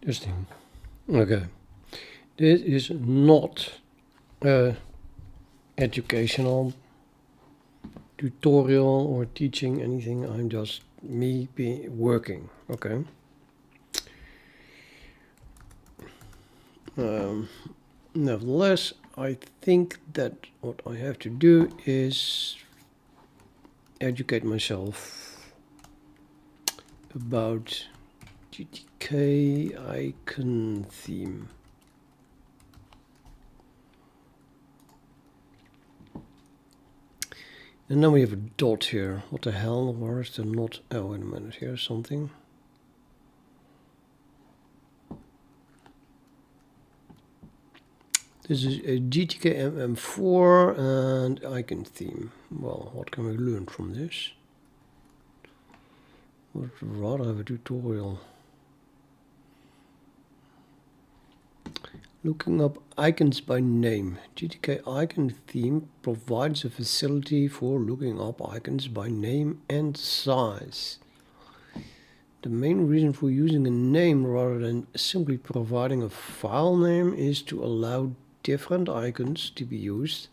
Interesting. Okay. This is not a educational tutorial or teaching anything. I'm just me working. Okay. Nevertheless, I think that what I have to do is educate myself about GTK icon theme. And then we have a dot here. What the hell? Where is the not? Oh, wait a minute. Here's something. This is a gtkmm 4 and icon theme. Well, what can we learn from this? Would rather have a tutorial. Looking up icons by name. GTK icon theme provides a facility for looking up icons by name and size. The main reason for using a name rather than simply providing a file name is to allow different icons to be used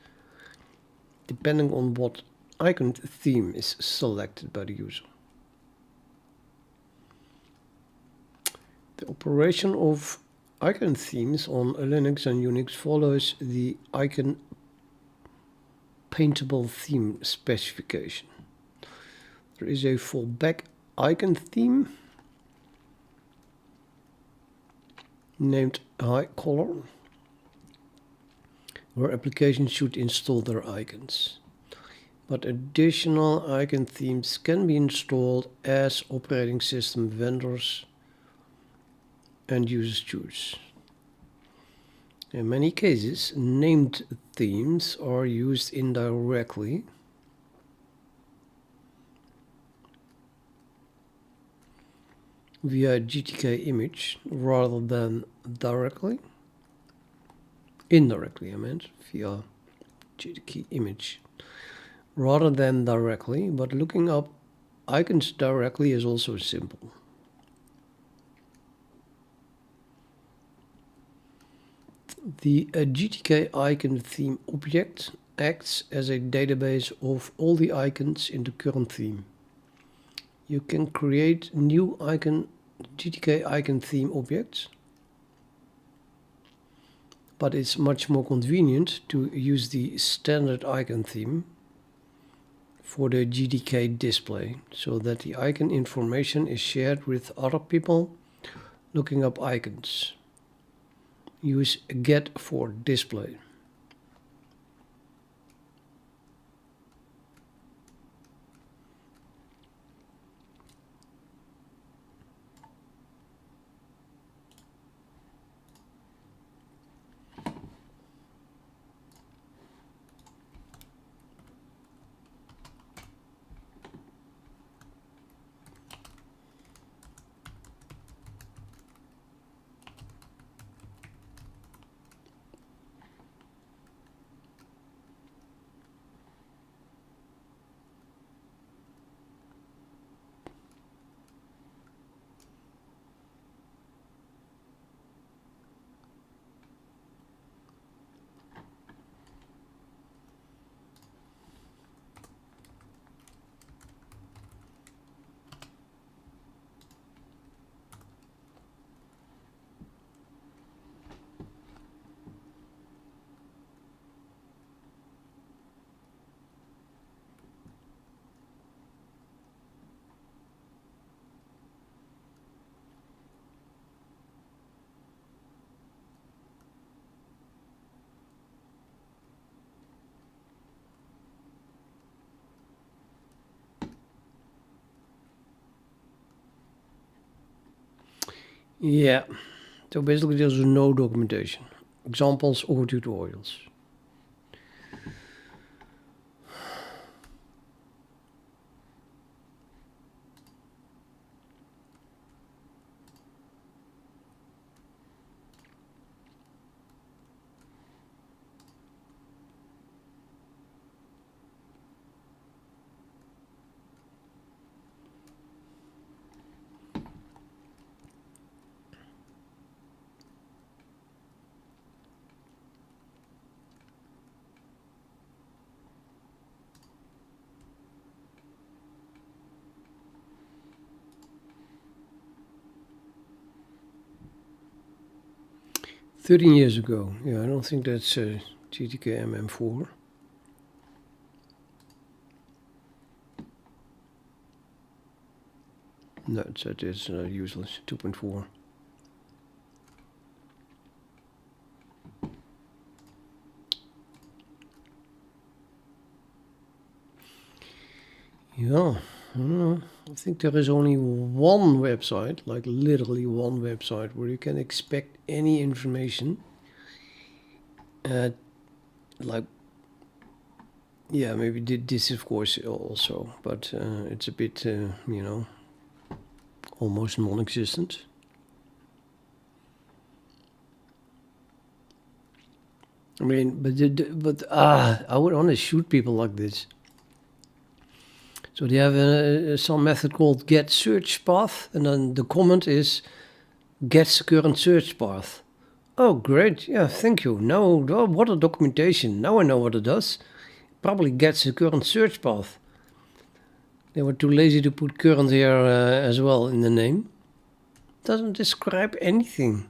depending on what icon theme is selected by the user. The operation of icon themes on Linux and Unix follows the icon paintable theme specification. There is a fallback icon theme named high color, where applications should install their icons. But additional icon themes can be installed as operating system vendors and users choose. In many cases, named themes are used indirectly via GTK image rather than directly. Indirectly, I meant, via GTK image rather than directly, but looking up icons directly is also simple. The GTK icon theme object acts as a database of all the icons in the current theme. You can create new GTK icon theme objects, but it's much more convenient to use the standard icon theme for the GTK display, so that the icon information is shared with other people looking up icons. Use get for display. Yeah, so basically there's no documentation, examples or tutorials. 13 years ago. Yeah, I don't think that's gtkmm 4. No, that is useless. 2.4. Yeah, I don't know. I think there is only one website, like literally one website, where you can expect any information. Like, yeah, maybe this of course also, but it's a bit, you know, almost non-existent. I mean, but I would want to shoot people like this. So they have some method called get search path, and then the comment is gets current search path. Oh, great! Yeah, thank you. Now, oh, what a documentation! Now I know what it does. Probably gets the current search path. They were too lazy to put current here as well in the name. Doesn't describe anything.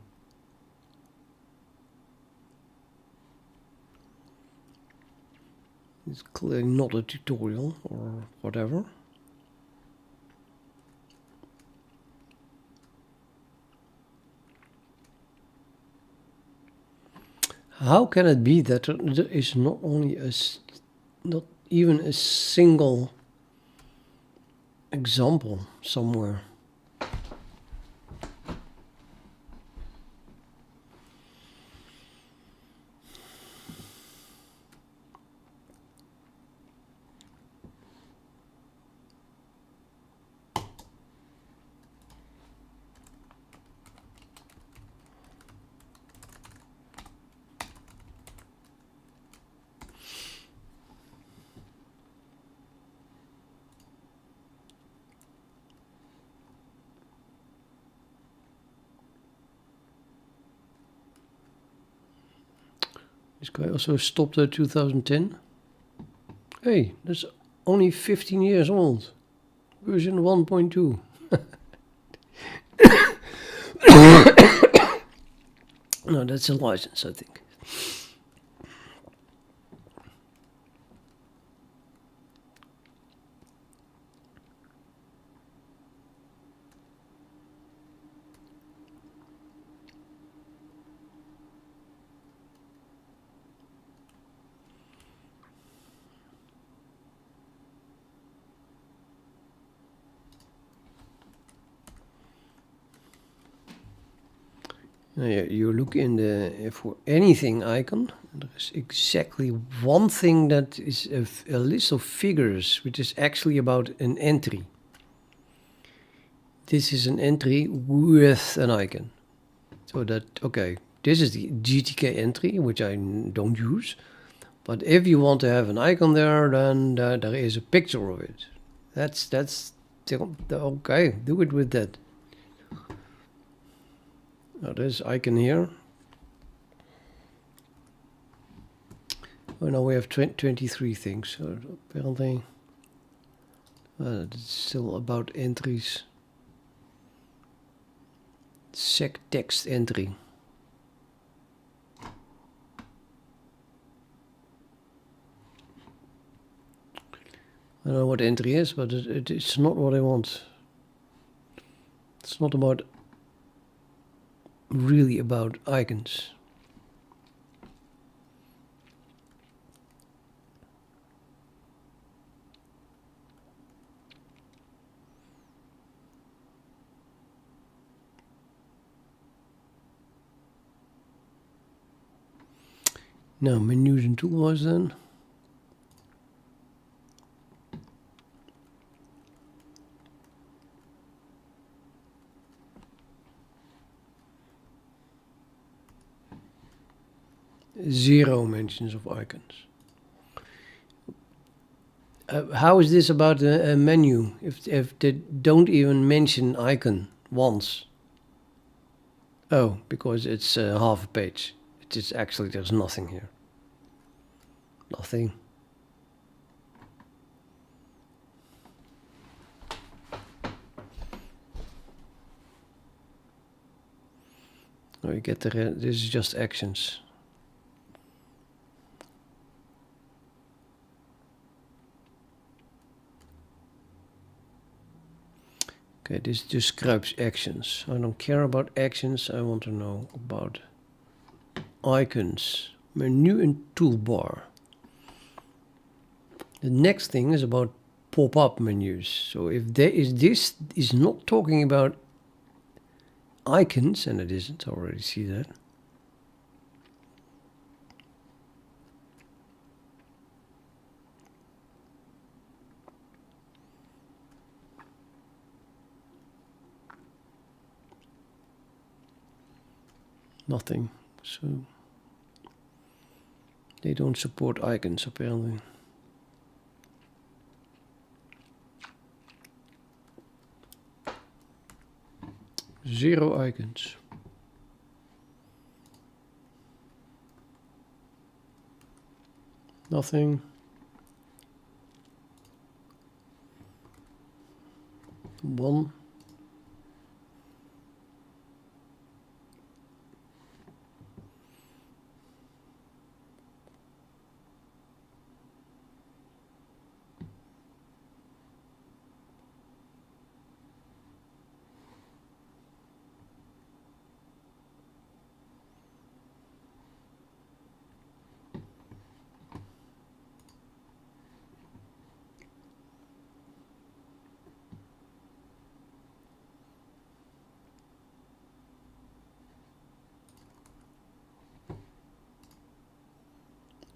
It's clearly not a tutorial or whatever. How can it be that there is not only not even a single example somewhere? This guy also stopped at 2010. Hey, that's only 15 years old. Version 1.2. No, that's a license, I think. Yeah, you look in the for anything icon. There's exactly one thing that is a list of figures, which is actually about an entry. This is an entry with an icon. So that, okay, this is the GTK entry, which I don't use. But if you want to have an icon there, then there is a picture of it. That's okay, do it with that. Now there's icon here. Oh, now we have 23 things. So apparently, it's still about entries. Sec text entry. I don't know what entry is, but it's not what I want. It's not about really about icons. Now menus and toolbars then. Zero mentions of icons. How is this about a menu if they don't even mention icon once? Oh, because it's half a page. It is actually, there's nothing here. Nothing. No, you get the this is just actions. Okay, this describes actions. I don't care about actions, I want to know about icons, menu and toolbar. The next thing is about pop-up menus. So if this is not talking about icons, and it isn't, I already see that. Nothing. So they don't support icons apparently. Zero icons. Nothing. One.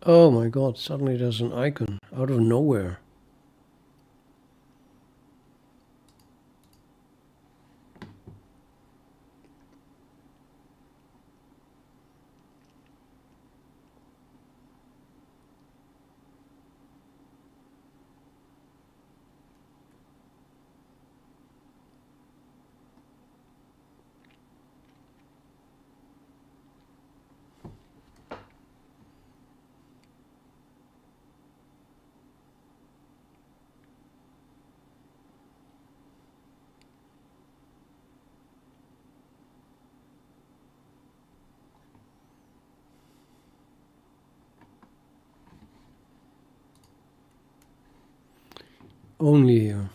Oh my god, suddenly there's an icon out of nowhere. Only here.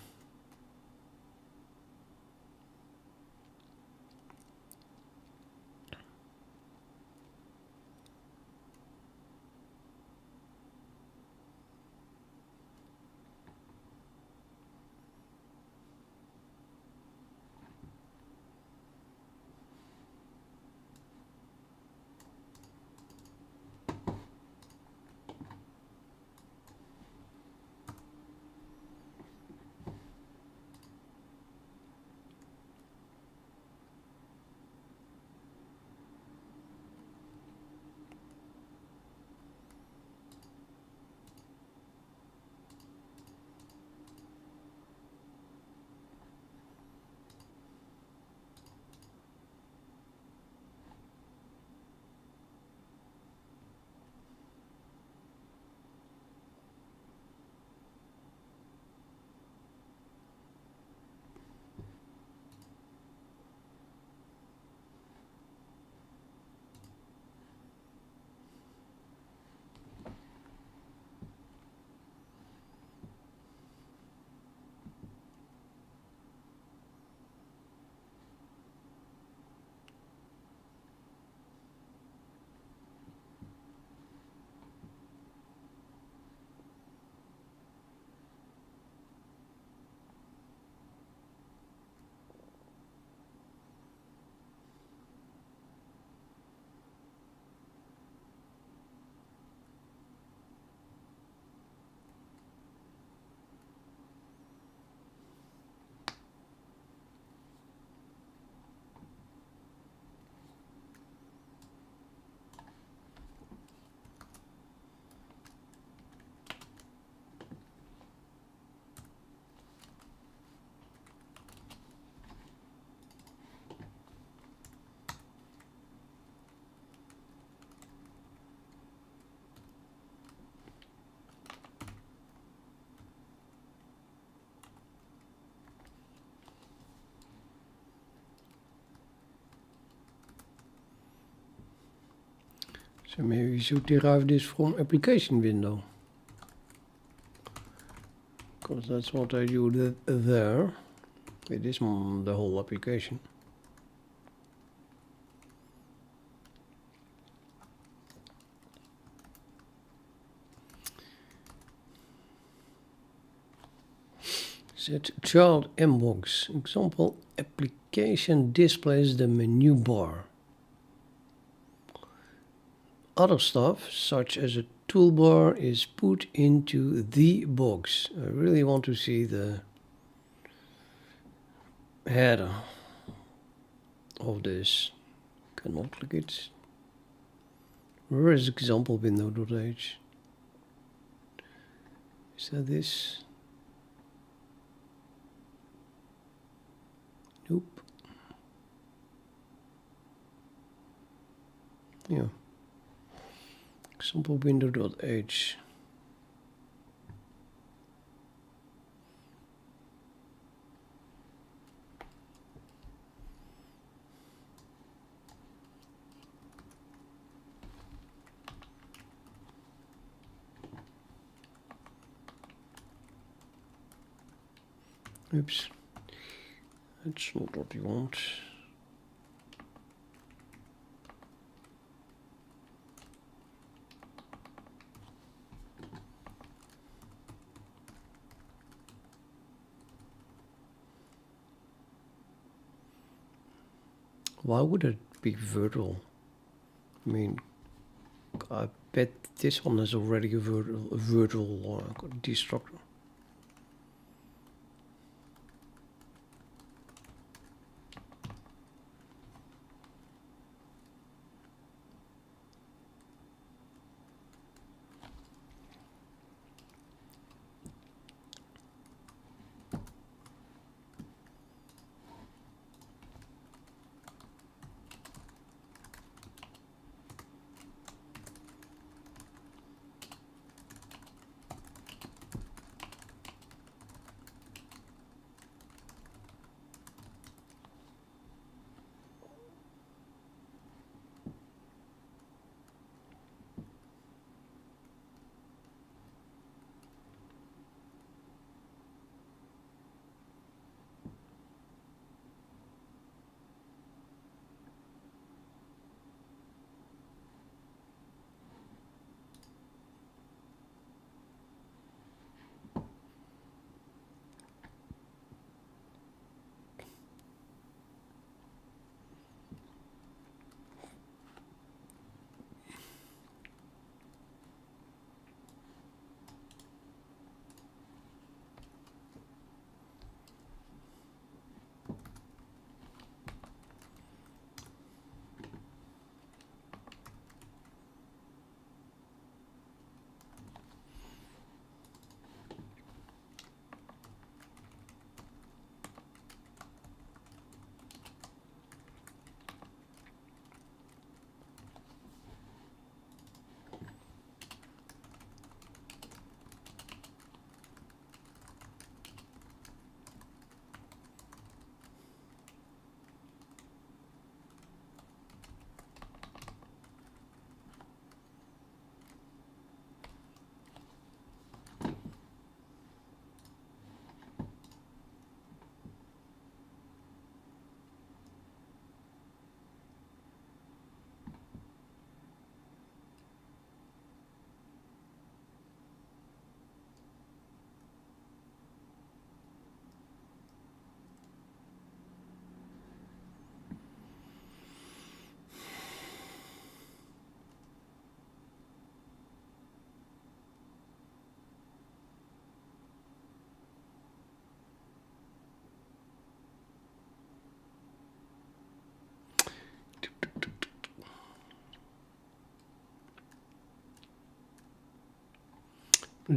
So maybe we should derive this from application window, because that's what I do there. It is the whole application. Set child inbox. Example, application displays the menu bar. Other stuff, such as a toolbar, is put into the box. I really want to see the header of this. Cannot click it. Where is example window.h? Is that this? Nope. Yeah. Example window.h. Oops. That's not what you want. Why would it be virtual? I mean, I bet this one is already a virtual destructor.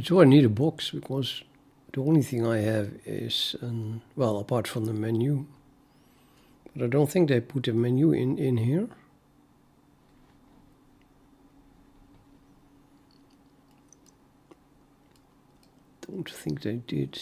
So I need a box because the only thing I have is, well, apart from the menu, but I don't think they put a menu in here. Don't think they did.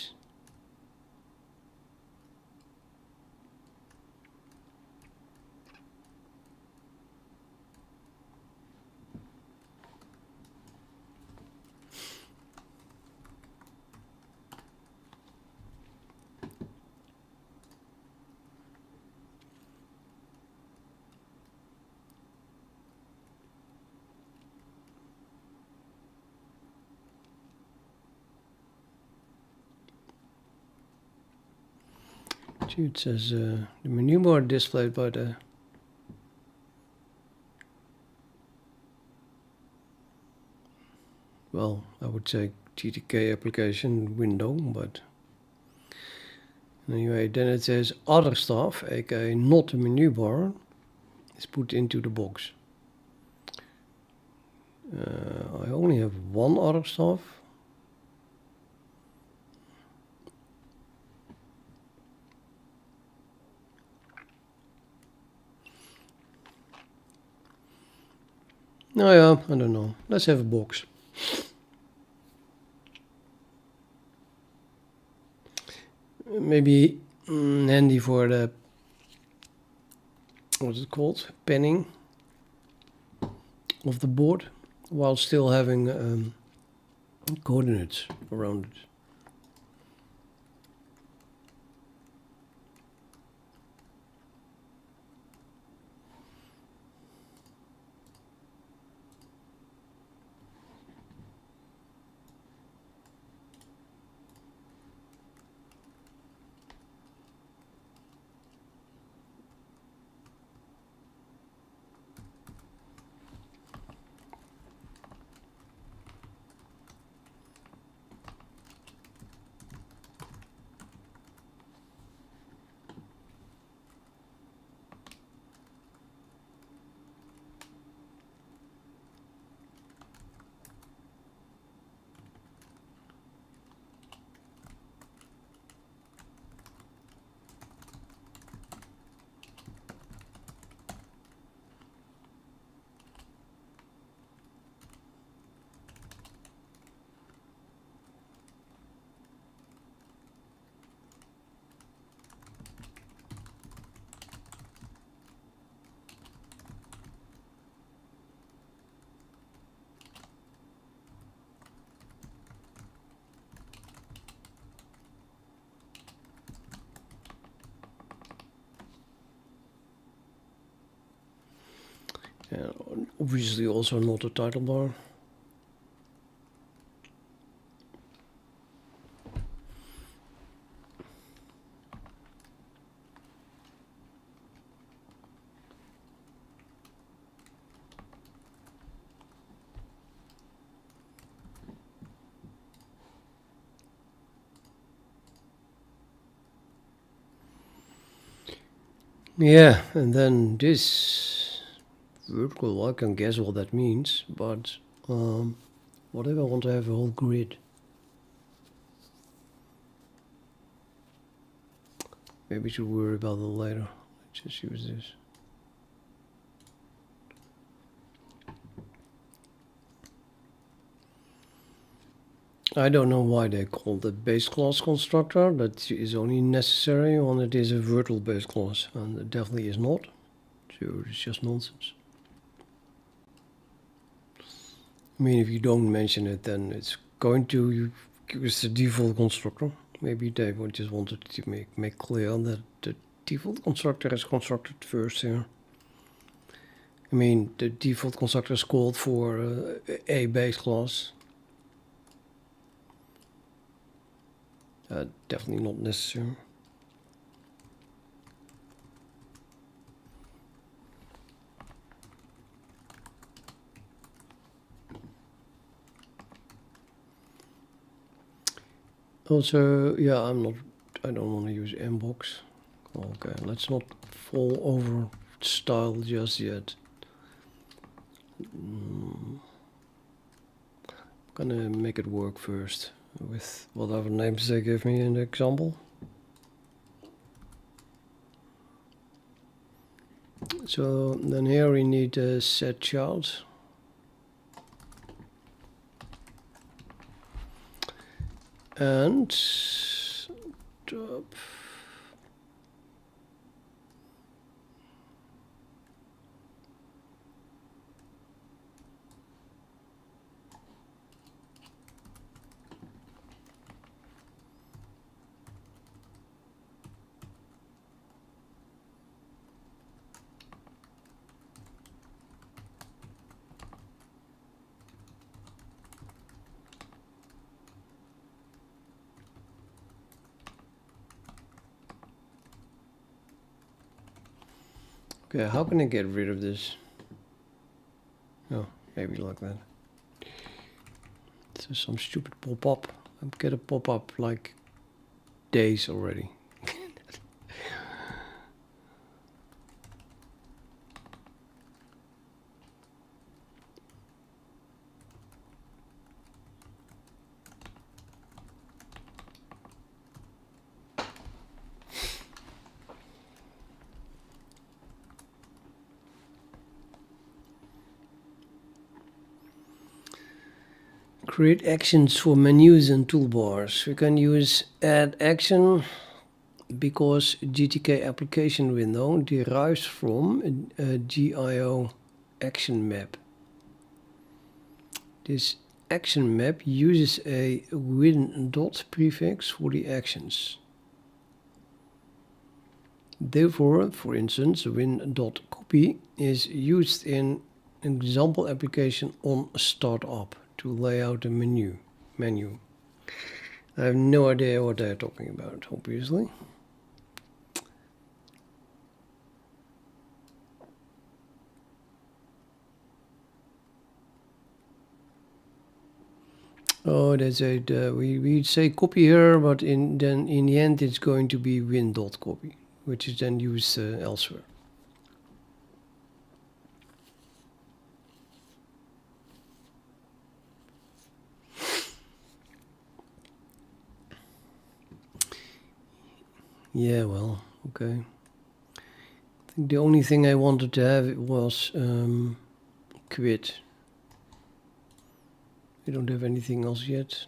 See, it says the menu bar displayed by the well, I would say GTK application window, but anyway, then it says other stuff, aka not the menu bar, is put into the box. I only have one other stuff. Oh yeah, I don't know. Let's have a box. Maybe handy for the, what's it called? Penning of the board, while still having coordinates around it. Obviously also not a title bar. Yeah, and then this vertical, I can guess what that means, but what if I want to have a whole grid? Maybe we should worry about it later. Let's just use this. I don't know why they call the base class constructor. That is only necessary when it is a virtual base class, and it definitely is not. So it's just nonsense. I mean, if you don't mention it, then it's going to use the default constructor. Maybe they just wanted to make clear that the default constructor is constructed first here. I mean, the default constructor is called for a base class. Definitely not necessary. Also, yeah, I don't want to use mbox. Okay, let's not fall over style just yet. I'm gonna make it work first with whatever names they give me in the example. So then here we need a set child. And top. Okay, how can I get rid of this? Oh, maybe like that. So some stupid pop-up. I get a pop-up like days already. Create actions for menus and toolbars. We can use add action because GTK application window derives from a GIO action map. This action map uses a win dot prefix for the actions. Therefore, for instance, win.copy is used in an example application on startup to lay out a menu. I have no idea what they're talking about, obviously. Oh, that's it. We say copy here, but then in the end it's going to be win.copy, which is then used elsewhere. Yeah, well, okay. I think the only thing I wanted to have was quit. We don't have anything else yet.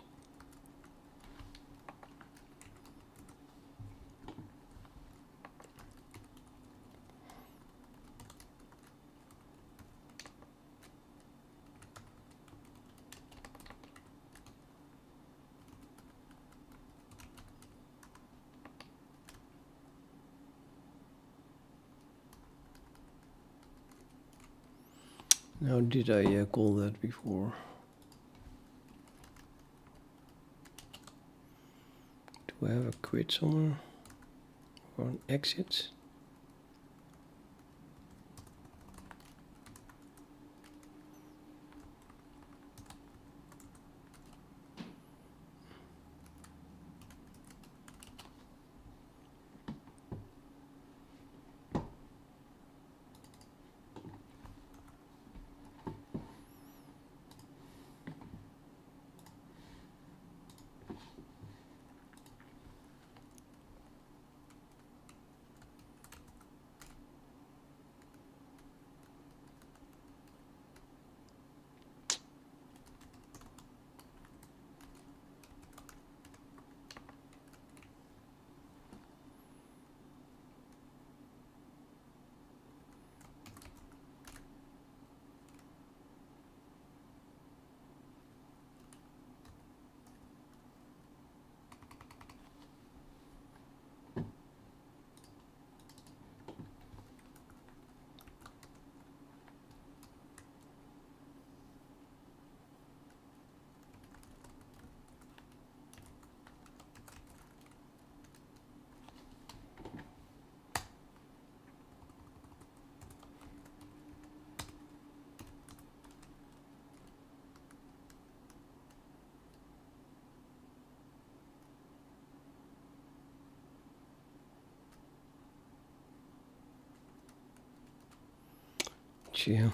Now, did I call that before? Do I have a quit somewhere? Or an exit? Yeah.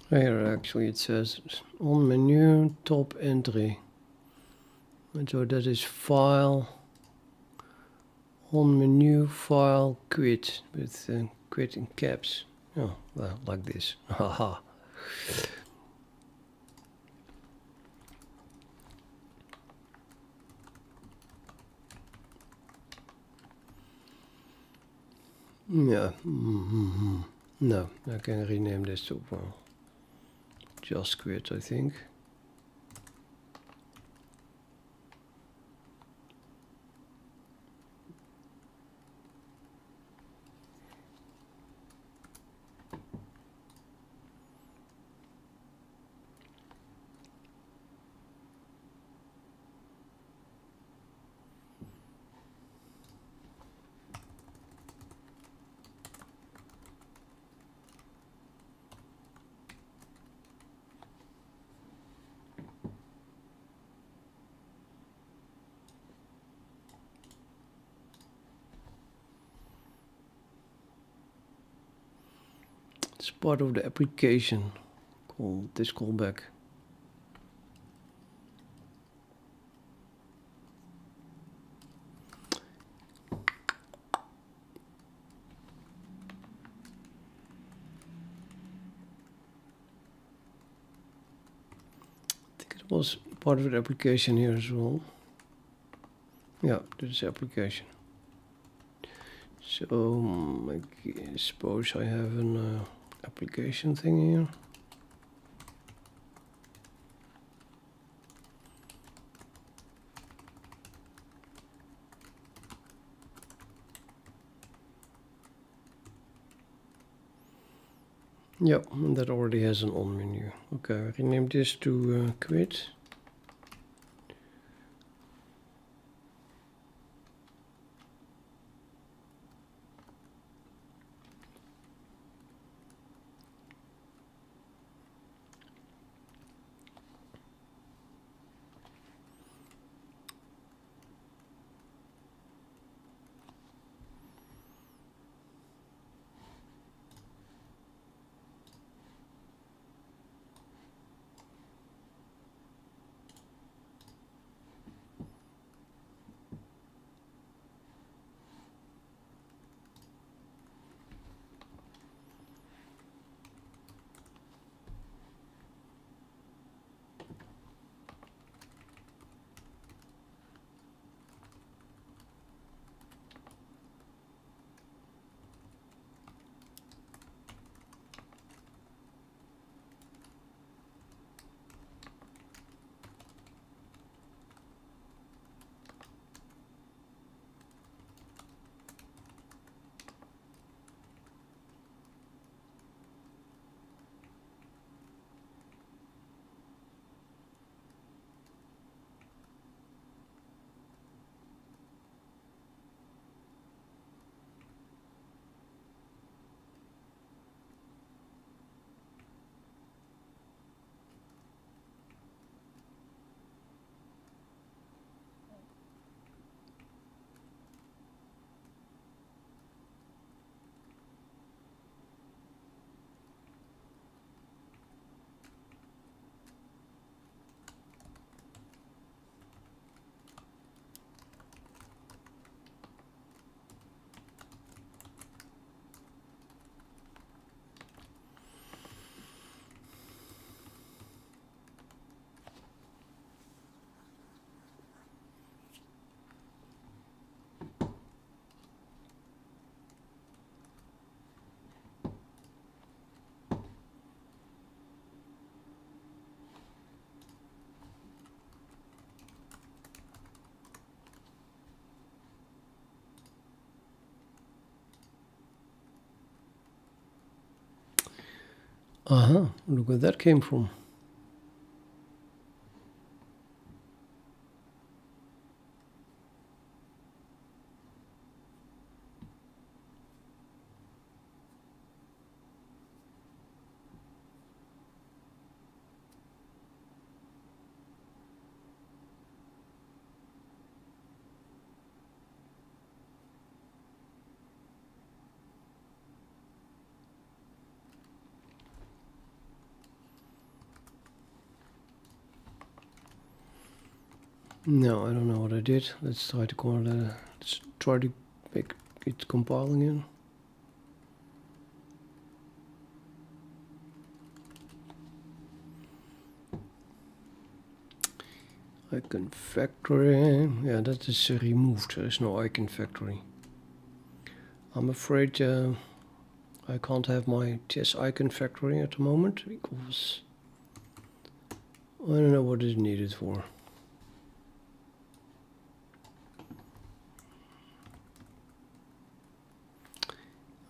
Here actually it says on menu top entry. And so that is file, on menu file quit with quit in caps. Oh, well, like this. Haha. Yeah. No, I can rename this to just quit, I think. It's part of the application called this callback. Was part of the application here as well. Yeah, this is application. So I suppose I have an application thing here. Yep, and that already has an on menu. Okay, I rename this to quit. Look where that came from. No, I don't know what I did. Let's try to call it. Let's try to make it compile again. Icon factory. Yeah, that is removed. There is no icon factory. I'm afraid I can't have my TS icon factory at the moment because I don't know what it's needed for.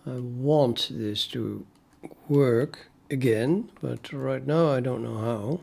I want this to work again, but right now I don't know how.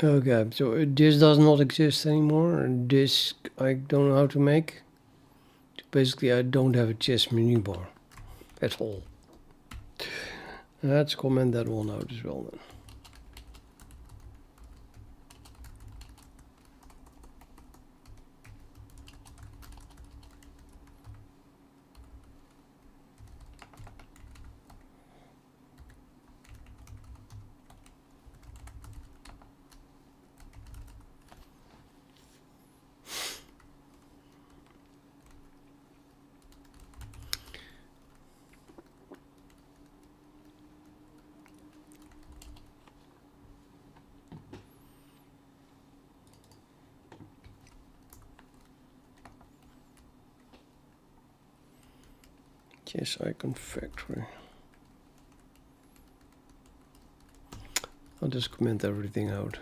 Okay, so this does not exist anymore, and this I don't know how to make. Basically, I don't have a chess menu bar at all. Let's comment that one out as well then. Chess icon factory. I'll just comment everything out.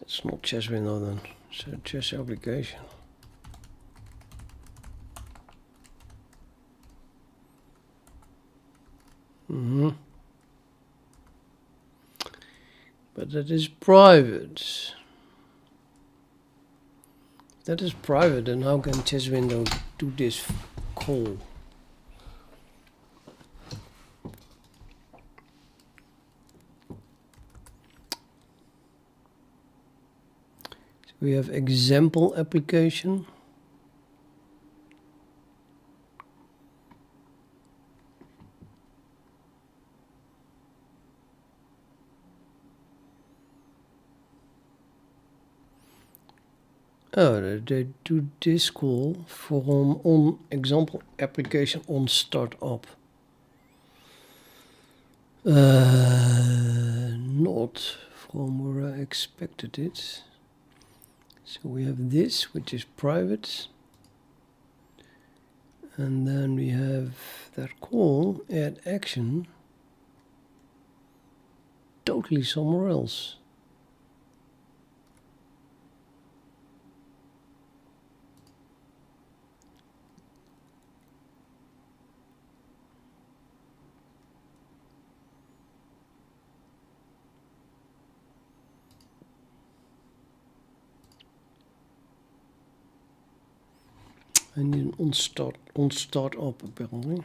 It's not chess window then, it's a chess application. But that is private. That is private, and how can chess window do this call? So we have example application. Oh, they do this call from on example application on startup. Not from where I expected it. So we have this, which is private. And then we have that call, add action, totally somewhere else. I need an on start up apparently.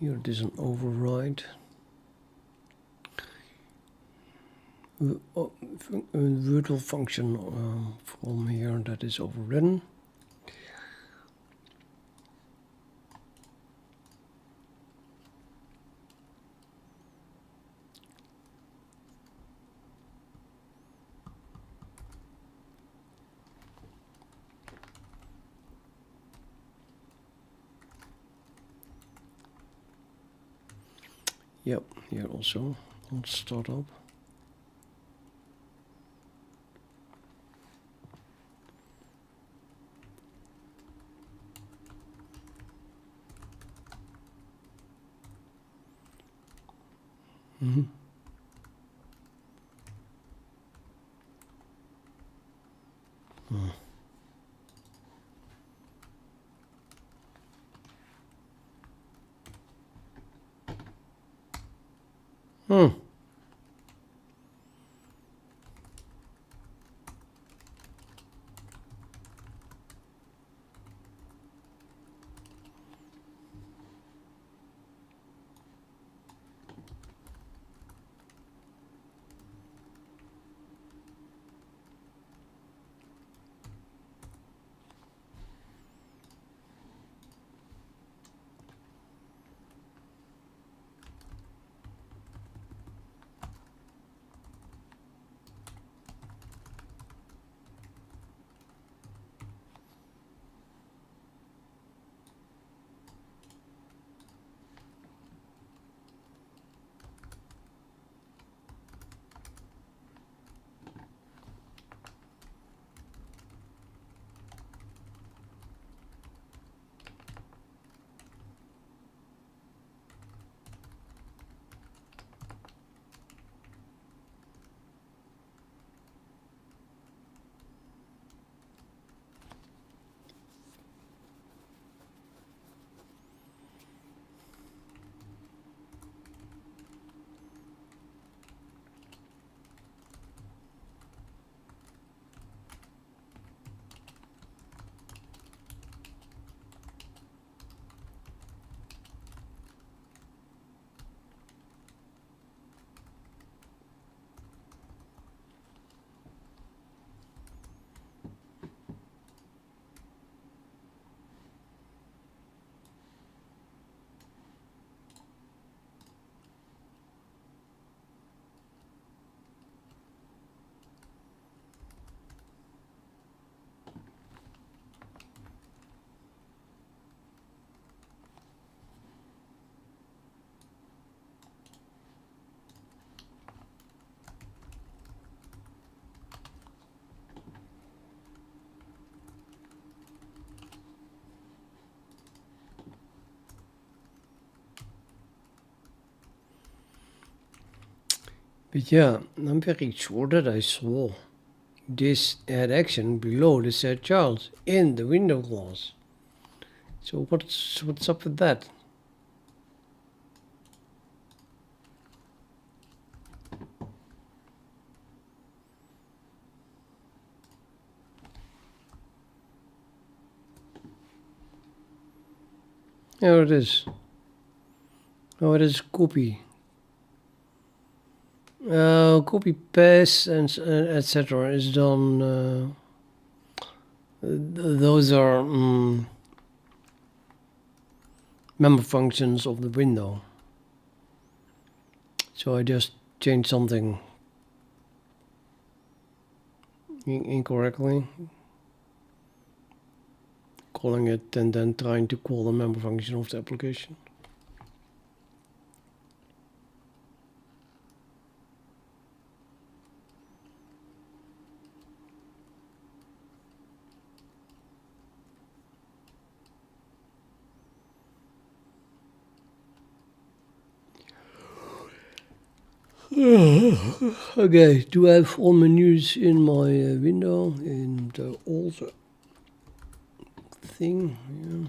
Here it is an override. virtual function from here that is overridden. Yep, here also on startup. Mm-hmm. Hmm. But yeah, I'm very sure that I saw this add action below the set child in the window class. So what's up with that? There it is. Oh, it is copy. Copy paste and etc. is done. Those are member functions of the window. So I just changed something incorrectly, calling it and then trying to call the member function of the application. Okay, do I have all menus in my window in the old thing? Yeah.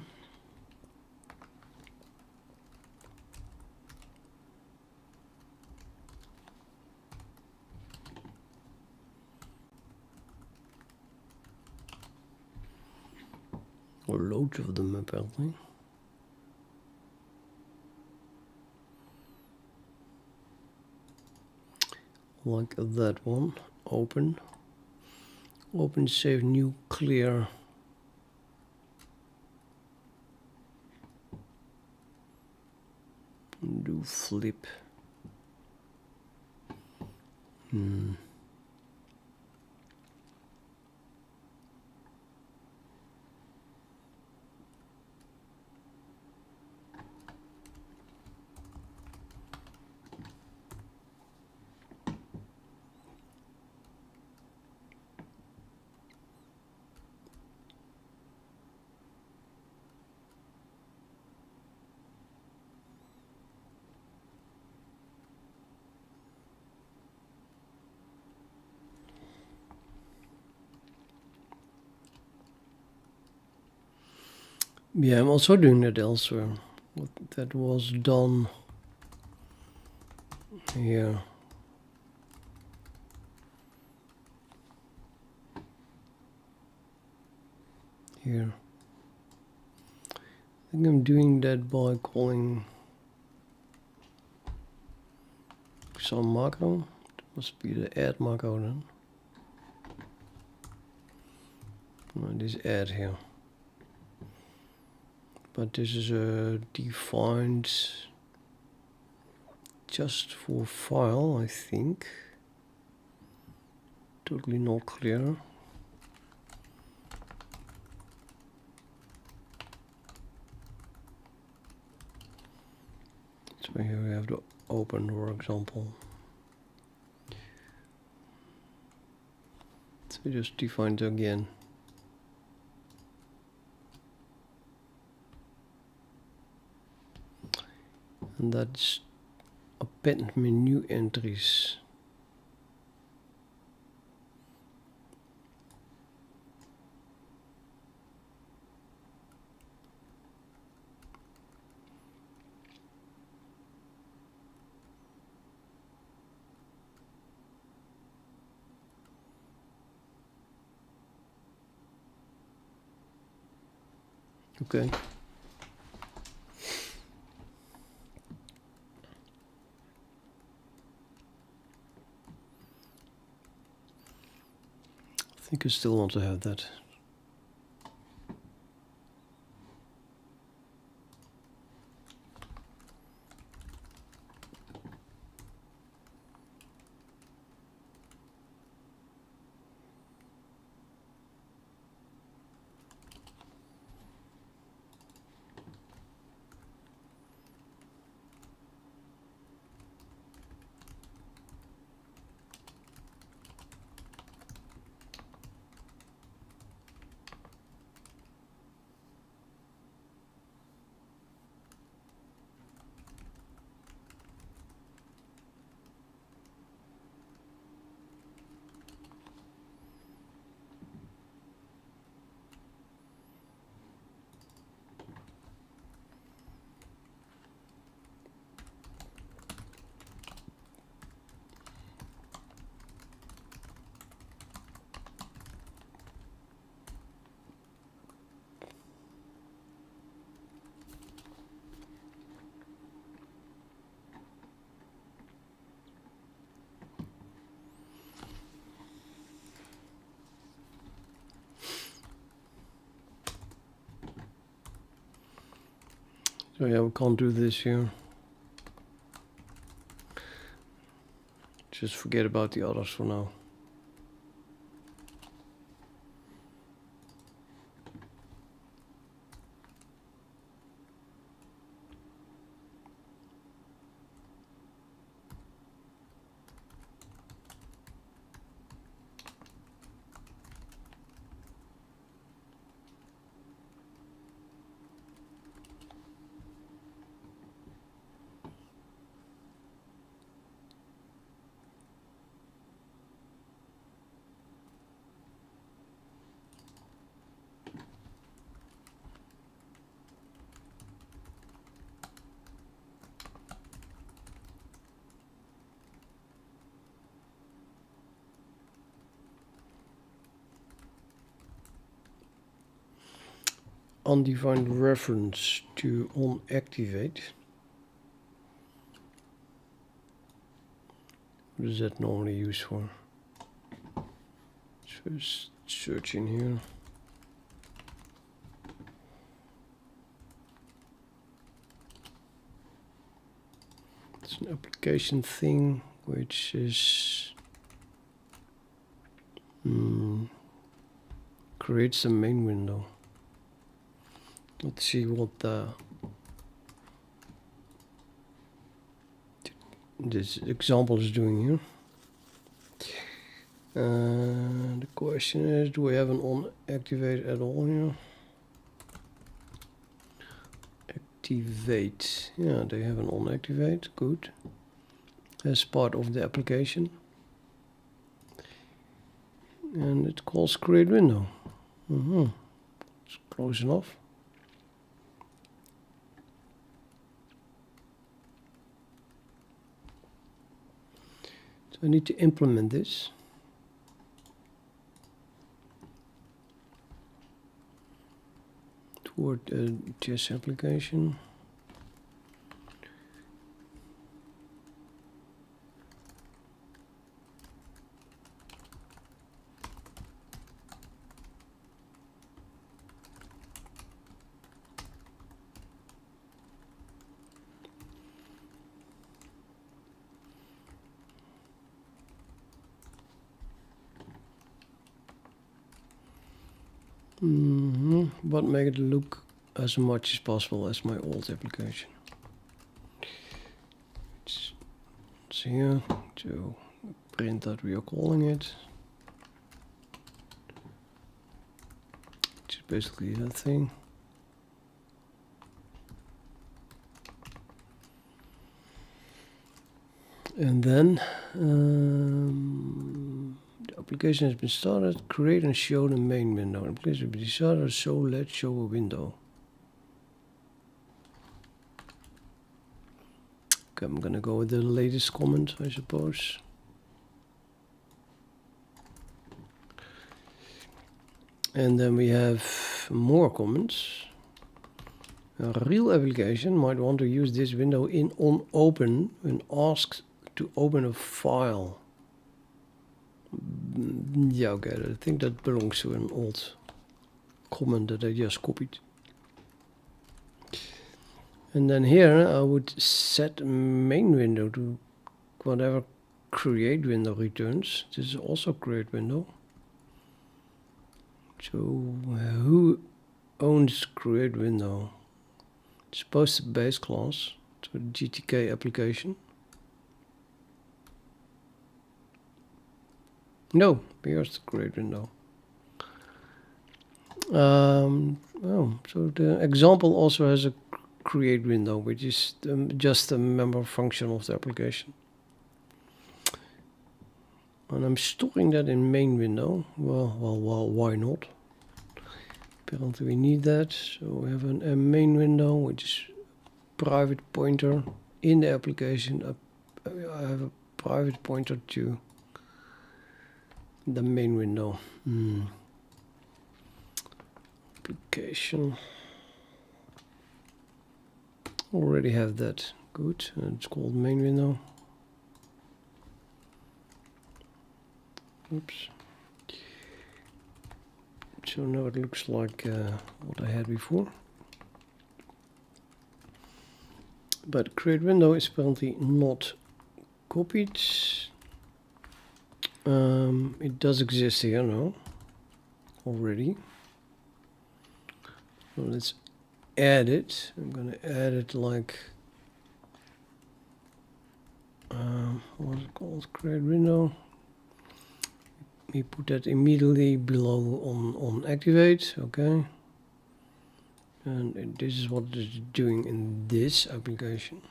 Or loads of them apparently. like that one. Open, save, new, clear. Do flip. Yeah, I'm also doing that elsewhere. That was done here. Here. I think I'm doing that by calling some macro. It must be the add macro then. No, this add here. But this is defined just for file, I think. Totally not clear. So here we have the open, for example. So just define it again. And that's append menu entries. Okay. I think I still want to have that. So yeah, we can't do this here. Just forget about the others for now. Undefined reference to onActivate. What is that normally used for? Let's first search in here. It's an application thing, which is creates a main window. Let's see what this example is doing here. The question is, do we have an on activate at all here? Activate. Yeah, they have an on activate. Good. As part of the application. And it calls create window. It's close enough. So I need to implement this. Toward a chess application. But make it look as much as possible as my old application. It's here to print that we are calling it. Which is basically that thing. And then the application has been started. Create and show the main window. The application has been started, so let's show a window. Okay, I'm gonna go with the latest comment, I suppose. And then we have more comments. A real application might want to use this window in on open when asked to open a file. Yeah, okay, I think that belongs to an old comment that I just copied. And then here I would set main window to whatever create window returns. This is also create window. So who owns create window? It's supposed to base class to the GTK application. No, here's the create window. So the example also has a create window, which is just a member function of the application. And I'm storing that in main window. Well, why not? Apparently we need that. So we have a main window, which is private pointer in the application. I have a private pointer to the main window. Application. Already have that. Good. It's called main window. Oops. So now it looks like what I had before. But create window is apparently not copied. It does exist here now already. So let's add it. I'm gonna add it like what's it called? Create window. We put that immediately below on activate. Okay. And this is what it is doing in this application.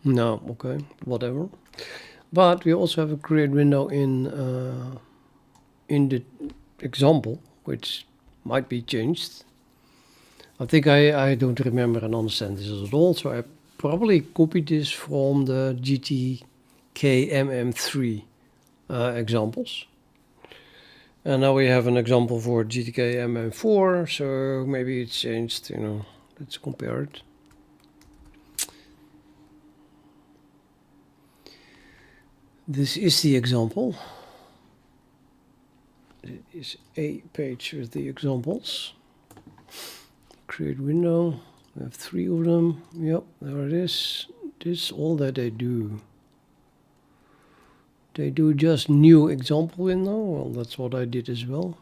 No, okay, whatever. But we also have a create window in the example, which might be changed. I think I don't remember and understand this at all, so I probably copied this from the gtkmm3 examples. And now we have an example for gtkmm4, so maybe it's changed, you know. Let's compare it. This is the example. It is a page with the examples. Create window. We have 3 of them. Yep, there it is. This is all that they do. They do just new example window. Well, that's what I did as well.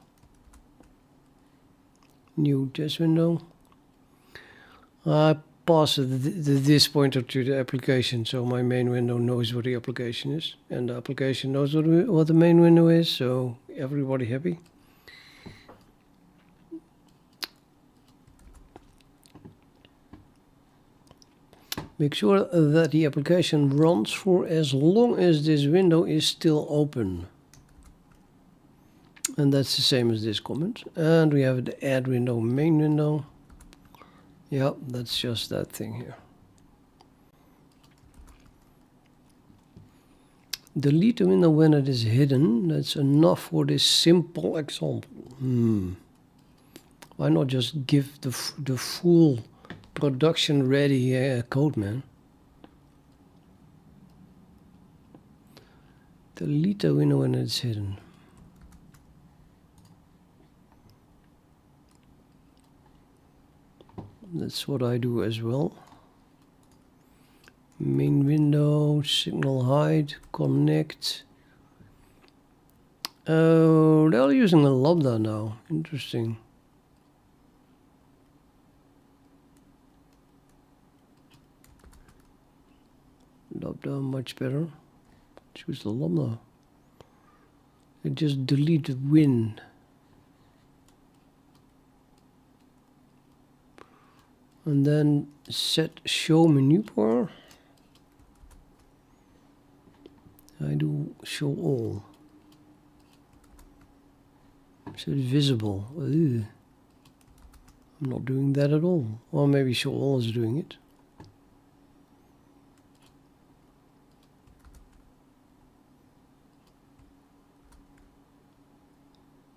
New test window. I pass this pointer to the application, so my main window knows what the application is, and the application knows what the main window is, so everybody happy. Make sure that the application runs for as long as this window is still open. And that's the same as this comment. And we have the add window, main window. Yeah, that's just that thing here. Delete the window when it is hidden. That's enough for this simple example. Why not just give the full production ready code, man? Delete the window when it's hidden. That's what I do as well. Main window, signal hide, connect. Oh, they're using a lambda now. Interesting. Lambda much better. Choose the lambda. And just delete the win. And then set show menu bar. I do show all. So it's visible. Ugh. I'm not doing that at all. Or maybe show all is doing it.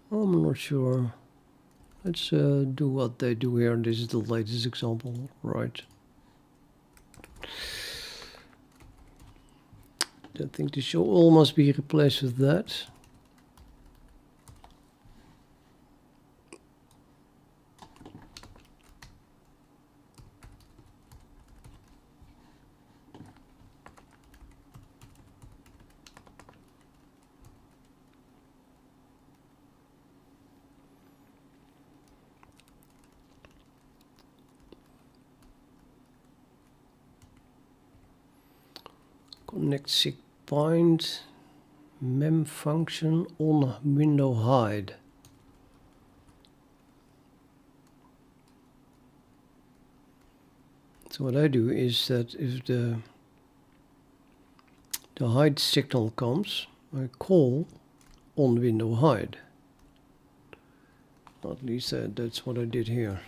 I'm not sure. Let's do what they do here. This is the latest example, right? I think the show all must be replaced with that. Connect sig point mem function on window hide. So what I do is that if the hide signal comes, I call on window hide. At least that's what I did here.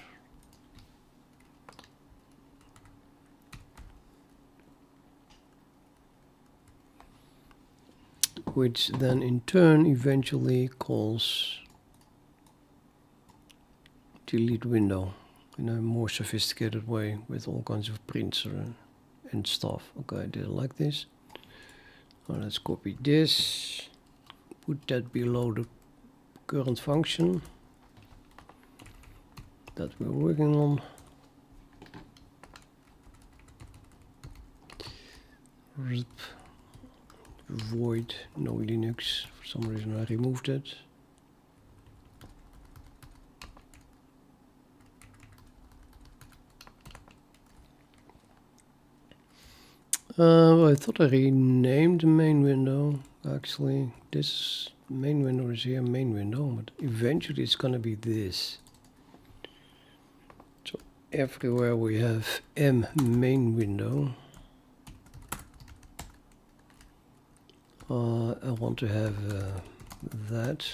Which then in turn eventually calls delete window in a more sophisticated way with all kinds of prints and stuff. Okay, I did it like this. Now let's copy this, put that below the current function that we're working on. Rip. Void no Linux. For some reason I removed it. I thought I renamed the main window. Actually, this main window is here, main window, but eventually it's gonna be this. So everywhere we have m main window. I want to have that.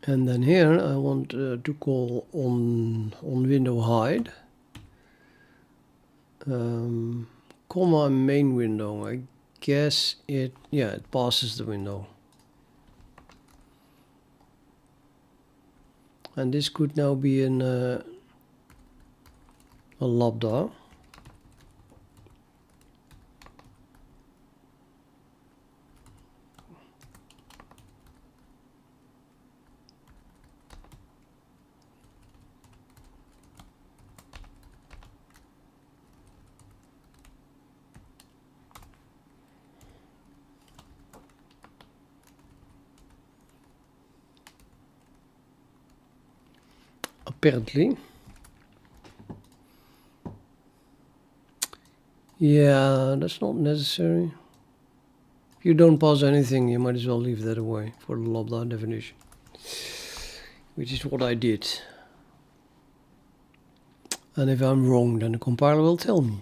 And then here I want to call on window hide, comma main window. I guess it passes the window. And this could now be in a lambda. Apparently. Yeah, that's not necessary. If you don't pass anything, you might as well leave that away for the lambda definition, which is what I did. And if I'm wrong, then the compiler will tell me.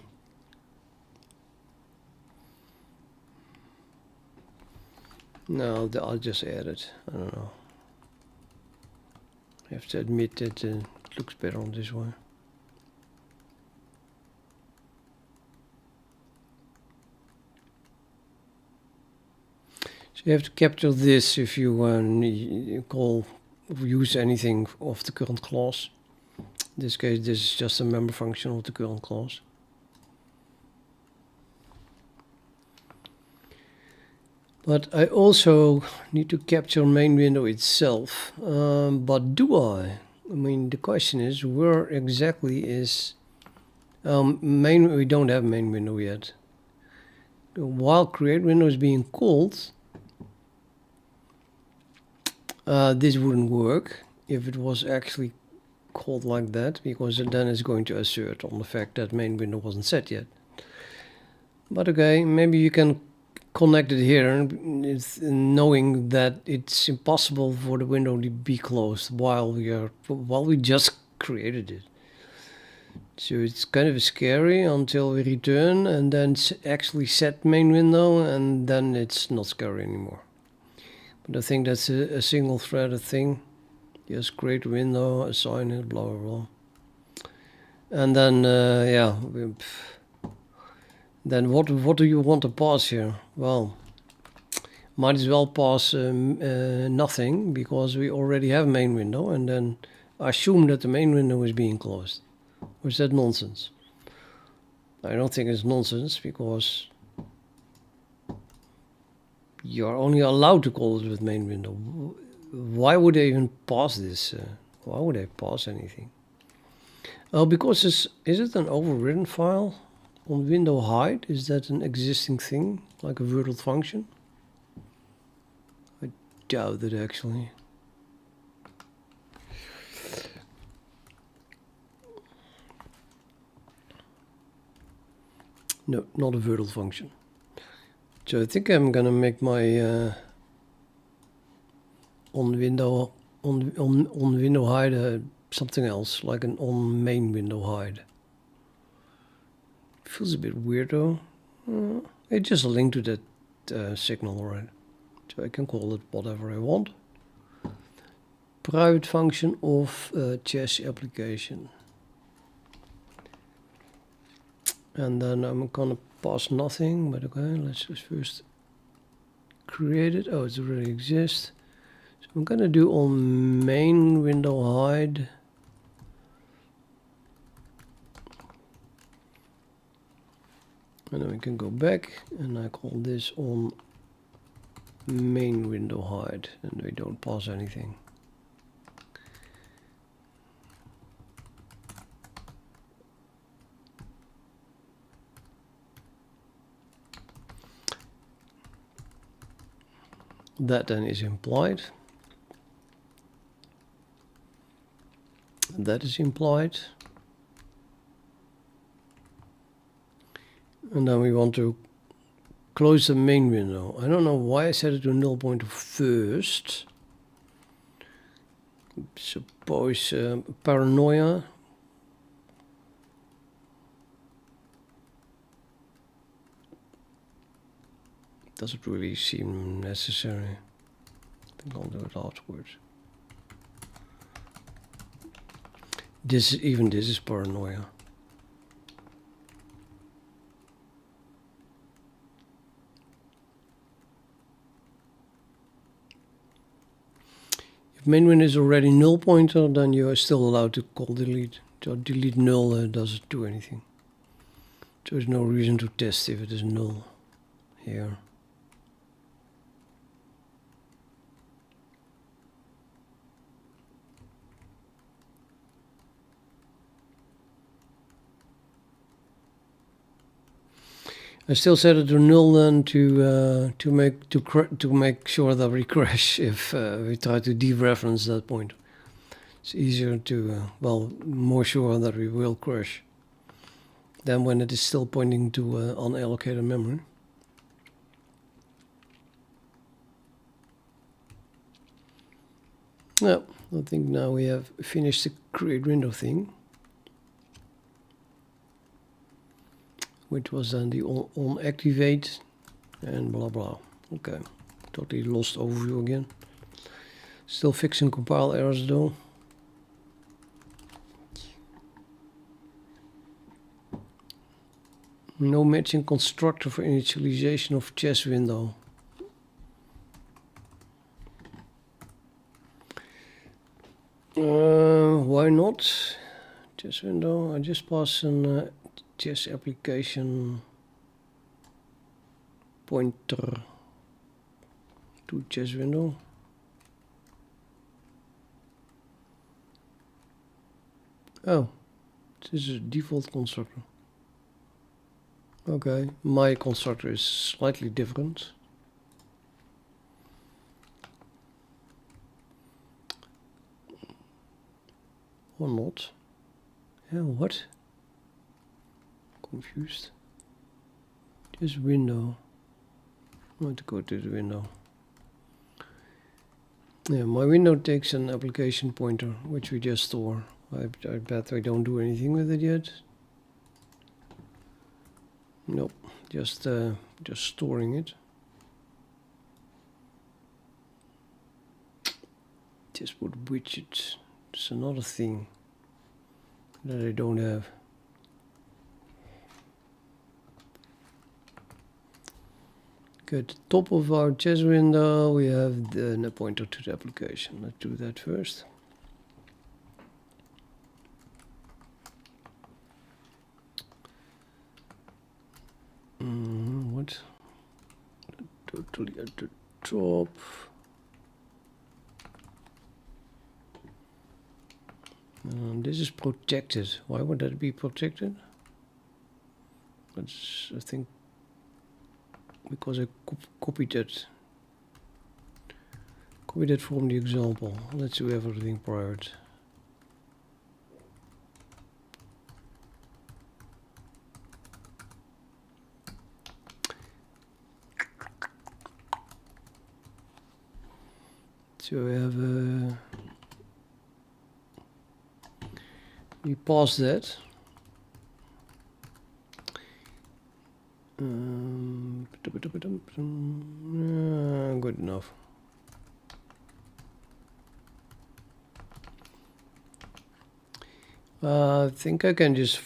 No, I'll just add it. I don't know. I have to admit that it looks better on this one. So you have to capture this if you use anything of the current class. In this case, this is just a member function of the current class. But I also need to capture main window itself. But do I? I mean, the question is, where exactly is main? We don't have main window yet. While create window is being called, this wouldn't work if it was actually called like that, because then it's going to assert on the fact that main window wasn't set yet. But okay, maybe you can connect it here, knowing that it's impossible for the window to be closed while we just created it. So it's kind of scary until we return and then actually set main window, and then it's not scary anymore. But I think that's a single threaded thing. Just create a window, assign it, blah blah blah. And then then what do you want to pass here? Well, might as well pass nothing, because we already have main window, and then assume that the main window is being closed. Or is that nonsense? I don't think it's nonsense, because you're only allowed to call it with main window. Why would they even pass this? Why would they pass anything? Oh, because is it an overridden file on window hide? Is that an existing thing, like a virtual function? I doubt it, actually. No, not a virtual function. So I think I'm gonna make my on window hide something else, like an on main window hide. Feels a bit weird though. It's just a link to that signal, right? So I can call it whatever I want. Private function of chess application. And then I'm gonna pass nothing, but okay, let's just first create it. Oh, it already exists. So I'm gonna do on main window hide. And then we can go back, and I call this on main window hide, and we don't pass anything. That then is implied. That is implied. And then we want to close the main window. I don't know why I set it to null pointer first. Suppose paranoia. Does it really seem necessary? I think I'll do it afterwards. This is paranoia. If main window is already null pointer, then you are still allowed to call delete. So delete null doesn't do anything. So there's no reason to test if it is null here. I still set it to null then to make sure that we crash if we try to dereference that point. It's easier to well, more sure that we will crash than when it is still pointing to unallocated memory. Yeah, I think now we have finished the create window thing, which was then the on activate and blah blah. Okay, totally lost overview again. Still fixing compile errors though. No matching constructor for initialization of chess window. Why not? Chess window. I just pass an chess application pointer to chess window. Oh, this is a default constructor. Okay, my constructor is slightly different. Or not. Yeah, what? Confused. This window. I want to go to the window. Yeah, my window takes an application pointer, which we just store. I bet I don't do anything with it yet. Nope, just storing it. Just put widgets. It's another thing that I don't have. Okay, at the top of our chess window we have the pointer to the application. Let's do that first. What? Totally at the top. This is protected. Why would that be protected? That's, I think, because I copied it. Copied it from the example. Let's do everything private. So we have we pass that. Good enough. I think I can just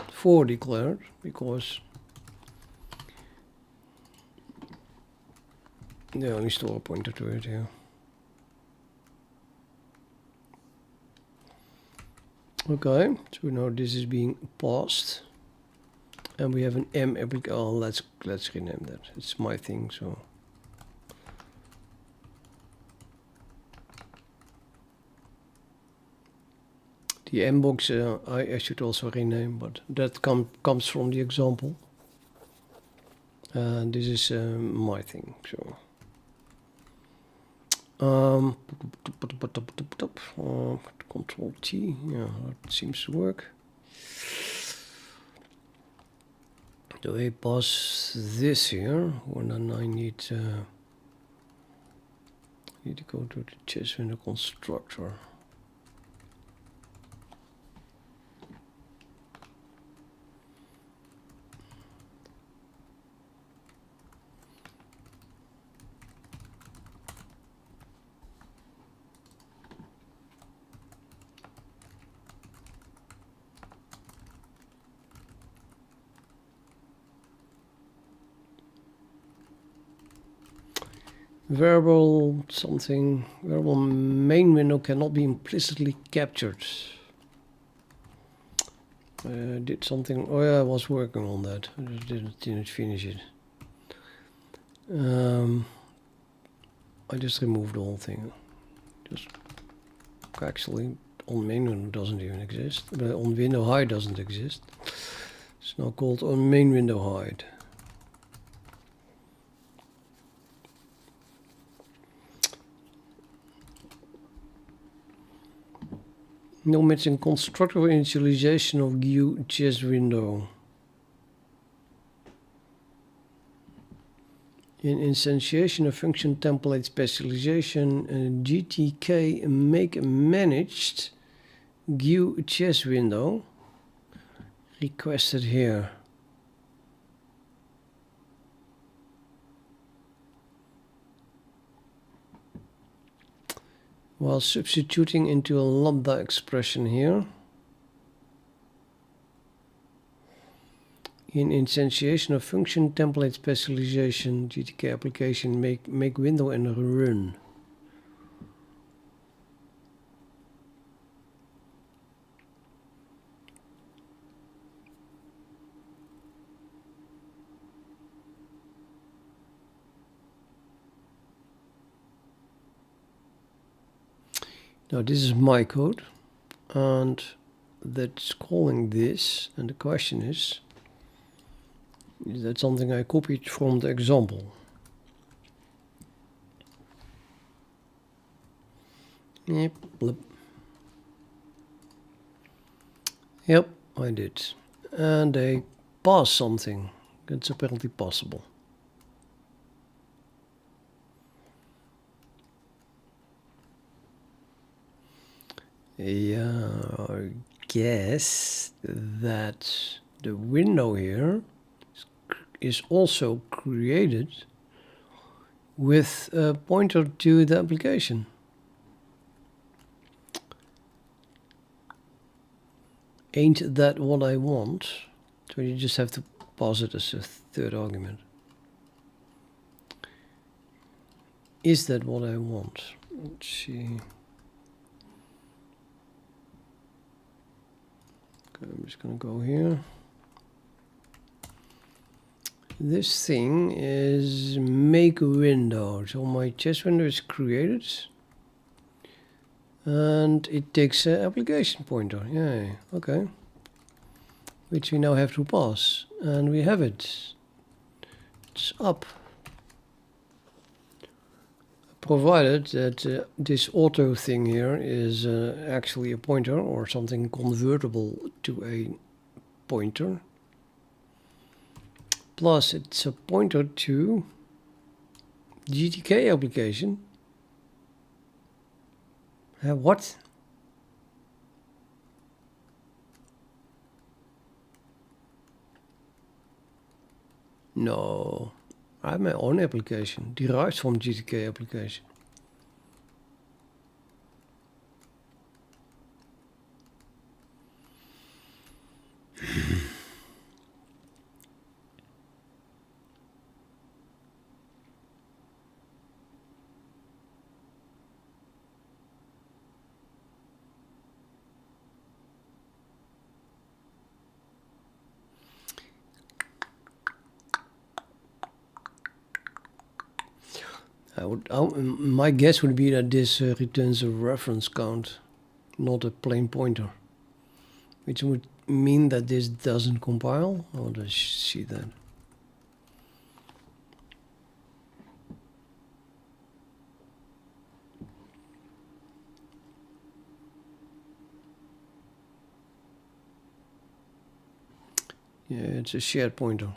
for declare because they only store a pointer to it here. Okay, so now this is being passed, and we have an M application. Oh, let's rename that. It's my thing, so. The M box I should also rename, but that comes from the example. This is my thing, so. Control T, yeah, that seems to work. Do I pass this here, or then I need to go to the chess window constructor. Variable something, variable main window cannot be implicitly captured. Did something, oh yeah, I was working on that, I just didn't finish it. I just removed the whole thing. Just actually on main window doesn't even exist, but on window hide doesn't exist. It's now called on main window hide. No matching constructor initialization of GUI chess window. In instantiation of function template specialization, GTK make managed GUI chess window requested here. While substituting into a lambda expression here. In instantiation of function template specialization, GTK application make window and run. Now this is my code, and that's calling this, and the question is that something I copied from the example? Yep, blip. Yep, I did. And they pass something. That's apparently possible. Yeah, I guess that the window here is also created with a pointer to the application. Ain't that what I want? So you just have to pass it as a third argument. Is that what I want? Let's see. Okay, I'm just gonna go here. This thing is make window. So my chess window is created. And it takes an application pointer. Yeah, okay. Which we now have to pass. And we have it. It's up. Provided that this auto thing here is actually a pointer or something convertible to a pointer. Plus it's a pointer to GTK application. What? No. I have my own application, derived from GTK application. My guess would be that this returns a reference count, not a plain pointer, which would mean that this doesn't compile. I'll just see that. Yeah, it's a shared pointer.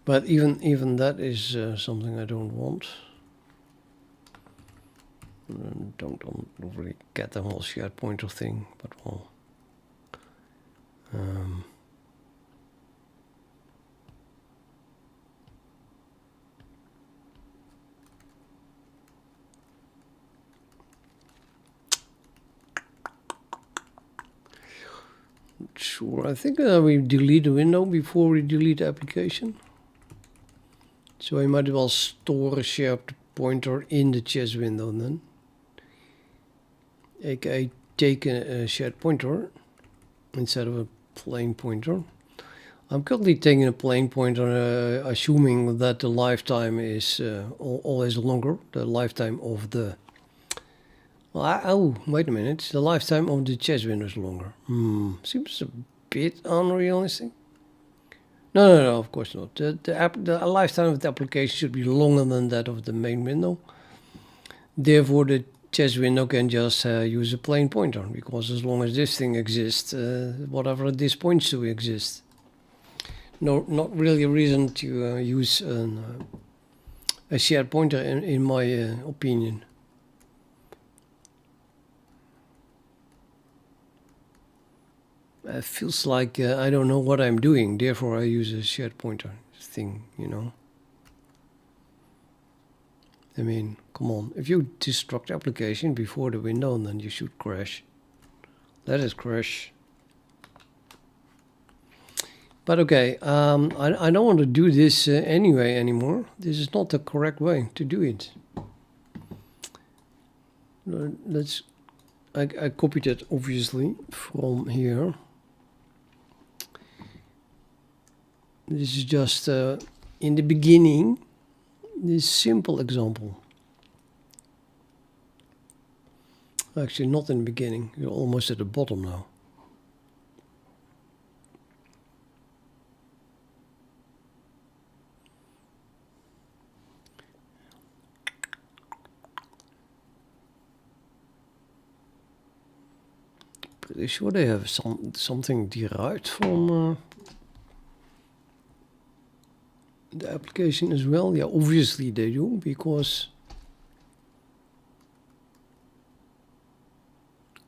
But even that is something I don't want. Don't really get the whole shared pointer thing, but well. Sure, I think we delete the window before we delete the application. So I might as well store a shared pointer in the chess window then. aka take a shared pointer instead of a plain pointer. I'm currently taking a plain pointer, assuming that the lifetime is always longer. The lifetime of the... Well, oh, wait a minute. The lifetime of the chess window is longer. Seems a bit unrealistic. No, of course not. The lifetime of the application should be longer than that of the main window. Therefore, the chess window can just use a plain pointer, because as long as this thing exists, whatever this points to exists. No, not really a reason to use a shared pointer in my opinion. It feels like I don't know what I'm doing, therefore I use a shared pointer thing, you know. I mean, come on, if you destruct application before the window, then you should crash. Let it crash. But okay, I don't want to do this anyway anymore. This is not the correct way to do it. I copied it obviously from here. This is just in the beginning, this simple example. Actually, not in the beginning. You're almost at the bottom now. Pretty sure they have something derived from the application as well. Yeah, obviously they do, because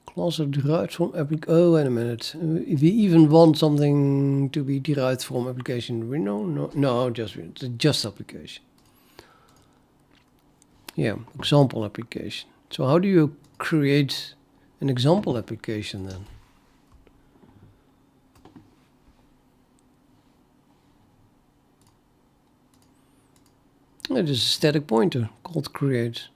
class are derived from application. Oh, wait a minute. If we even want something to be derived from application window, no, just application. Yeah, example application. So how do you create an example application then? It is a static pointer called create.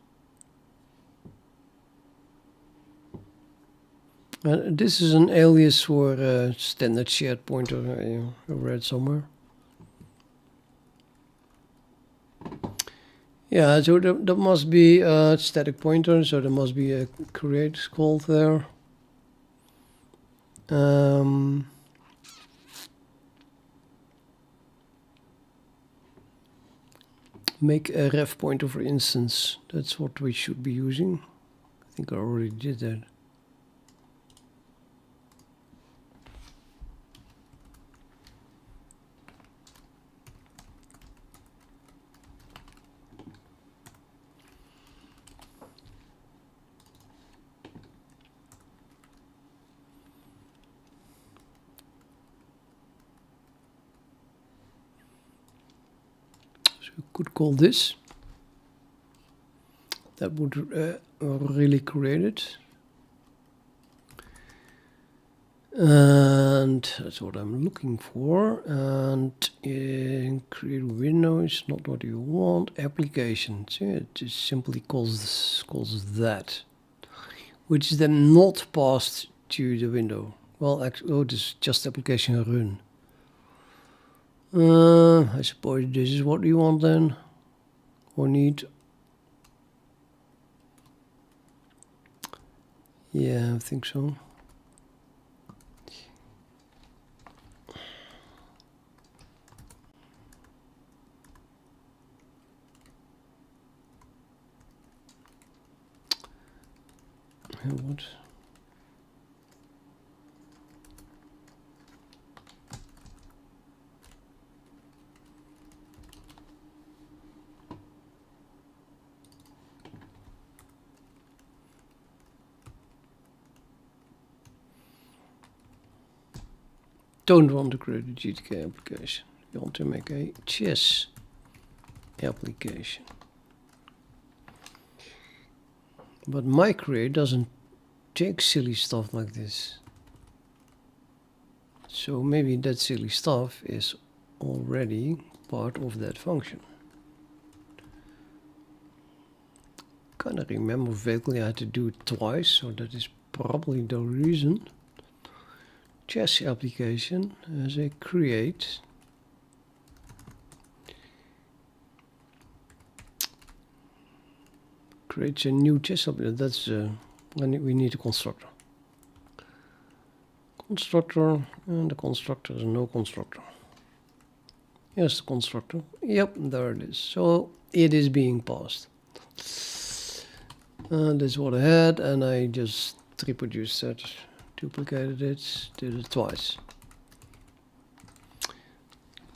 This is an alias for a standard shared pointer I read somewhere. Yeah, so there must be a static pointer, so there must be a create called there. Make a ref pointer, for instance. That's what we should be using. I think I already did that. Could call this. That would really create it. And that's what I'm looking for. And create window is not what you want. Application. So it just simply calls that, which is then not passed to the window. Well, actually, oh, this is just application run. I suppose this is what you want then, or need. Yeah, I think so. What? don't want to create a GTK application. We want to make a chess application. But my create doesn't take silly stuff like this. So maybe that silly stuff is already part of that function. Kind of remember vaguely I had to do it twice, so that is probably the reason. Chess application as a create. Creates a new chess application. That's when we need a constructor. Constructor, and the constructor is no constructor. Yes, the constructor. Yep, there it is. So it is being passed. And that's what I had, and I just reproduced that, duplicated it, did it twice.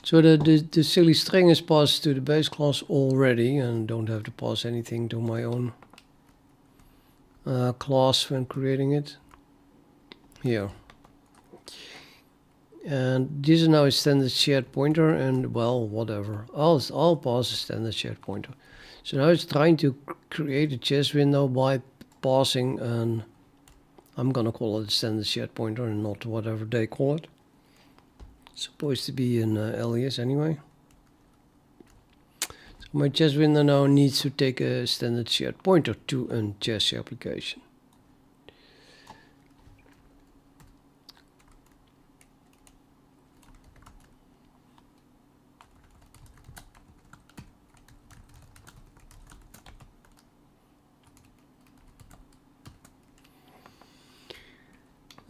So the silly string is passed to the base class already, and don't have to pass anything to my own class when creating it. Here. And this is now a standard shared pointer, and well, whatever. I'll pass a standard shared pointer. So now it's trying to create a chess window by passing an, I'm gonna call it a standard shared pointer and not whatever they call it. It's supposed to be an alias anyway. So my chess window now needs to take a standard shared pointer to a chess application.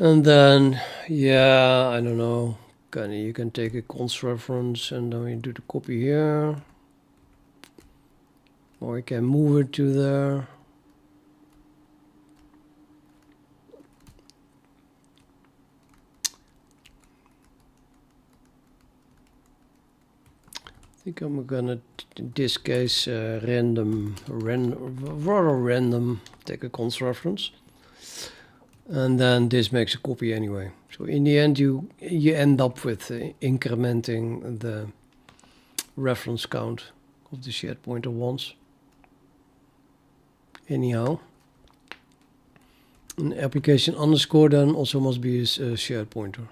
And then, yeah, I don't know, you can take a const reference and then we do the copy here. Or you can move it to there. I think I'm gonna, in this case, rather random, take a const reference. And then this makes a copy anyway. So in the end, you end up with incrementing the reference count of the shared pointer once. Anyhow, an application underscore then also must be a shared pointer.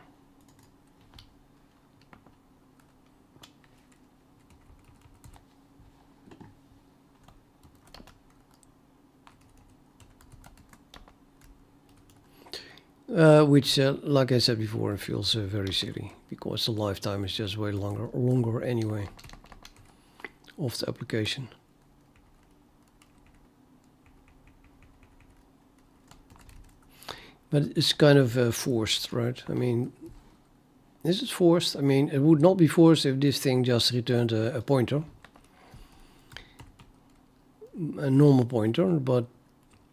Which, like I said before, it feels very silly because the lifetime is just way longer anyway of the application. But it's kind of forced, right? I mean, is it forced? I mean, it would not be forced if this thing just returned a pointer, a normal pointer, but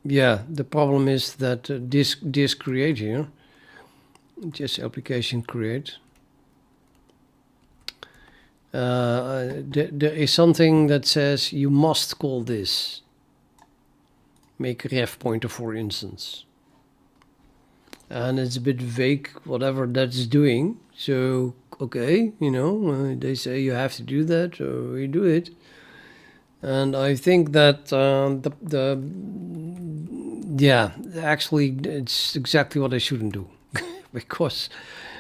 yeah, the problem is that this create here, just application create, there is something that says you must call this, make ref pointer for instance. And it's a bit vague, whatever that's doing. So, okay, you know, they say you have to do that, so we do it. And I think that yeah, actually it's exactly what I shouldn't do. Because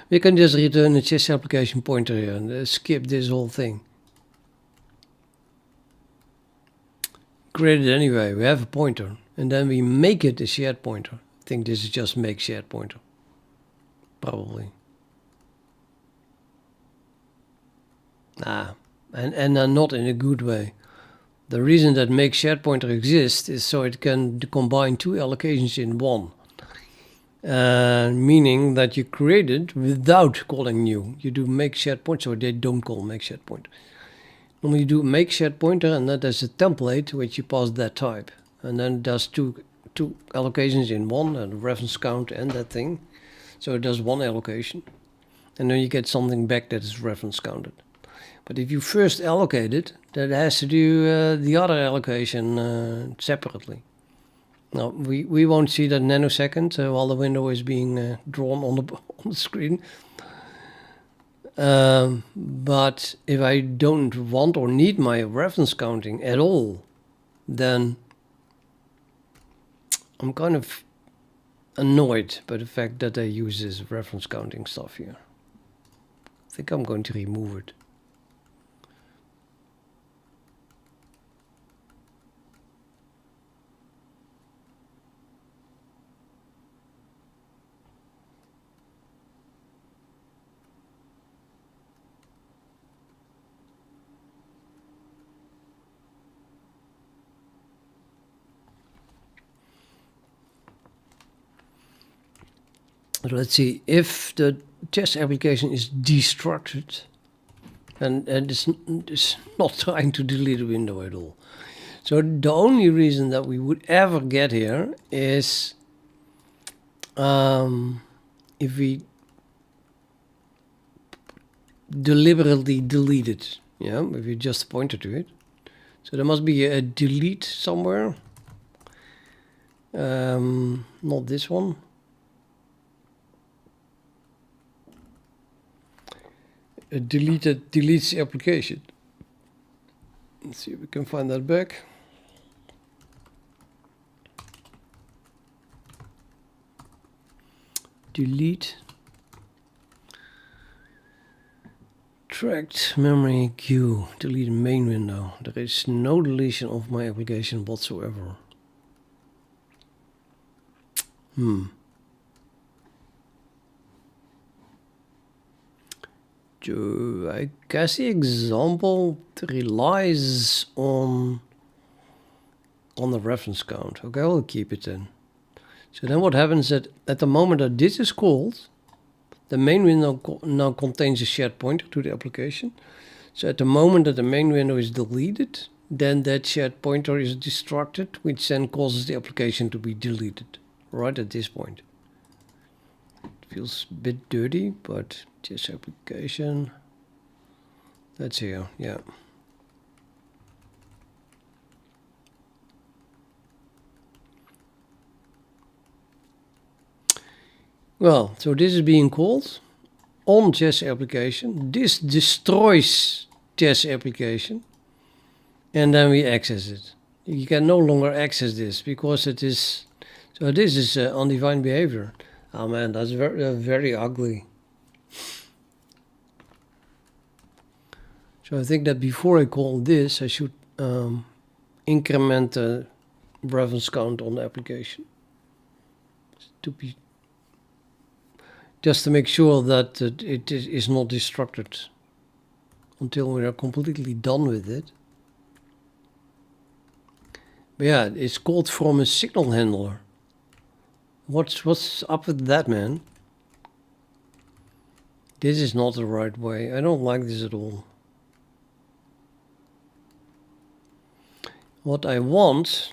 we can just return a chess application pointer here and skip this whole thing. Create it anyway, we have a pointer. And then we make it a shared pointer. I think this is just make shared pointer. Probably. And not in a good way. The reason that make shared pointer exists is so it can combine two allocations in one. Meaning that you create it without calling new. You do make shared pointer, so they don't call make shared pointer. Normally you do make shared pointer and that is a template which you pass that type. And then it does two allocations in one, and reference count and that thing. So it does one allocation. And then you get something back that is reference counted. But if you first allocate it, that has to do the other allocation separately. Now, we won't see that nanosecond while the window is being drawn on the screen. But if I don't want or need my reference counting at all, then I'm kind of annoyed by the fact that they use this reference counting stuff here. I think I'm going to remove it. Let's see, if the test application is destructured, and it's not trying to delete a window at all. So the only reason that we would ever get here is if we deliberately delete it. Yeah, if you just pointed to it. So there must be a delete somewhere. Not this one. A deletes the application. Let's see if we can find that back. Delete tracked memory queue. Delete main window. There is no deletion of my application whatsoever. I guess the example relies on the reference count. Okay, I'll keep it then. So then what happens that at the moment that this is called, the main window now contains a shared pointer to the application. So at the moment that the main window is deleted, then that shared pointer is destructed, which then causes the application to be deleted right at this point. It feels a bit dirty, but this application, that's here, yeah. Well, so this is being called on chess application. This destroys chess application, and then we access it. You can no longer access this because it is. So this is undefined behavior. Oh man, that's very ugly. So I think that before I call this, I should increment the reference count on the application to be. Just to make sure that it is not destructed until we are completely done with it. But yeah, it's called from a signal handler. What's up with that, man? This is not the right way. I don't like this at all. What I want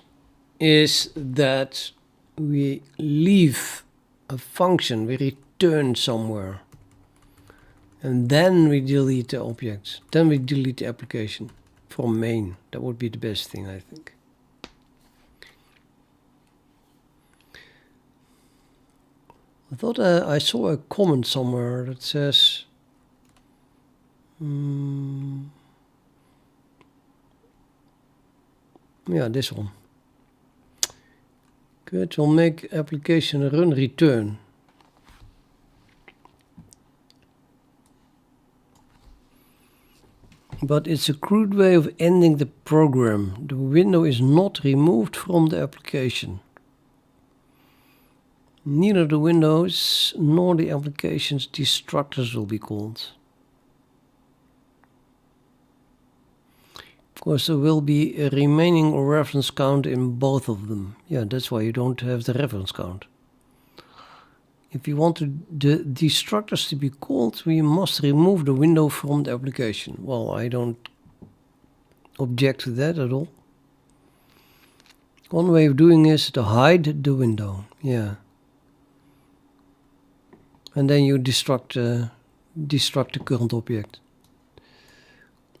is that we leave a function, we return somewhere, and then we delete the objects. Then we delete the application from main. That would be the best thing, I think. I thought I saw a comment somewhere that says yeah, this one. Good, we'll make application run return. But it's a crude way of ending the program. The window is not removed from the application. Neither the windows nor the application's destructors will be called. Of course, there will be a remaining reference count in both of them. Yeah, that's why you don't have the reference count. If you want the destructors to be called, we must remove the window from the application. Well, I don't object to that at all. One way of doing is to hide the window. Yeah. And then you destruct the current object.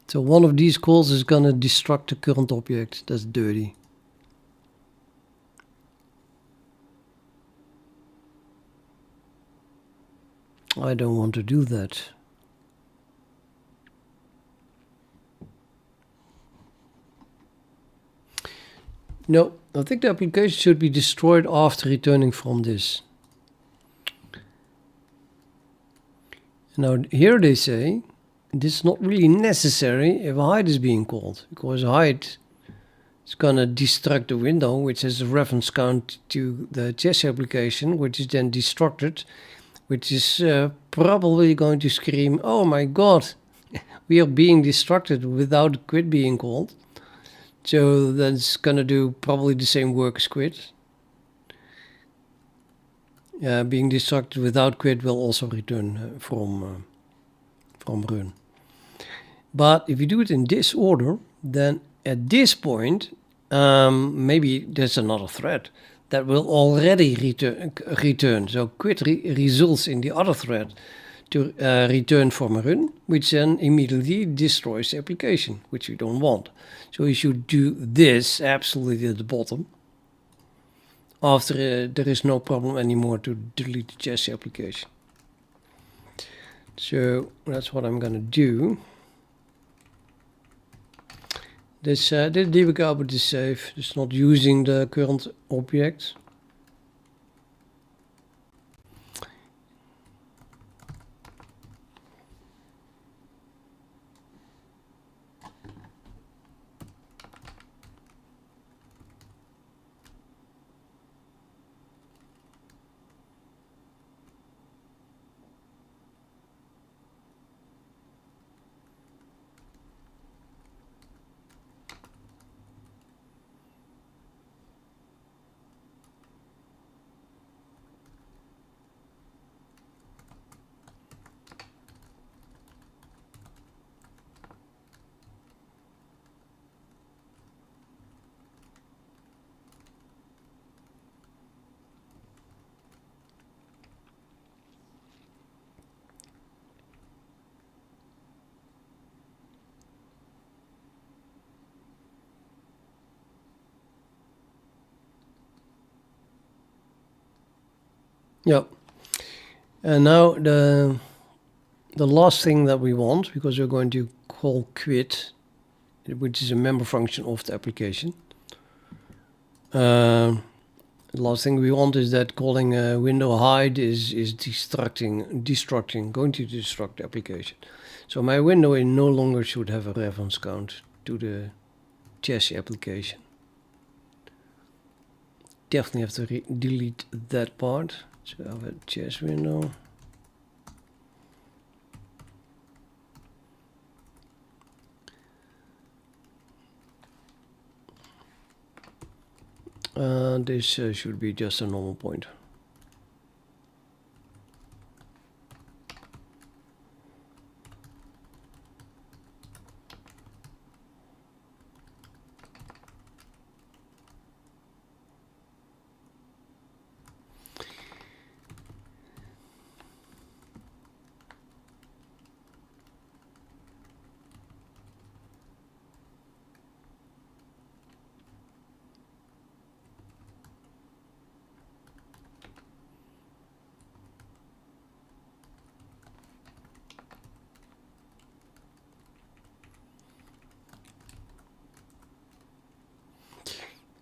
So one of these calls is gonna destruct the current object. That's dirty. I don't want to do that. No, I think the application should be destroyed after returning from this. Now here they say this is not really necessary if hide is being called, because hide is gonna destruct the window which has a reference count to the chess application, which is then destructed, which is probably going to scream, oh my god, we are being destructed without quit being called. So that's gonna do probably the same work as quit. Being destructed without quit will also return from run. But if you do it in this order, then at this point, maybe there's another thread that will already return. So quit results in the other thread to return from a run, which then immediately destroys the application, which we don't want. So you should do this absolutely at the bottom. After there is no problem anymore to delete the chess application. So that's what I'm gonna do. This debug output is safe. It's not using the current object. Yeah. And now the last thing that we want, because we're going to call quit, which is a member function of the application. The last thing we want is that calling a window hide is going to destruct the application. So my window no longer should have a reference count to the chess application. Definitely have to delete that part. So I have a chess window. This should be just a normal pointer.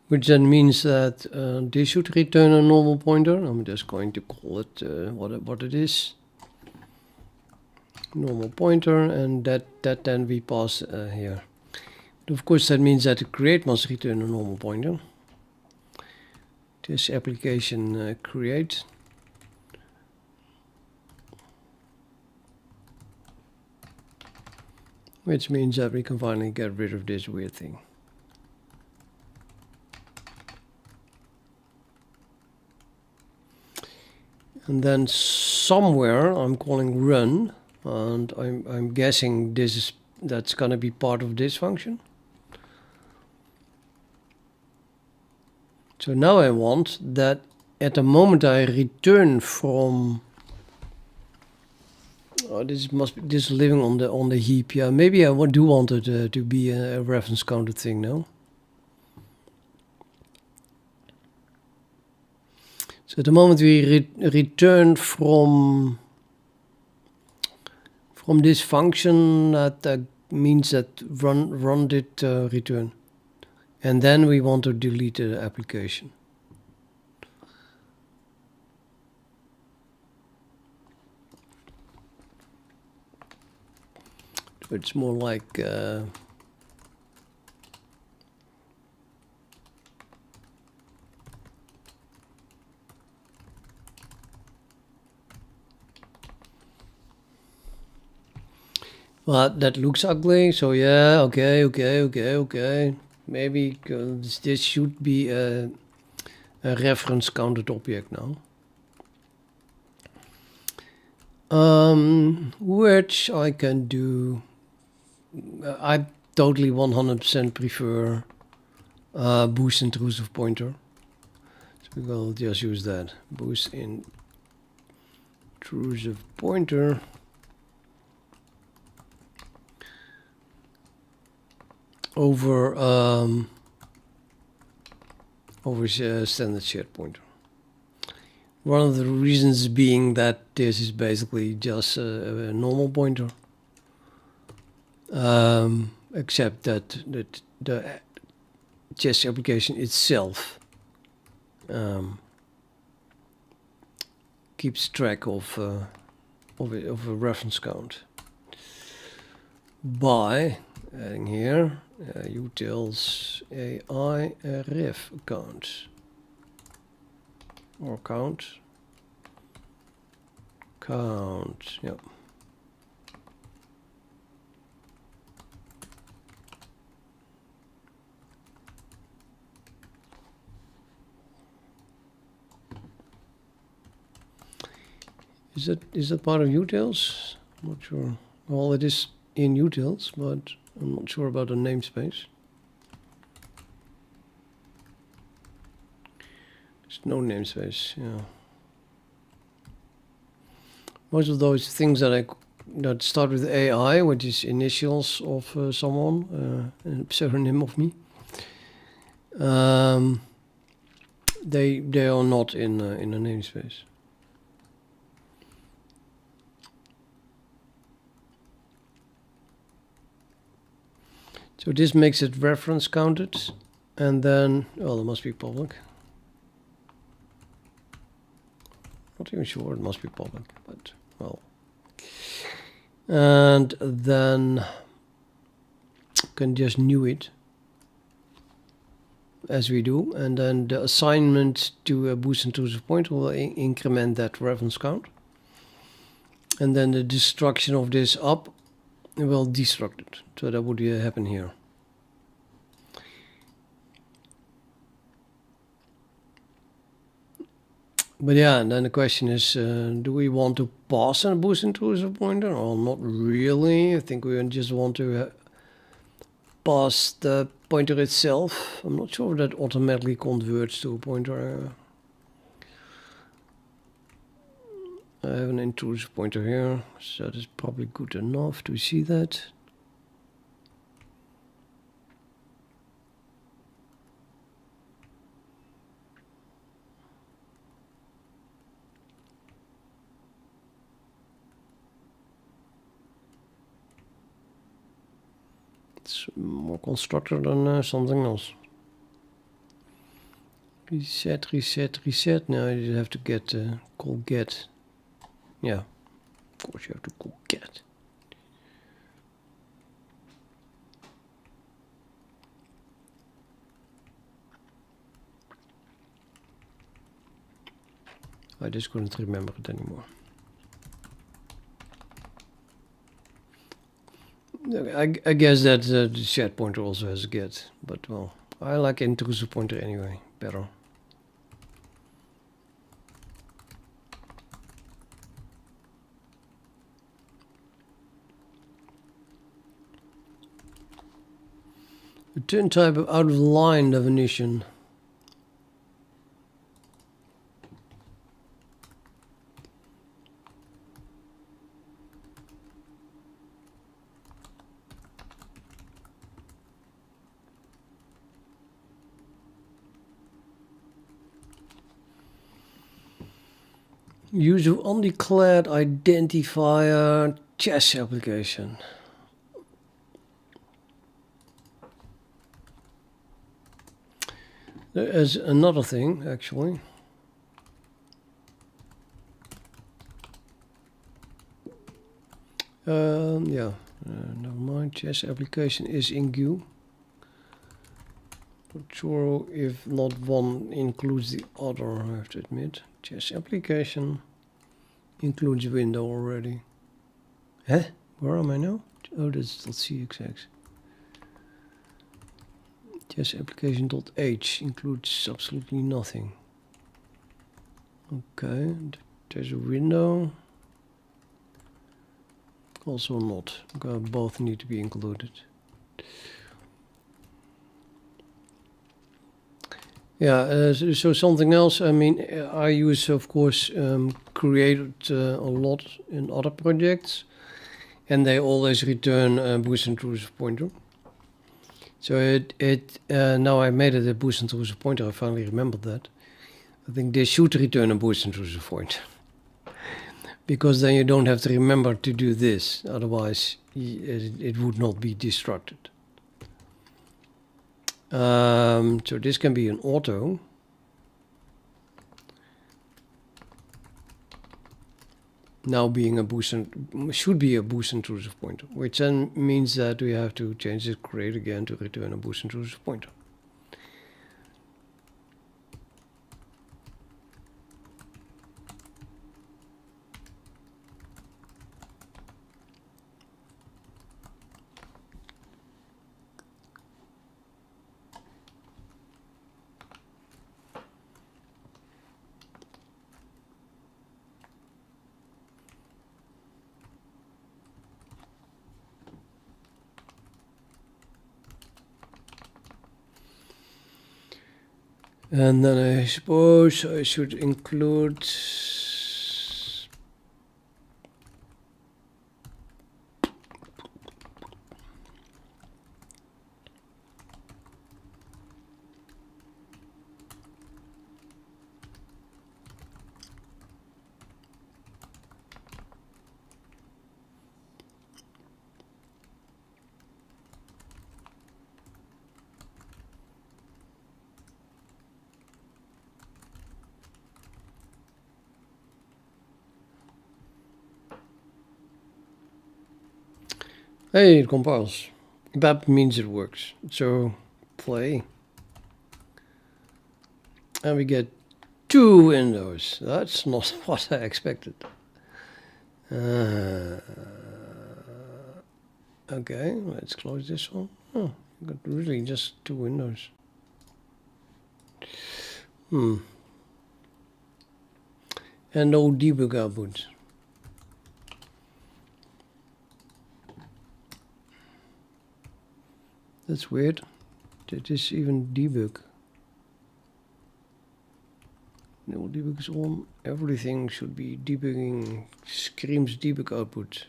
Which then means that they should return a normal pointer. I'm just going to call it what it is. Normal pointer, and that then we pass here. But of course, that means that the create must return a normal pointer. This application create. Which means that we can finally get rid of this weird thing. And then somewhere I'm calling run, and I'm guessing that's gonna be part of this function. So now I want that at the moment I return from this is living on the heap. Yeah, maybe I do want it to be a reference counted thing now. So at the moment we return from this function, that means that run did return. And then we want to delete the application. So it's more like well, that looks ugly, so yeah, okay. Maybe this should be a reference counted object now. Which I can do. I totally 100% prefer boost intrusive pointer. So we'll just use that. Boost intrusive pointer. Over standard shared pointer. One of the reasons being that this is basically just a normal pointer, except that the chess application itself keeps track of a reference count by adding here utils AI ref count or count, yeah. Is that part of utils? I'm not sure. Well, it is in utils, but I'm not sure about the namespace. There's no namespace, yeah. Most of those things that start with AI, which is initials of someone, a pseudonym of me, they are not in a namespace. So this makes it reference counted, and then, well, it must be public. Not even sure, it must be public, but well. And then can just new it as we do, and then the assignment to a boost intrusive pointer will increment that reference count, and then the destruction of this up will destruct it. So that would happen here. But yeah, and then the question is, do we want to pass a boost intrusive pointer or not really? I think we just want to pass the pointer itself. I'm not sure if that automatically converts to a pointer. I have an intrusive pointer here, so that is probably good enough to see that. It's more constructor than something else. Reset, reset, reset. Now you have to get call get. Yeah, of course you have to call get. I just couldn't remember it anymore. I guess that the shared pointer also has a get, but well, I like intrusive pointer anyway, better. Return type of out of line definition. Use of undeclared identifier chess application. There is another thing actually. Yeah, never mind. Chess application is in GUI. Not sure if not one includes the other, I have to admit. Chess application includes window already. Huh? Where am I now? Oh, that's .cxx. Chess application.h includes absolutely nothing. Okay, there's a window. Also not. Okay, both need to be included. Yeah, so something else. I mean, I use, of course, created a lot in other projects, and they always return a boost intrusive pointer. So now I made it a boost intrusive pointer. I finally remembered that. I think they should return a boost intrusive pointer, because then you don't have to remember to do this. Otherwise, it would not be destructed. So this can be an auto. Now being a boost should be a boost intrusive pointer, which then means that we have to change this create again to return a boost intrusive pointer. And then I suppose I should include hey, it compiles. That means it works. So play. And we get 2 windows. That's not what I expected. Okay, let's close this one. Oh, got really just 2 windows. And no debug output. That's weird. Did this even debug? No debug is on. Everything should be debugging. Screams debug output.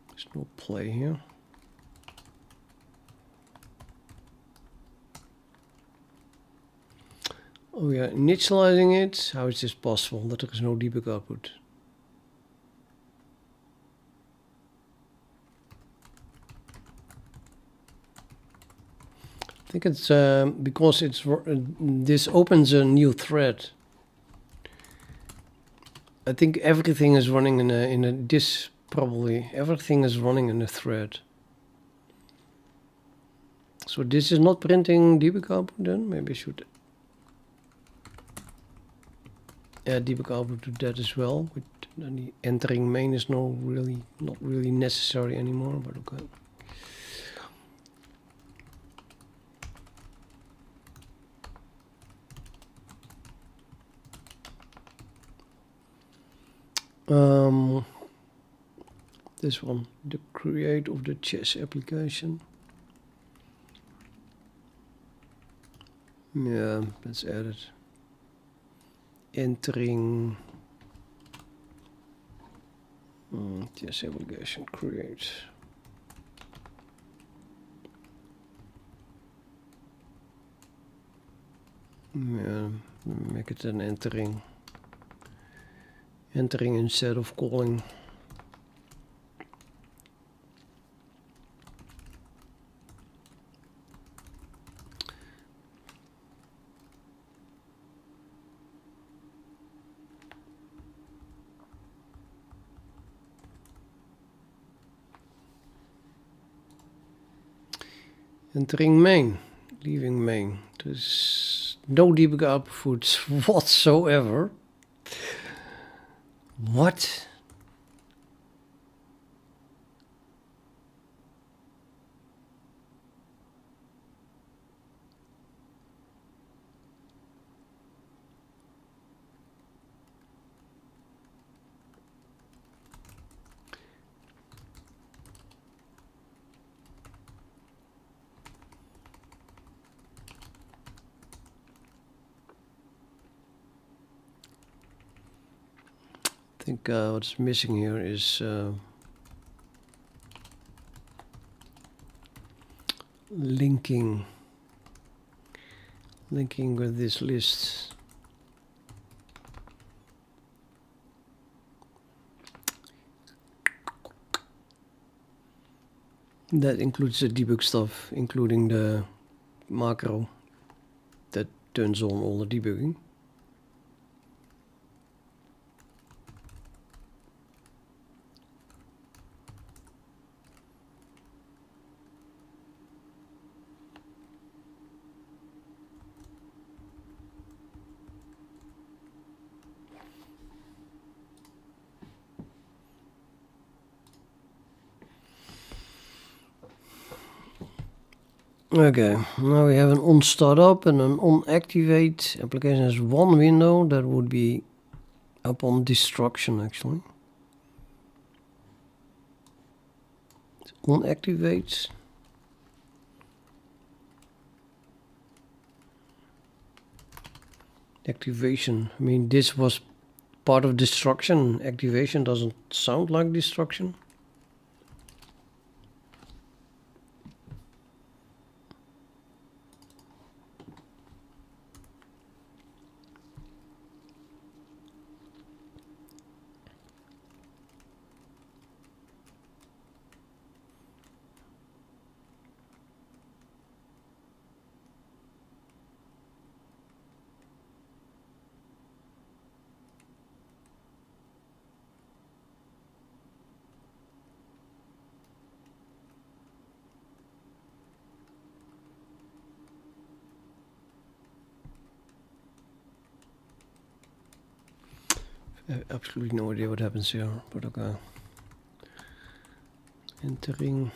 There's no play here. Oh yeah, initializing it. How is this possible that there is no debug output? I think it's because it's this opens a new thread. I think everything is running in a this probably everything is running in a thread. So this is not printing debug output then. Maybe I should add debug output to that as well. But then the entering main is not really necessary anymore. But okay. This one, the create of the chess application. Yeah, let's add it. Entering chess application create. Yeah, make it an entering instead of calling. Entering main, leaving main. There's no debug outputs whatsoever. What? I think what's missing here is linking with this list. That includes the debug stuff, including the macro that turns on all the debugging. Okay, now we have an on startup and an on activate. Application has one window that would be upon destruction actually. On activate. Activation. I mean, this was part of destruction. Activation doesn't sound like destruction. I have absolutely no idea what happens here, but okay. Entering.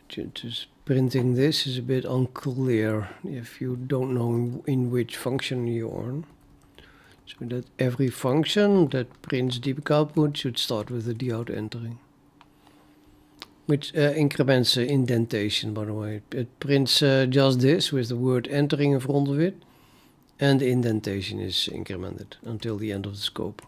Just printing this is a bit unclear if you don't know in which function you're on. So that every function that prints debug output should start with the dout entering. Which increments indentation, by the way. It prints just this with the word entering in front of it. And the indentation is incremented until the end of the scope.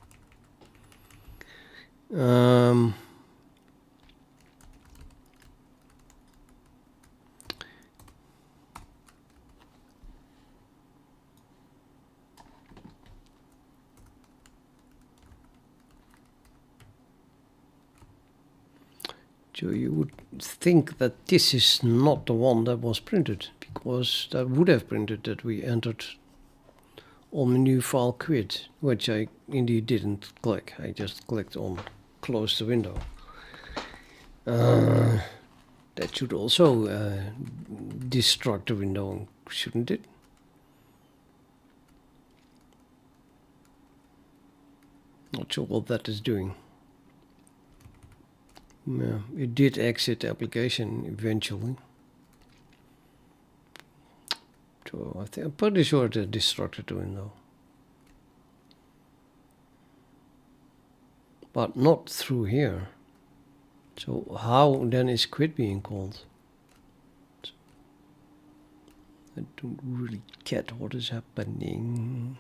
So you would think that this is not the one that was printed, because that would have printed that we entered on the new file quit, which I indeed didn't click. I just clicked on close the window. That should also destruct the window, shouldn't it? Not sure what that is doing. Yeah, it did exit the application eventually. So I'm pretty sure it destructed the window. But not through here. So how then is quit being called? I don't really get what is happening.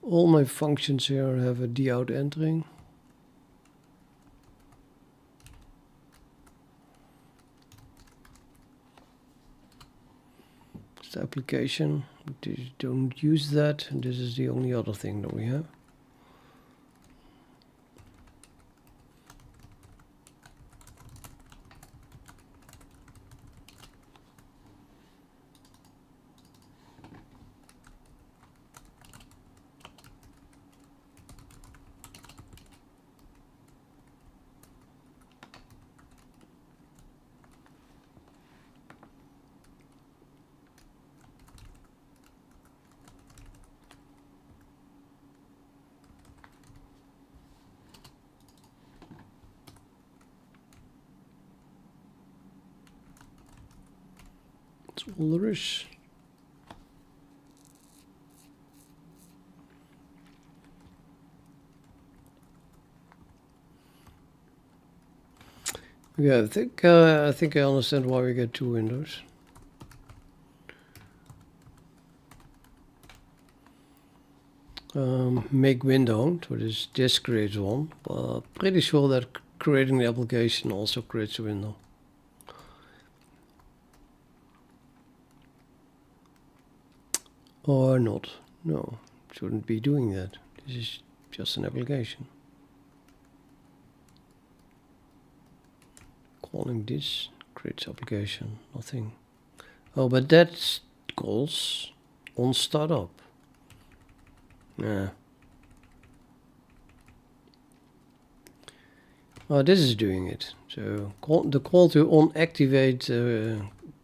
All my functions here have a dout entering. It's the application. Don't use that. And this is the only other thing that we have. all there is. Yeah, I think I understand why we get two windows. Make window, so this creates one, but pretty sure that creating the application also creates a window. Or not. No, shouldn't be doing that. This is just an application. Calling this creates application, nothing. Oh, but that calls on startup. Yeah. Oh, this is doing it. So the call to onActivate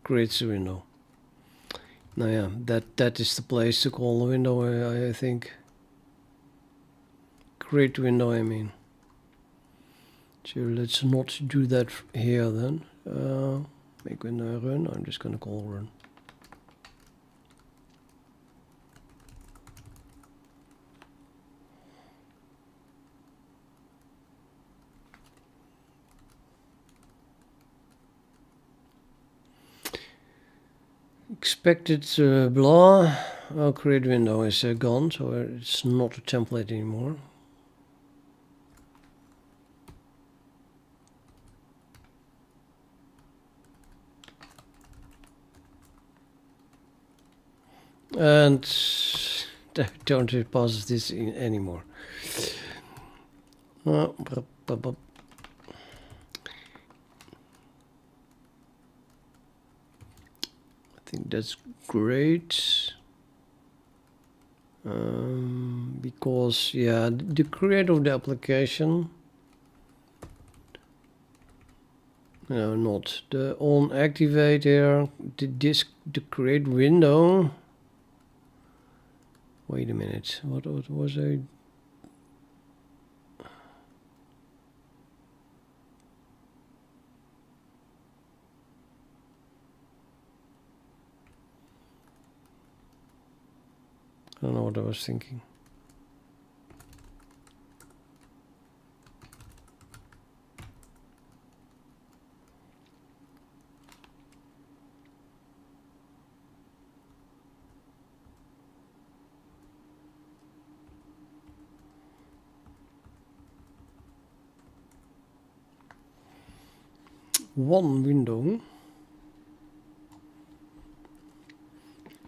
creates a window. Now yeah, that is the place to call the window, I think. Create window, I mean. So let's not do that here then. Make window run. I'm just gonna call run. Expected blah. Oh, create window is gone, so it's not a template anymore. And don't pass this in anymore. I think that's great. Because yeah, the creator of the application, no, not the onActivate here. The create window. Wait a minute. What was I? I don't know what I was thinking. One window.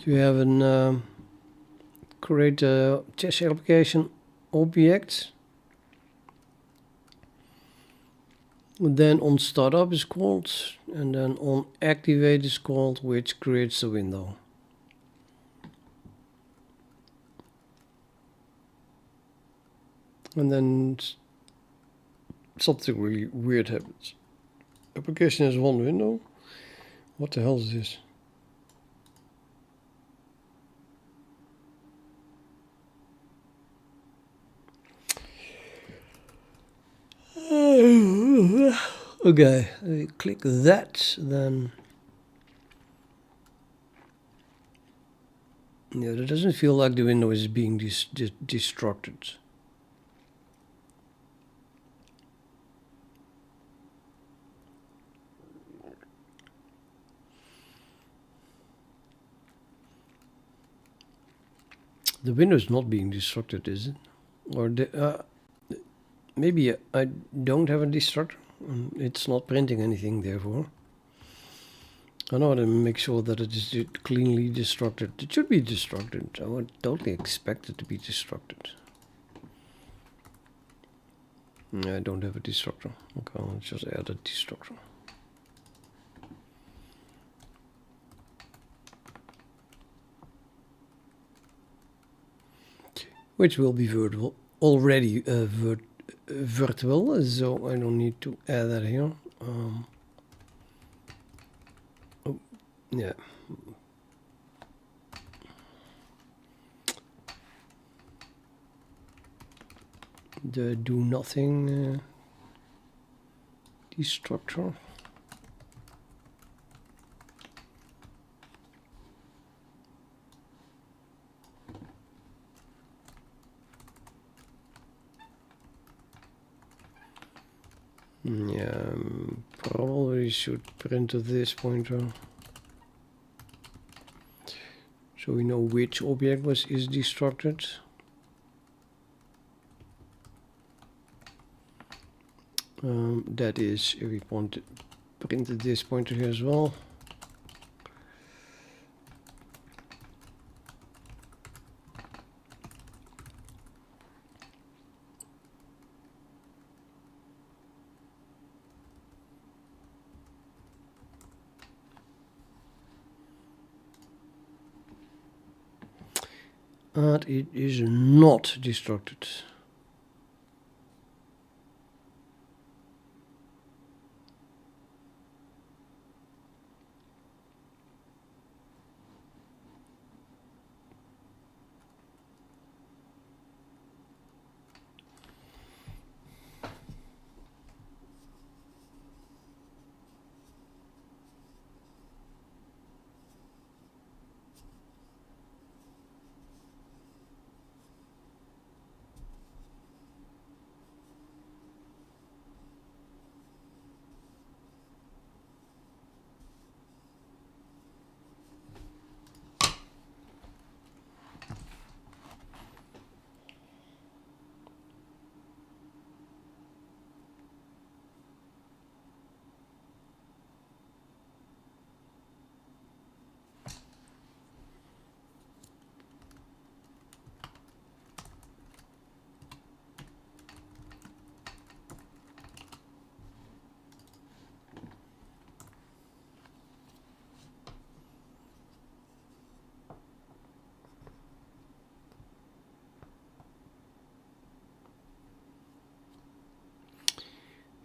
You have an create a test application object. Then on startup is called, and then on activate is called, which creates a window. And then something really weird happens. Application has one window. What the hell is this? Okay, click that, then yeah, that doesn't feel like the window is being destructed. The window is not being destructed, is it? Or maybe I don't have a destructor. It's not printing anything, therefore. I know how to make sure that it is cleanly destructed. It should be destructed. I would totally expect it to be destructed. I don't have a destructor. Okay, let's just add a destructor. Which will be virtual already, virtual, so I don't need to add that here. Oh, yeah. The do nothing destructor. probably should print this pointer so we know which object is destructed. That is, if we printed this pointer here as well. And it is not destructed.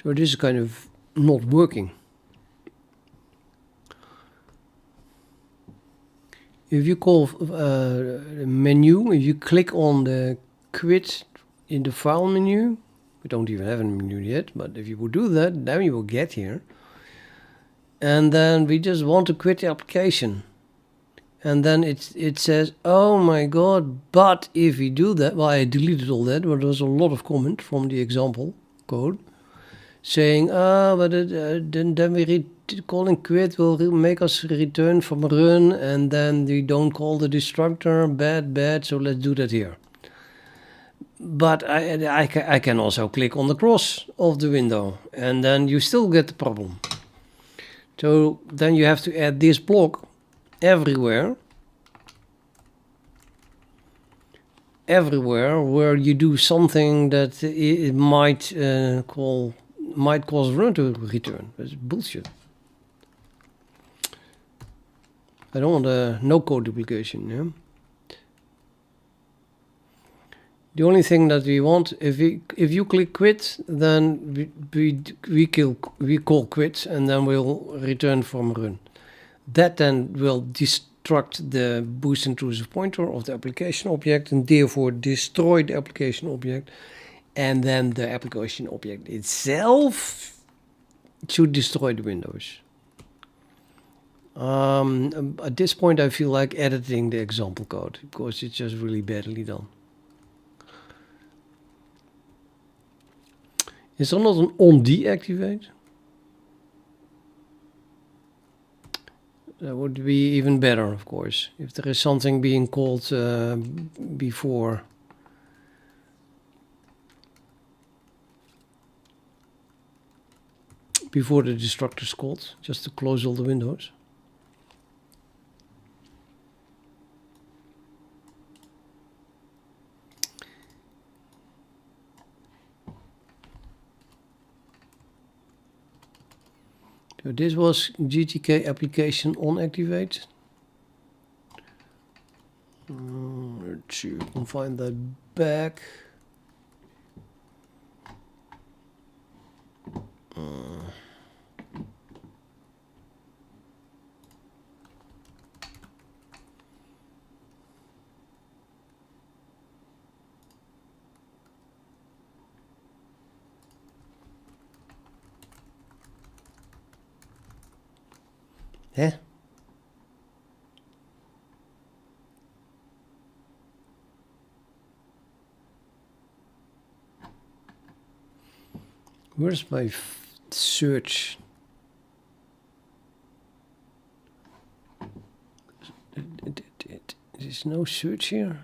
So this is kind of not working. If you call the menu, if you click on the quit in the file menu, we don't even have a menu yet, but if you would do that, then you will get here. And then we just want to quit the application. And then it says, oh my god, but if we do that, well, I deleted all that, but there was a lot of comment from the example code saying, but then we calling quit will make us return from run, and then we don't call the destructor, bad, so let's do that here. But I can also click on the cross of the window, and then you still get the problem. So then you have to add this block everywhere where you do something that it might cause run to return. That's bullshit. I don't want a no code duplication. Yeah? The only thing that we want, if you click quit, then we call quit, and then we'll return from run. That then will destruct the boost intrusive pointer of the application object, and therefore destroy the application object. And then the application object itself should destroy the windows. At this point, I feel like editing the example code because it's just really badly done. Is there not an on deactivate? That would be even better, of course, if there is something being called before. Before the destructor is called, just to close all the windows. So this was GTK application on activate. Let's see if we can find that back. Hè? Where's my search is no search here.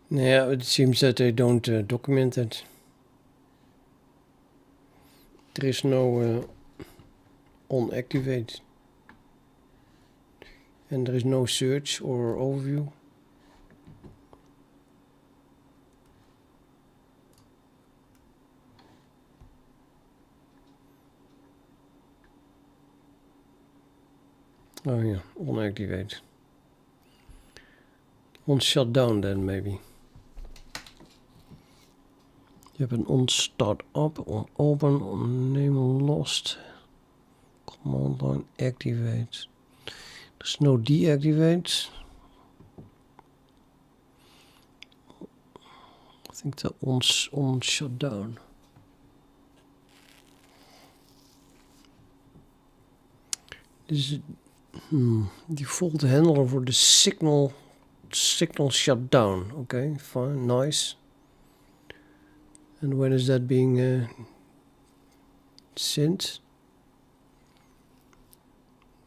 Yeah, it seems that they don't document it. There is no on activate, and there is no search or overview. Oh yeah, on activate. On shutdown then maybe. You have an on start up, on open, on name lost. Command line activate. There's no deactivate. I think the on shutdown. This is default handler for the signal shutdown. Okay, fine, nice. And when is that being sent?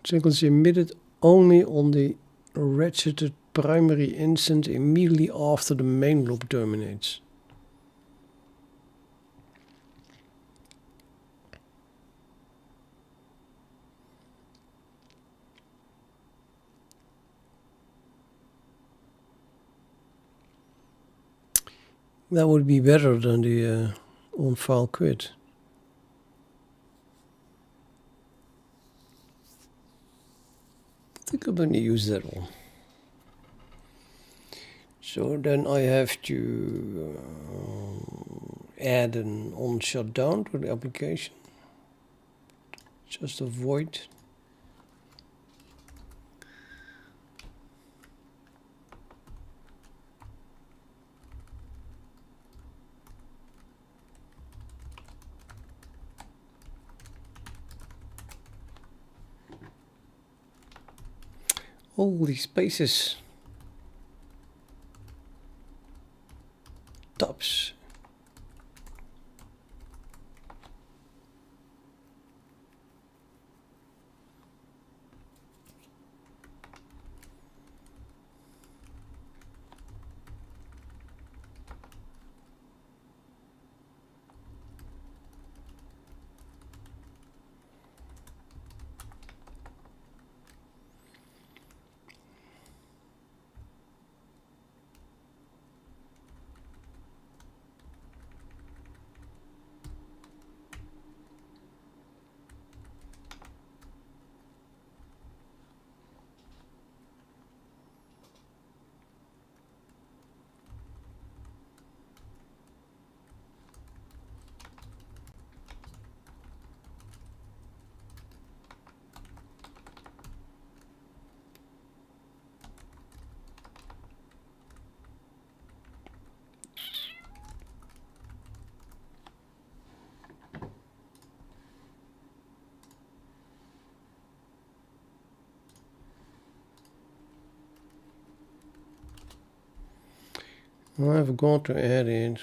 Signal is emitted only on the registered primary instance immediately after the main loop terminates. That would be better than the on file quit. I think I'm going to use that one. So then I have to add an on shutdown to the application. Just a void. All these spaces. Tabs. I forgot to add it.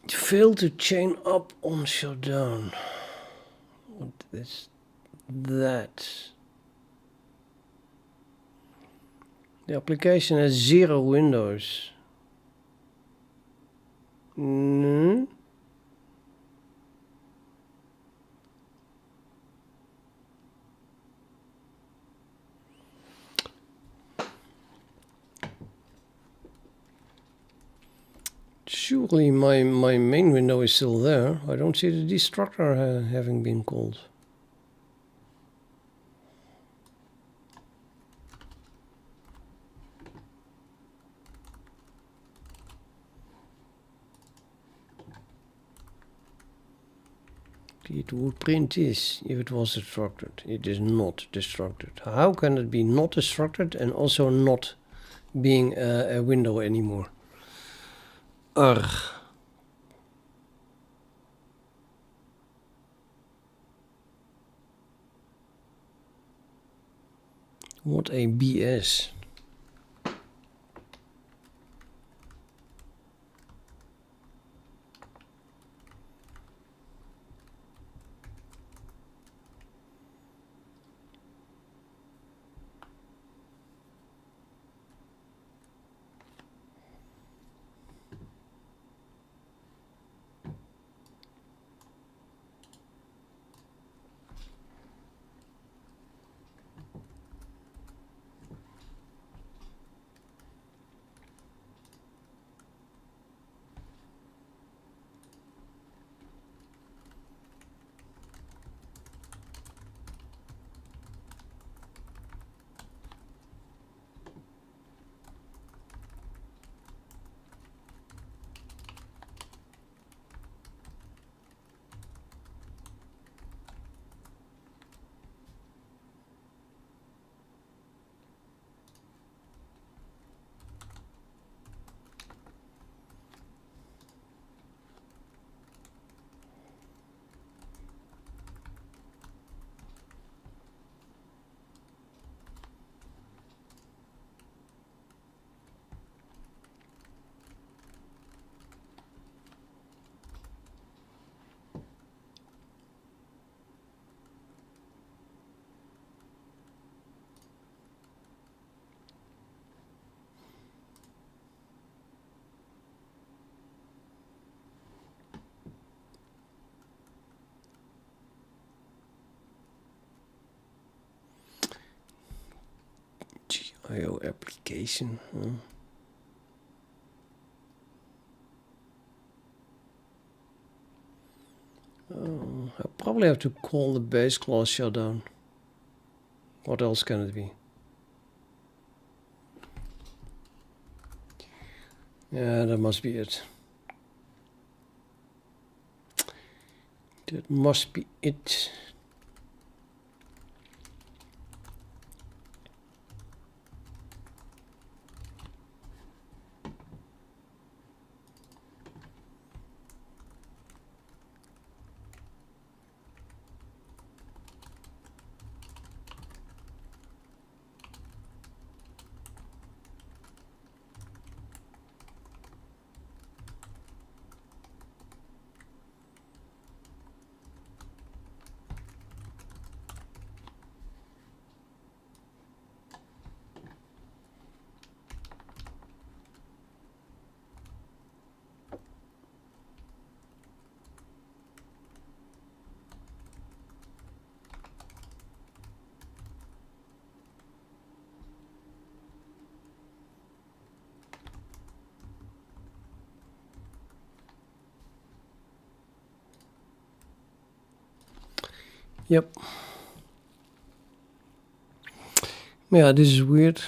Fail to chain up on shutdown. What is that? The application has 0 windows. Hmm? Surely my main window is still there. I don't see the destructor having been called. It would print this if it was destructed. It is not destructed. How can it be not destructed and also not being a window anymore? Ugh. What a BS. GIO application. I probably have to call the base class shutdown. What else can it be? Yeah, that must be it. That must be it. Yep. Yeah, this is weird.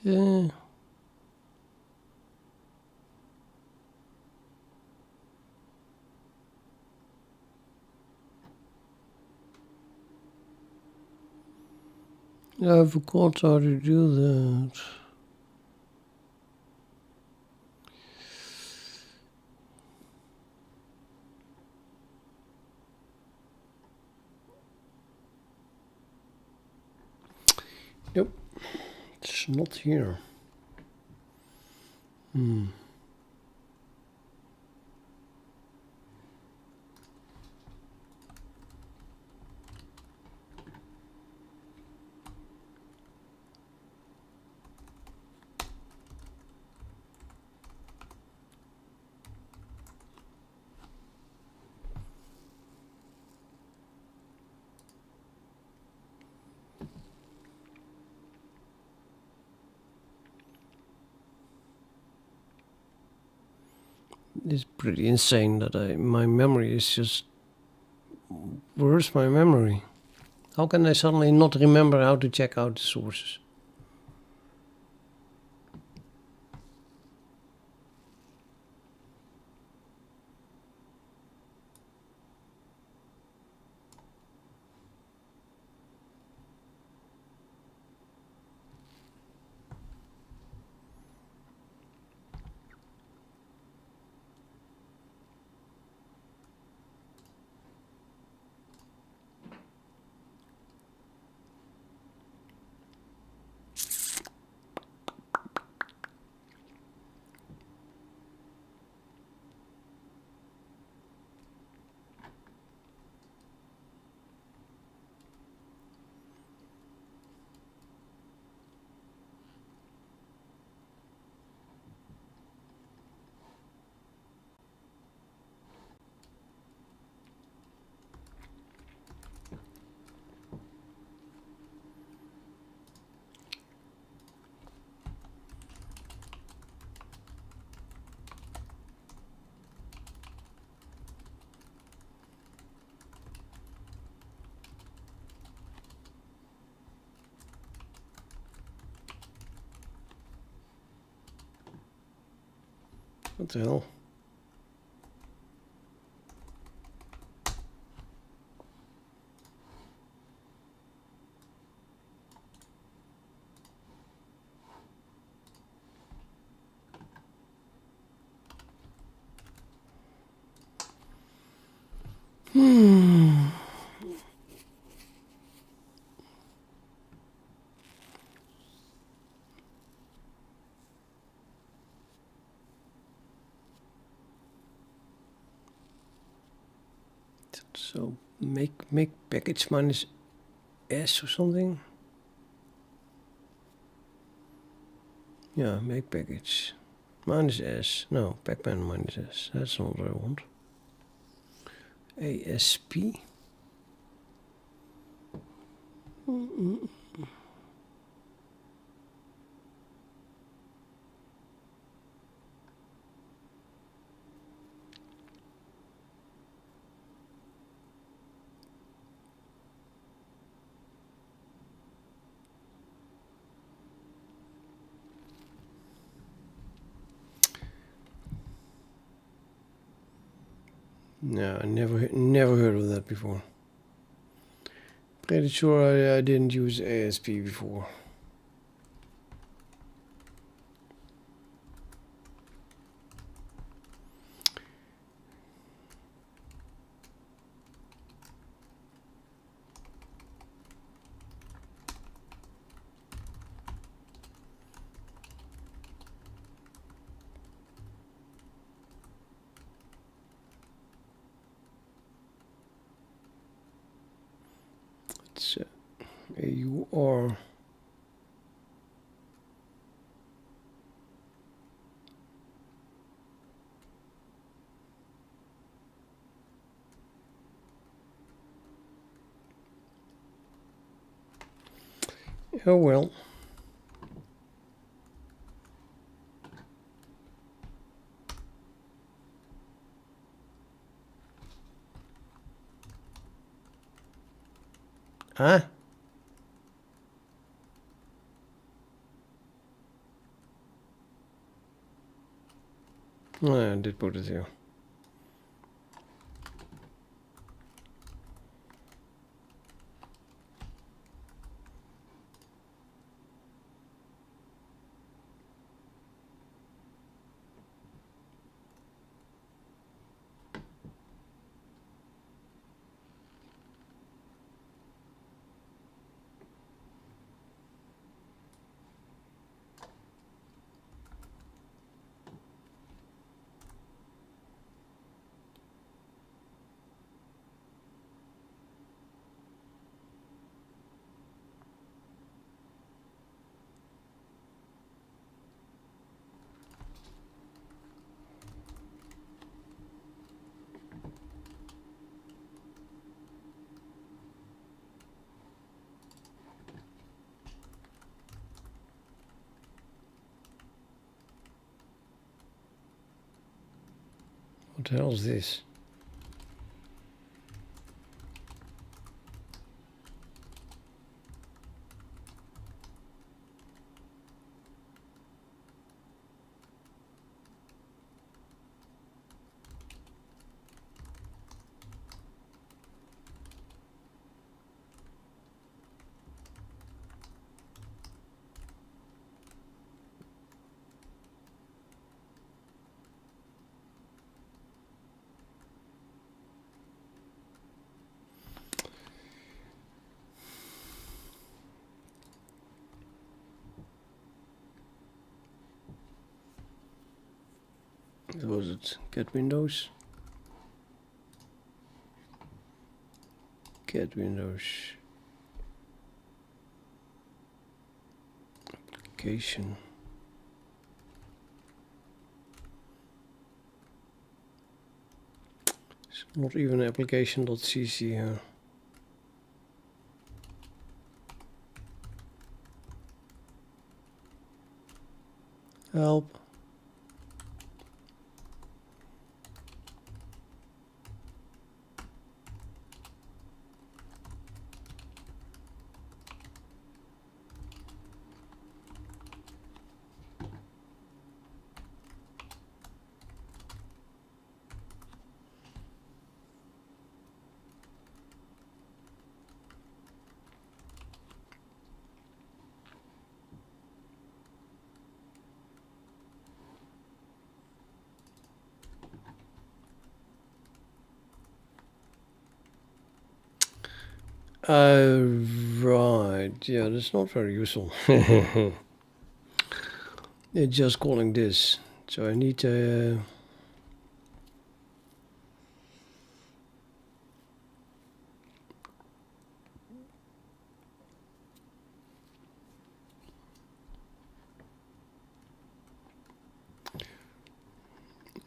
Yeah. I forgot how to do that. Nope, it's not here. It's pretty insane that my memory is just... Where's my memory? How can I suddenly not remember how to check out the sources? What the hell? So make package minus S or something. Yeah, make package minus S. No, pacman minus S. That's not what I want. ASP. No, I never heard of that before. Pretty sure I didn't use ASP before. It's AUR. Oh well. Huh? I did put it here. What the hell is this? What was it? Get Windows? Get Windows. Application. It's not even application.cc here. Help. Right, yeah, that's not very useful. They're just calling this, so I need to...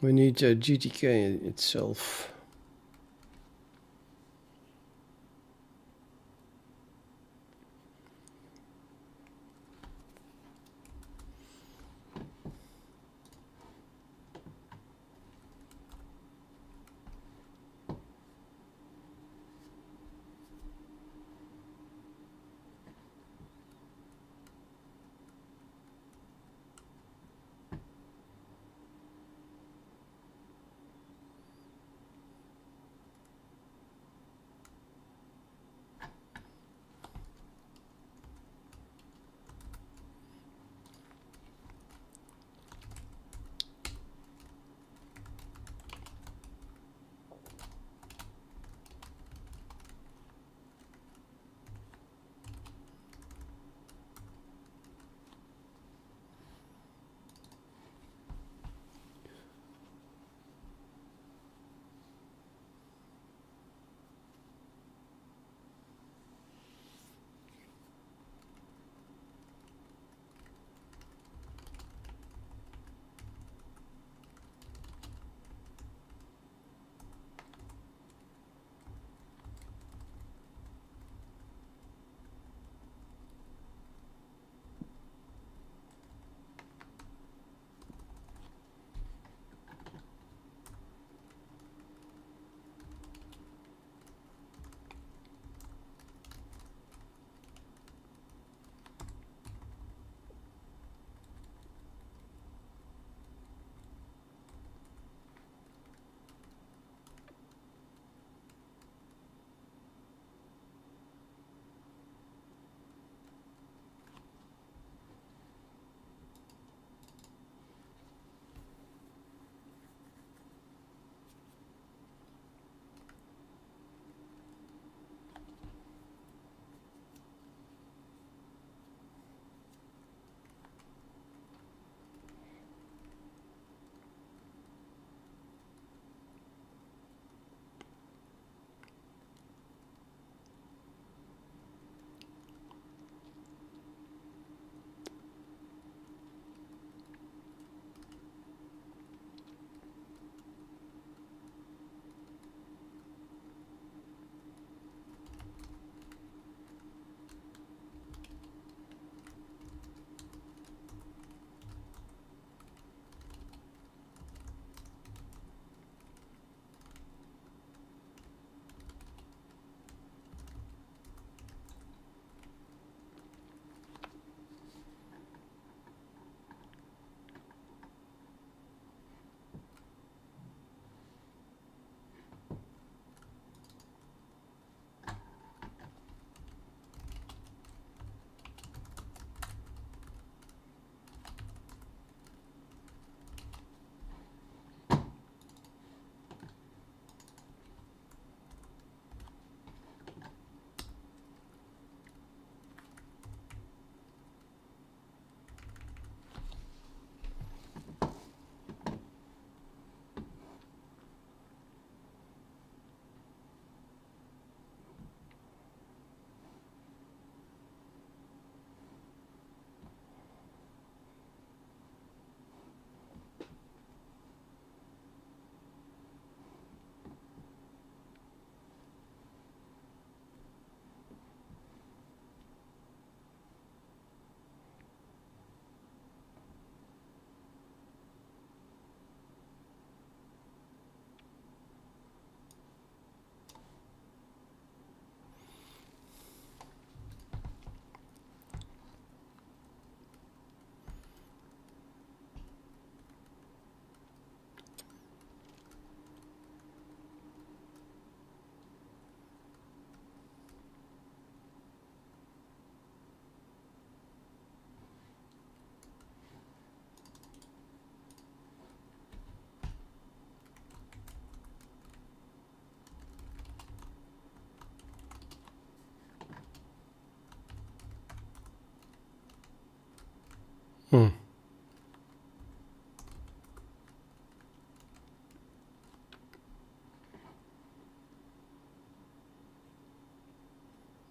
we need GTK itself.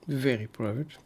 Very private.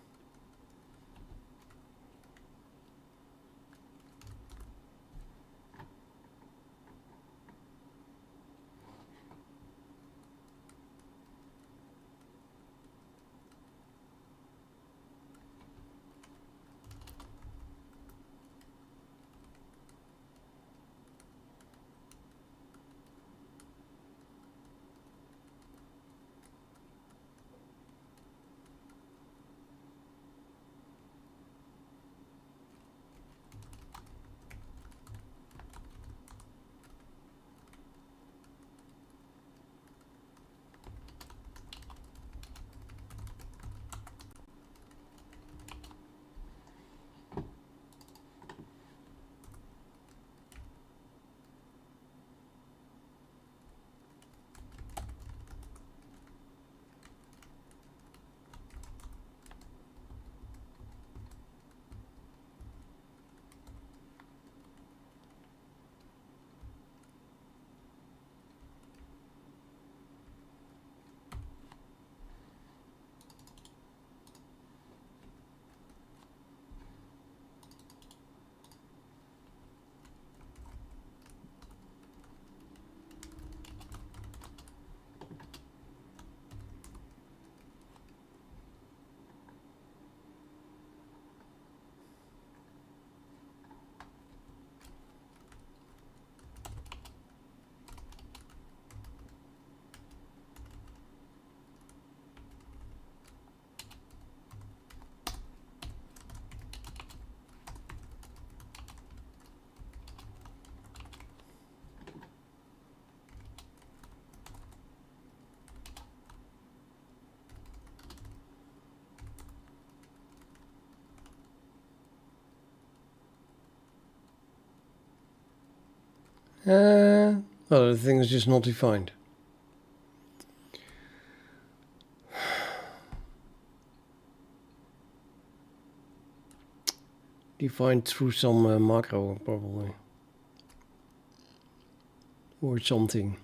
Oh, the thing is just not defined. Defined through some macro, probably. Or something.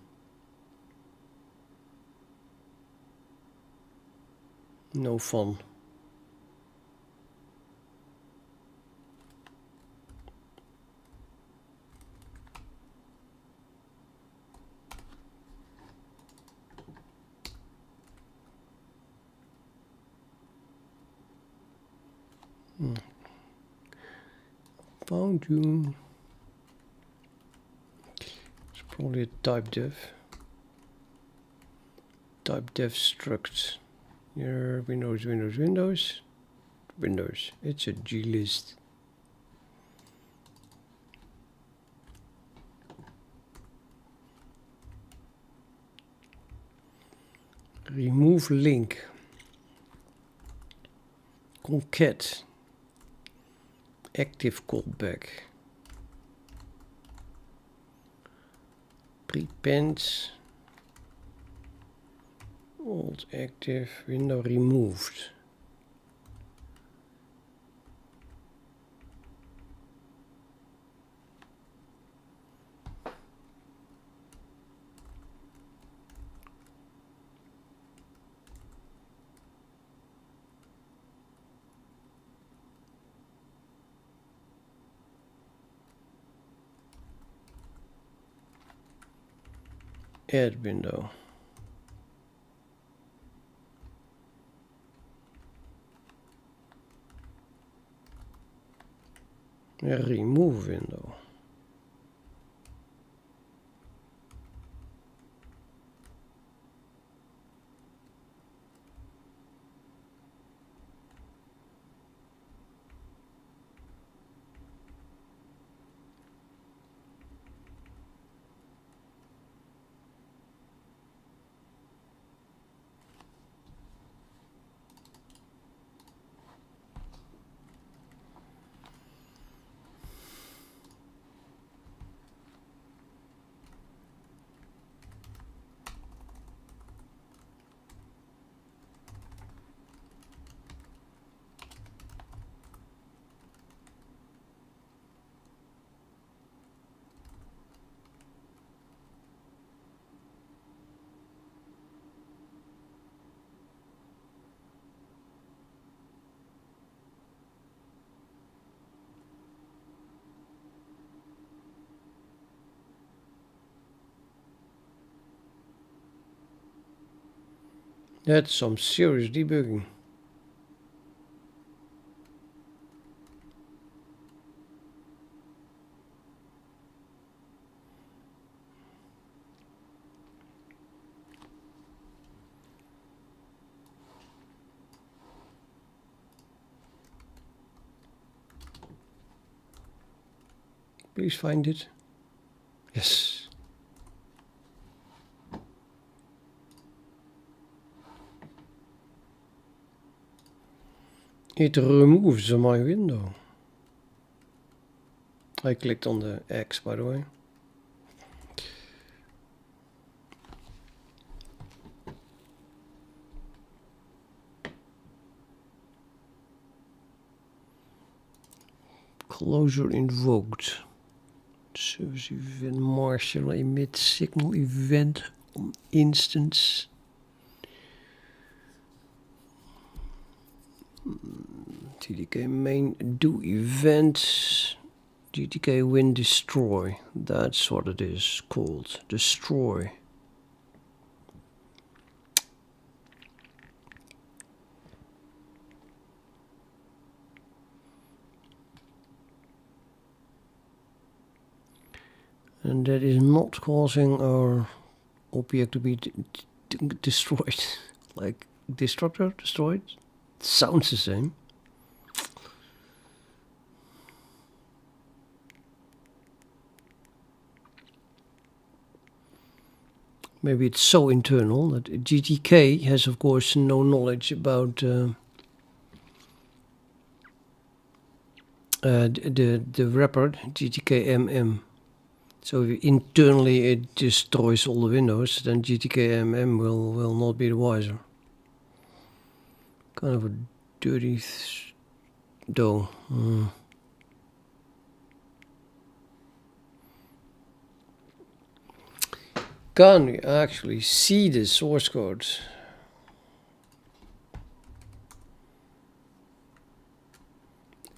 No fun. Found you. It's probably a type dev. Type dev struct. Here, Windows, Windows, Windows. Windows. It's a G list. Remove link. Concat. Active callback. Prepend. Old active window removed. Add window. Remove window. That's some serious debugging. Please find it. Yes. It removes my window. I clicked on the X, by the way. Closure invoked. Service event marshal emit signal event on instance. GTK main do event. GTK win destroy. That's what it is called. Destroy. And that is not causing our object to be destroyed. Like destructor destroyed. Sounds the same. Maybe it's so internal that GTK has, of course, no knowledge about the wrapper gtkmm. So if internally it destroys all the windows, then gtkmm will not be the wiser. Kind of a dirty though. Can we actually see the source code?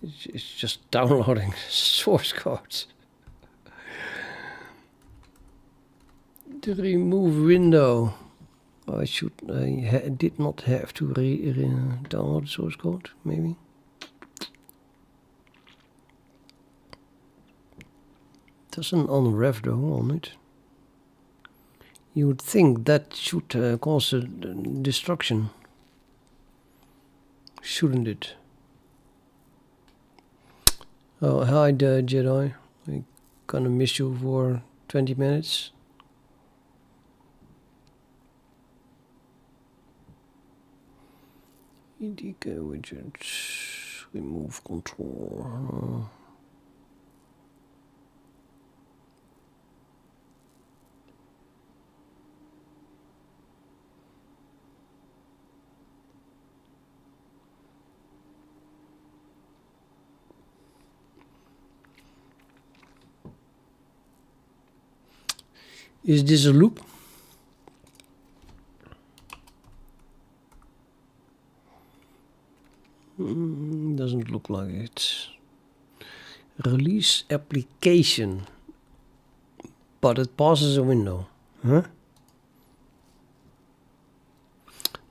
It's just downloading source code. The remove window. I did not have to download the source code, maybe. There's an unref though on it. You would think that should cause a destruction, shouldn't it? Oh, hi Jedi. I'm gonna miss you for 20 minutes. EDK widgets, remove control. Is this a loop? Doesn't look like it. Release application. But it passes a window. Huh?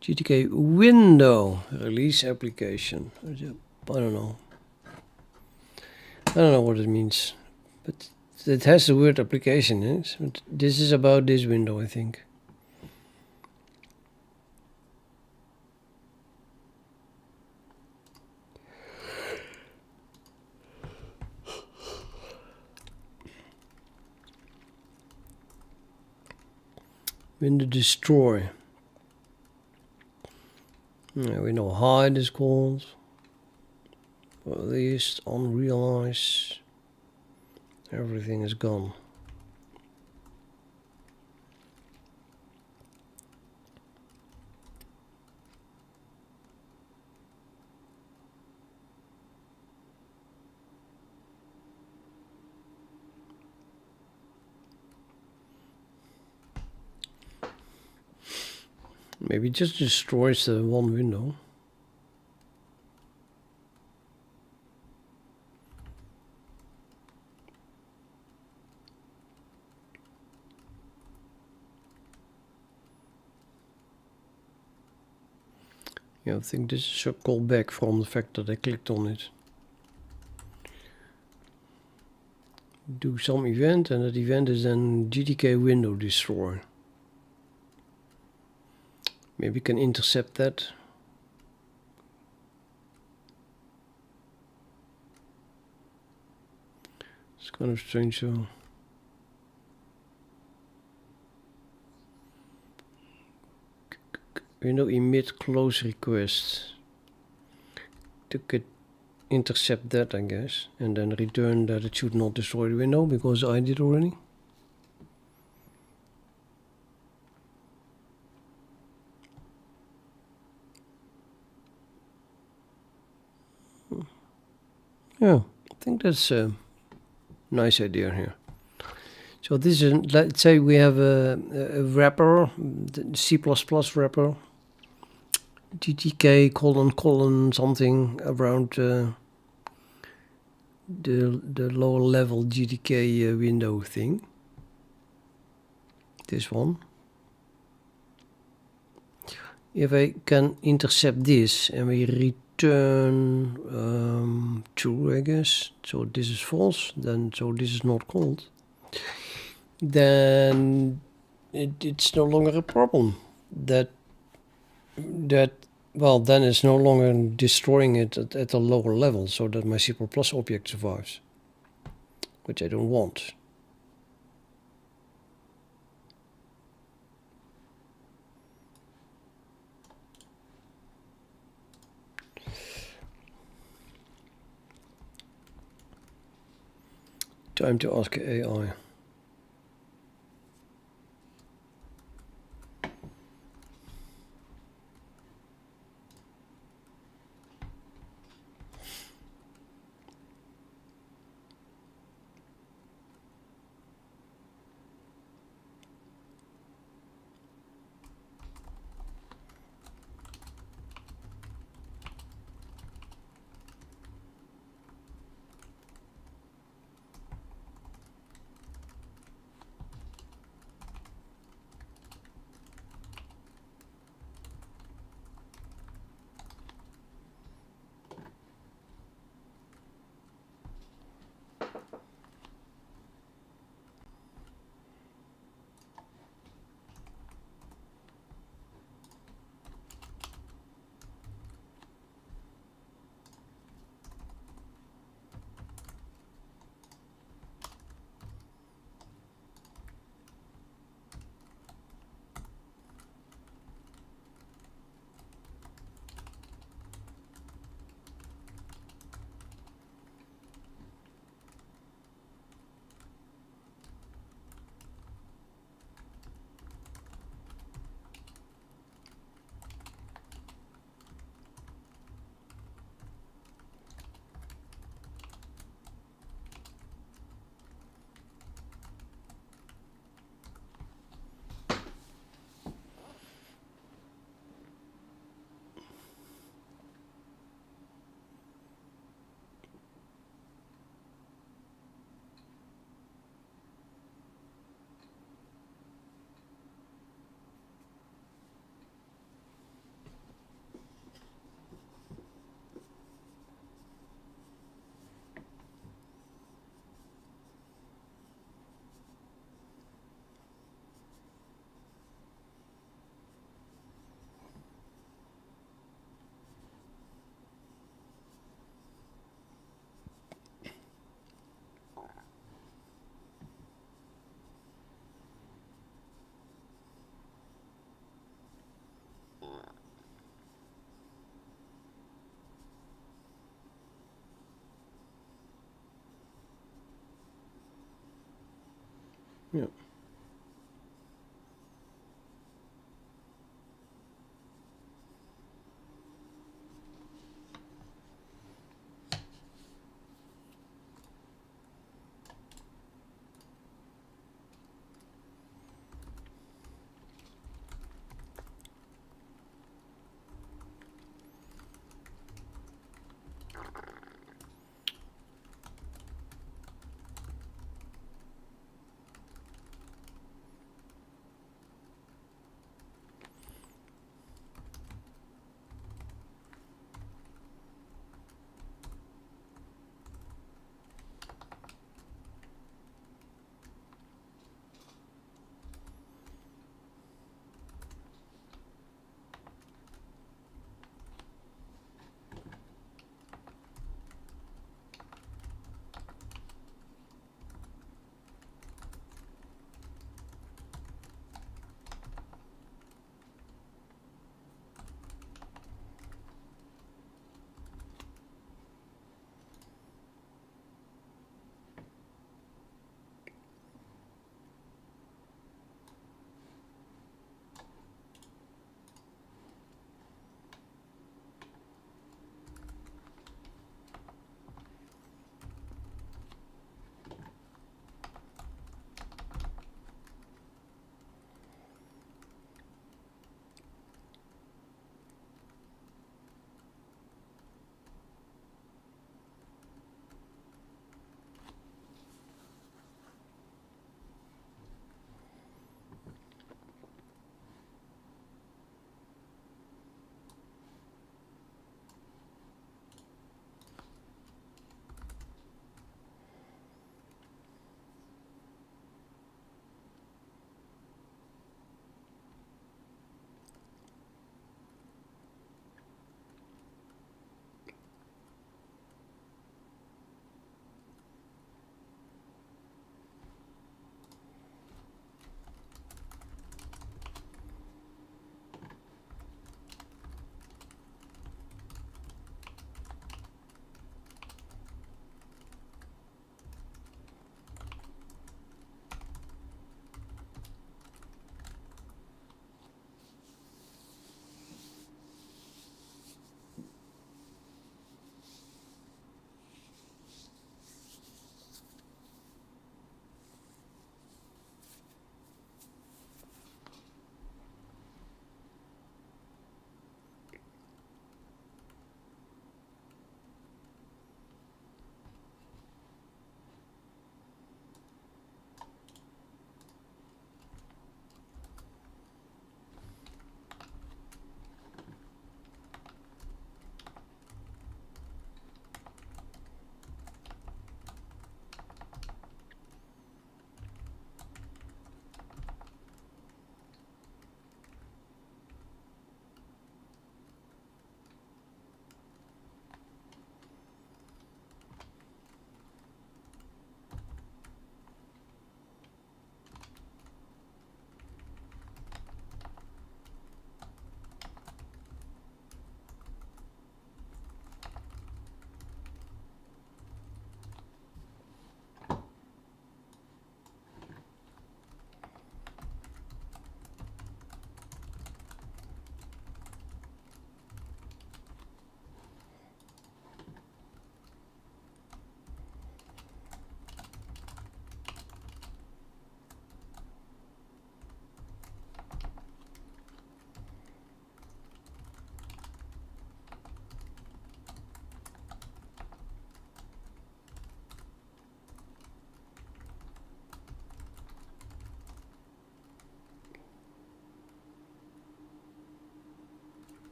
GTK window. Release application. I don't know. I don't know what it means. But it has the word application in it. But this is about this window, I think. Window destroy. Yeah, we know hide is called. At least unrealize. Everything is gone. Maybe it just destroys the one window. Yeah, I think this is a callback from the fact that I clicked on it. Do some event, and that event is then GTK window destroy. Maybe we can intercept that. It's kind of strange though. Window emit close request. To get intercept that, I guess, and then return that it should not destroy the window because I did already. Yeah, I think that's a nice idea here. So this is, let's say we have a wrapper, the C++ wrapper, GTK colon something around the lower level GTK window thing. This one. If I can intercept this and we return true, I guess, so this is false, then so this is not called, then it's no longer a problem. That well, then it's no longer destroying it at a lower level, so that my C++ object survives, which I don't want. Time to ask AI. Yeah.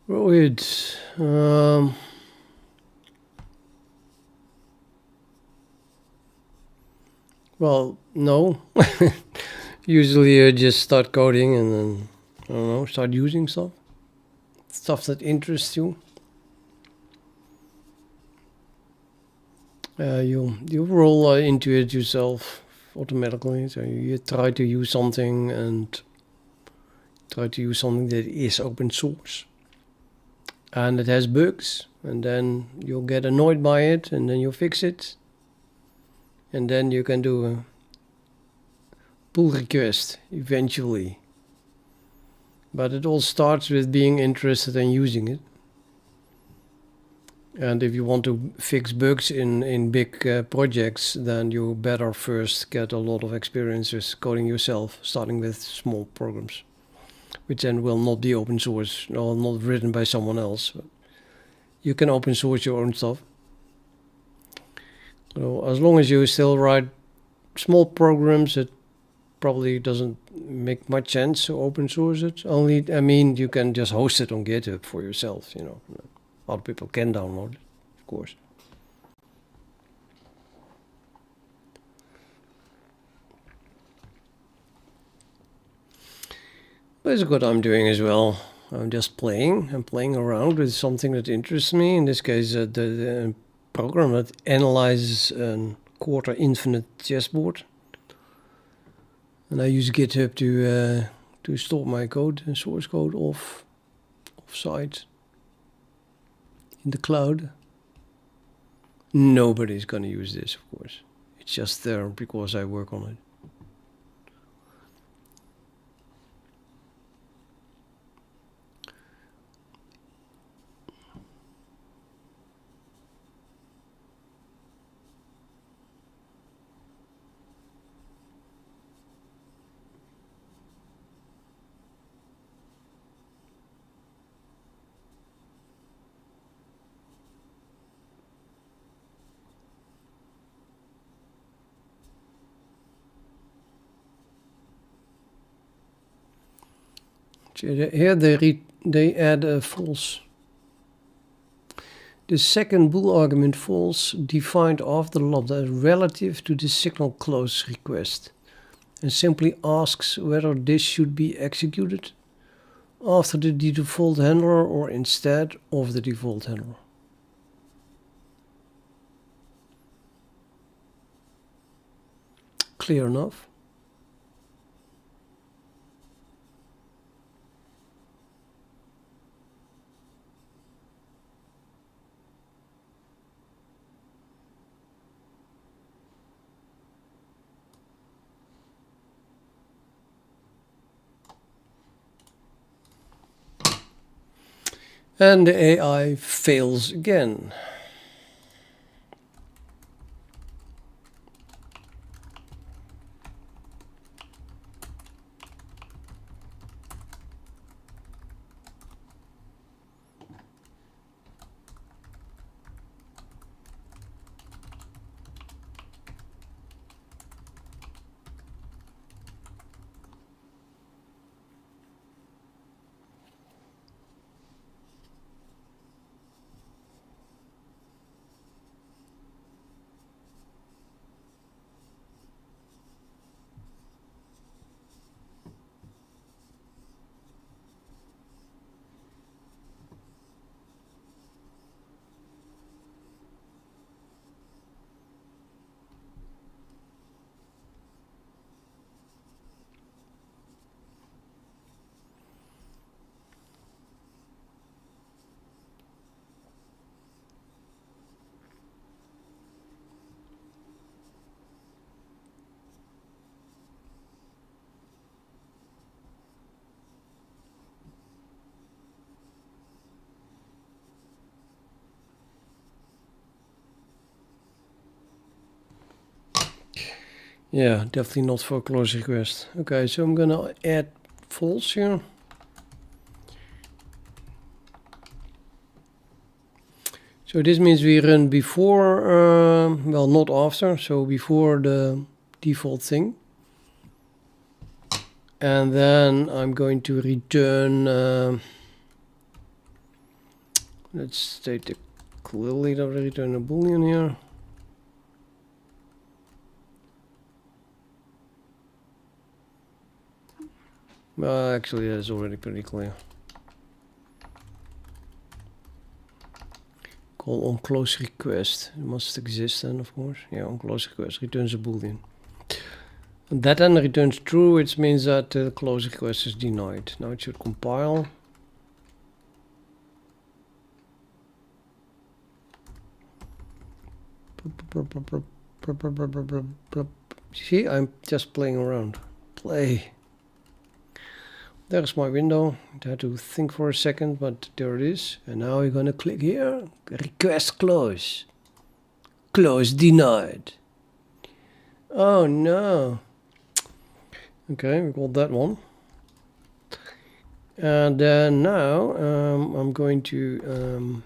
Right. Well, no. Usually you just start coding and then, I don't know, start using stuff that interests you. You roll into it yourself automatically. So you try to use something and try to use something that is open source and it has bugs, and then you'll get annoyed by it and then you'll fix it, and then you can do a pull request eventually. But it all starts with being interested in using it. And if you want to fix bugs in big projects, then you better first get a lot of experiences coding yourself, starting with small programs, which then will not be open source or not written by someone else. You can open source your own stuff. So as long as you still write small programs, it probably doesn't make much sense to open source it. Only, I mean, you can just host it on GitHub for yourself, you know. Other people can download it, of course. But it's what I'm doing as well. I'm just playing. I'm playing around with something that interests me. In this case, the program that analyzes a quarter infinite chessboard. And I use GitHub to store my code and source code off site in the cloud. Nobody's gonna use this, of course. It's just there because I work on it. Here they add a false. The second bool argument false defined after lambda is relative to the signal close request and simply asks whether this should be executed after the default handler or instead of the default handler. Clear enough? And the AI fails again. Yeah, definitely not for a close request. Okay, so I'm gonna add false here. So this means we run before, well, not after, so before the default thing. And then I'm going to return Let's state the clearly the return a boolean here. Well, actually, that's already pretty clear. Call on close request. It must exist then, of course. Yeah, on close request returns a boolean. And that then returns true, which means that the close request is denied. Now it should compile. See, I'm just playing around. Play. There's my window. I had to think for a second, but there it is. And now we're gonna click here. Request close. Close denied. Oh no. Okay, we got that one. And then now I'm going to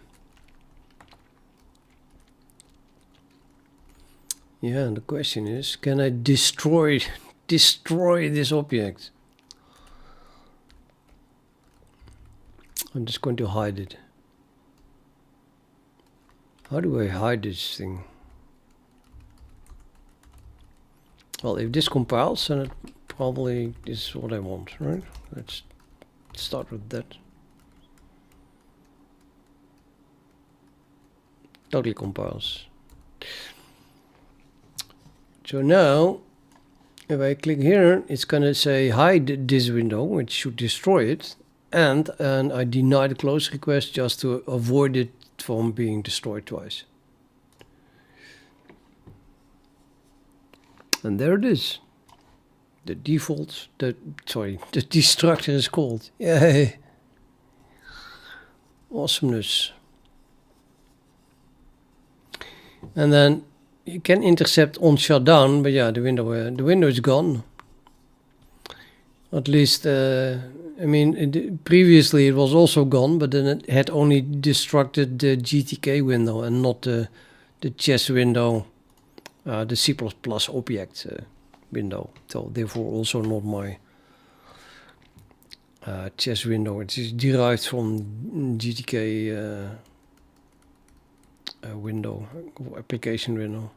yeah, and the question is, can I destroy this object? I'm just going to hide it. How do I hide this thing? Well, if this compiles, then it probably is what I want, right? Let's start with that. Totally compiles. So now, if I click here, it's gonna say hide this window, which should destroy it, and I deny the close request just to avoid it from being destroyed twice. And there it is. The default, the destructor is called. Yay! Awesomeness. And then you can intercept on shutdown, but yeah, the window is gone. At least, I mean, previously it was also gone, but then it had only destructed the GTK window and not the chess window, the C++ object window. So therefore also not my chess window. It is derived from GTK window, application window.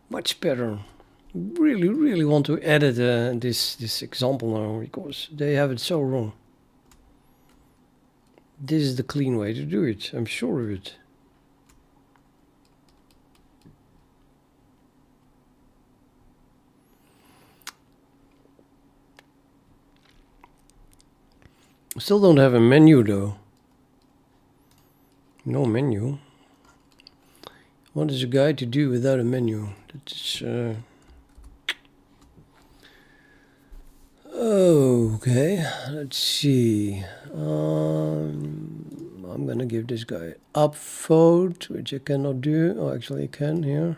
Much better. Really want to edit this example now because they have it so wrong. This is the clean way to do it, I'm sure of it. Still don't have a menu though. No menu. What is a guide to do without a menu? That's okay, let's see. I'm gonna give this guy upvote, which I cannot do. Oh, actually I can here.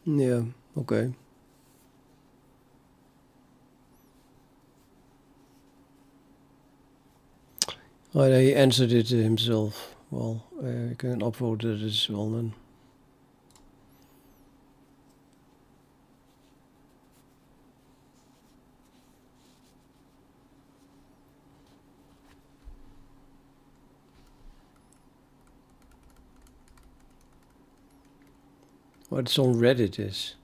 Yeah, okay. Oh, he answered it himself. Well, I can upvote it as well then. What's on Reddit is.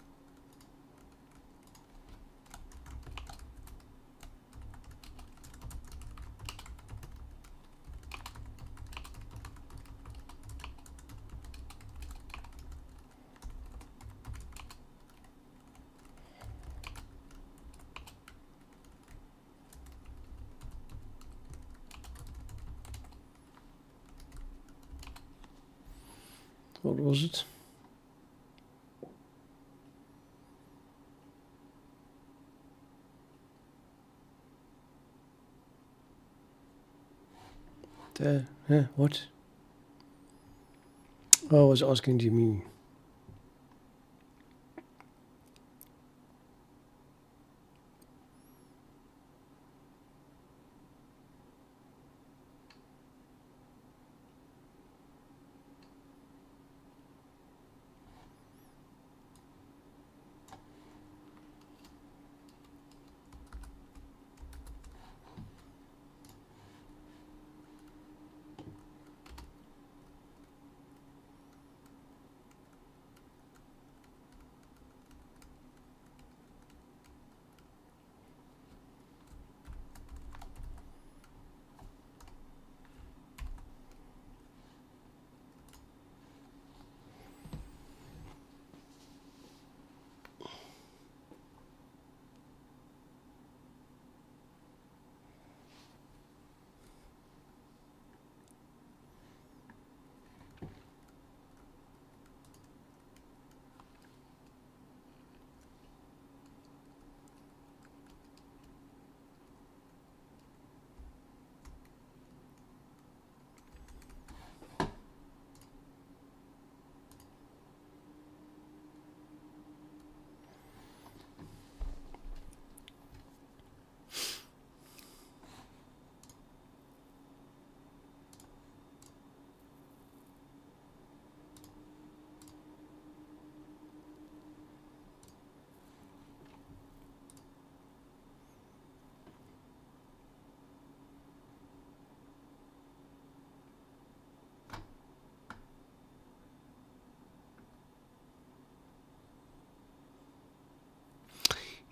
What was it? What? Oh, I was asking Jimmy.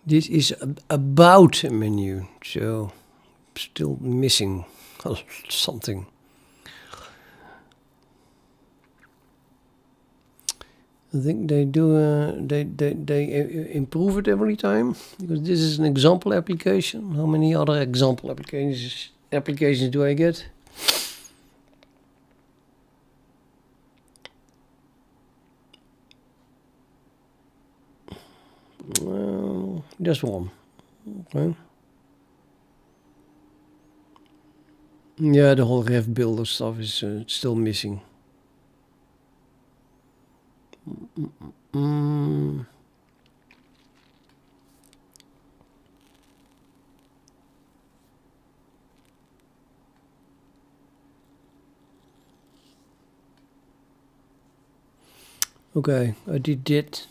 This is about a menu, so still missing something. I think they do. They improve it every time, because this is an example application. How many other example applications do I get? Well, just one. Okay. Yeah, the whole ref builder stuff is still missing. Okay, I did that.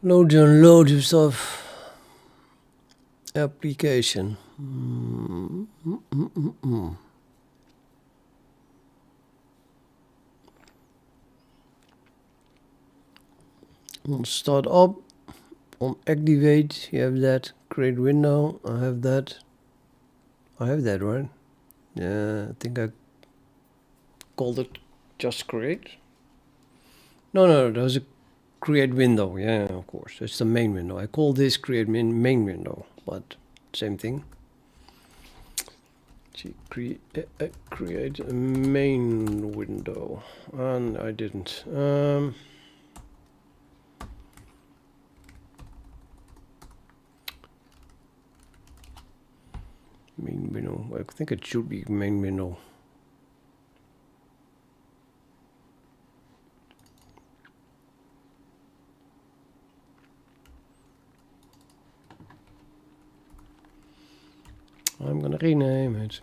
Loads and loads of stuff. Application. On start up, on activate, you have that. Create window, I have that. I have that, right? Yeah, I think I called it just create. No, there's a create window. Yeah, of course, it's the main window. I call this create main window, but same thing. Create a main window, and I didn't. Main window. I think it should be main window. I'm gonna rename it.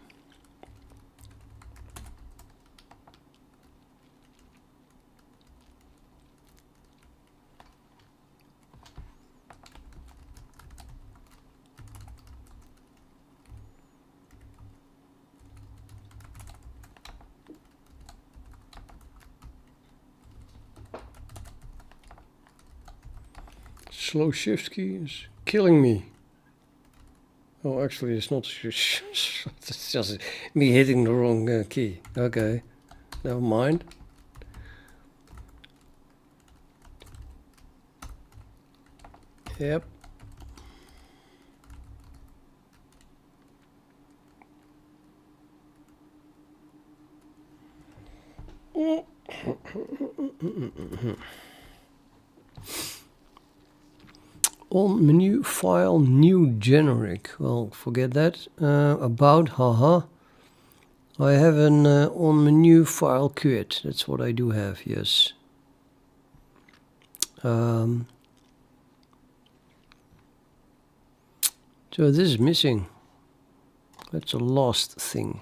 Slow shift key is killing me. Oh, actually, it's not. It's just me hitting the wrong key. Okay, never mind. Yep. On menu file new generic. Well, forget that. About, haha. I have an on menu file quit. That's what I do have, yes. So this is missing. That's a lost thing.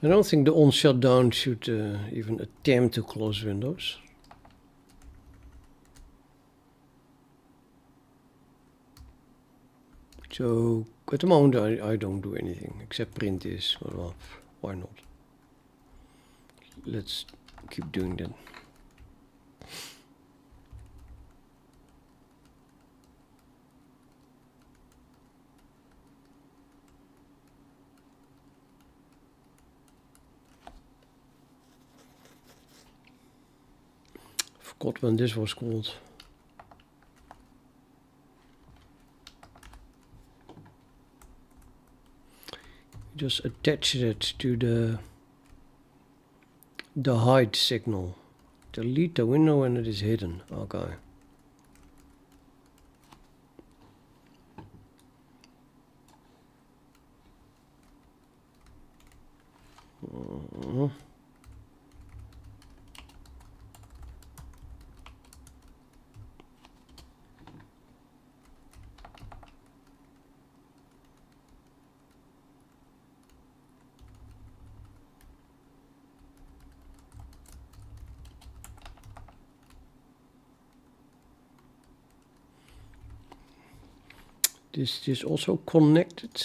I don't think the on shutdown should even attempt to close Windows. So at the moment I don't do anything except print this. Well, why not? Let's keep doing that. Forgot when this was called. Just attach it to the hide signal. Delete the window when it is hidden. Okay. This also connected.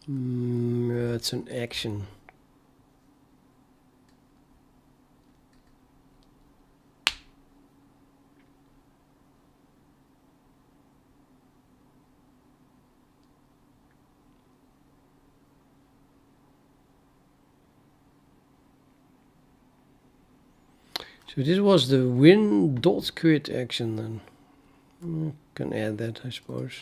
Yeah, it's an action. So this was the win.quit action then. Can add that, I suppose.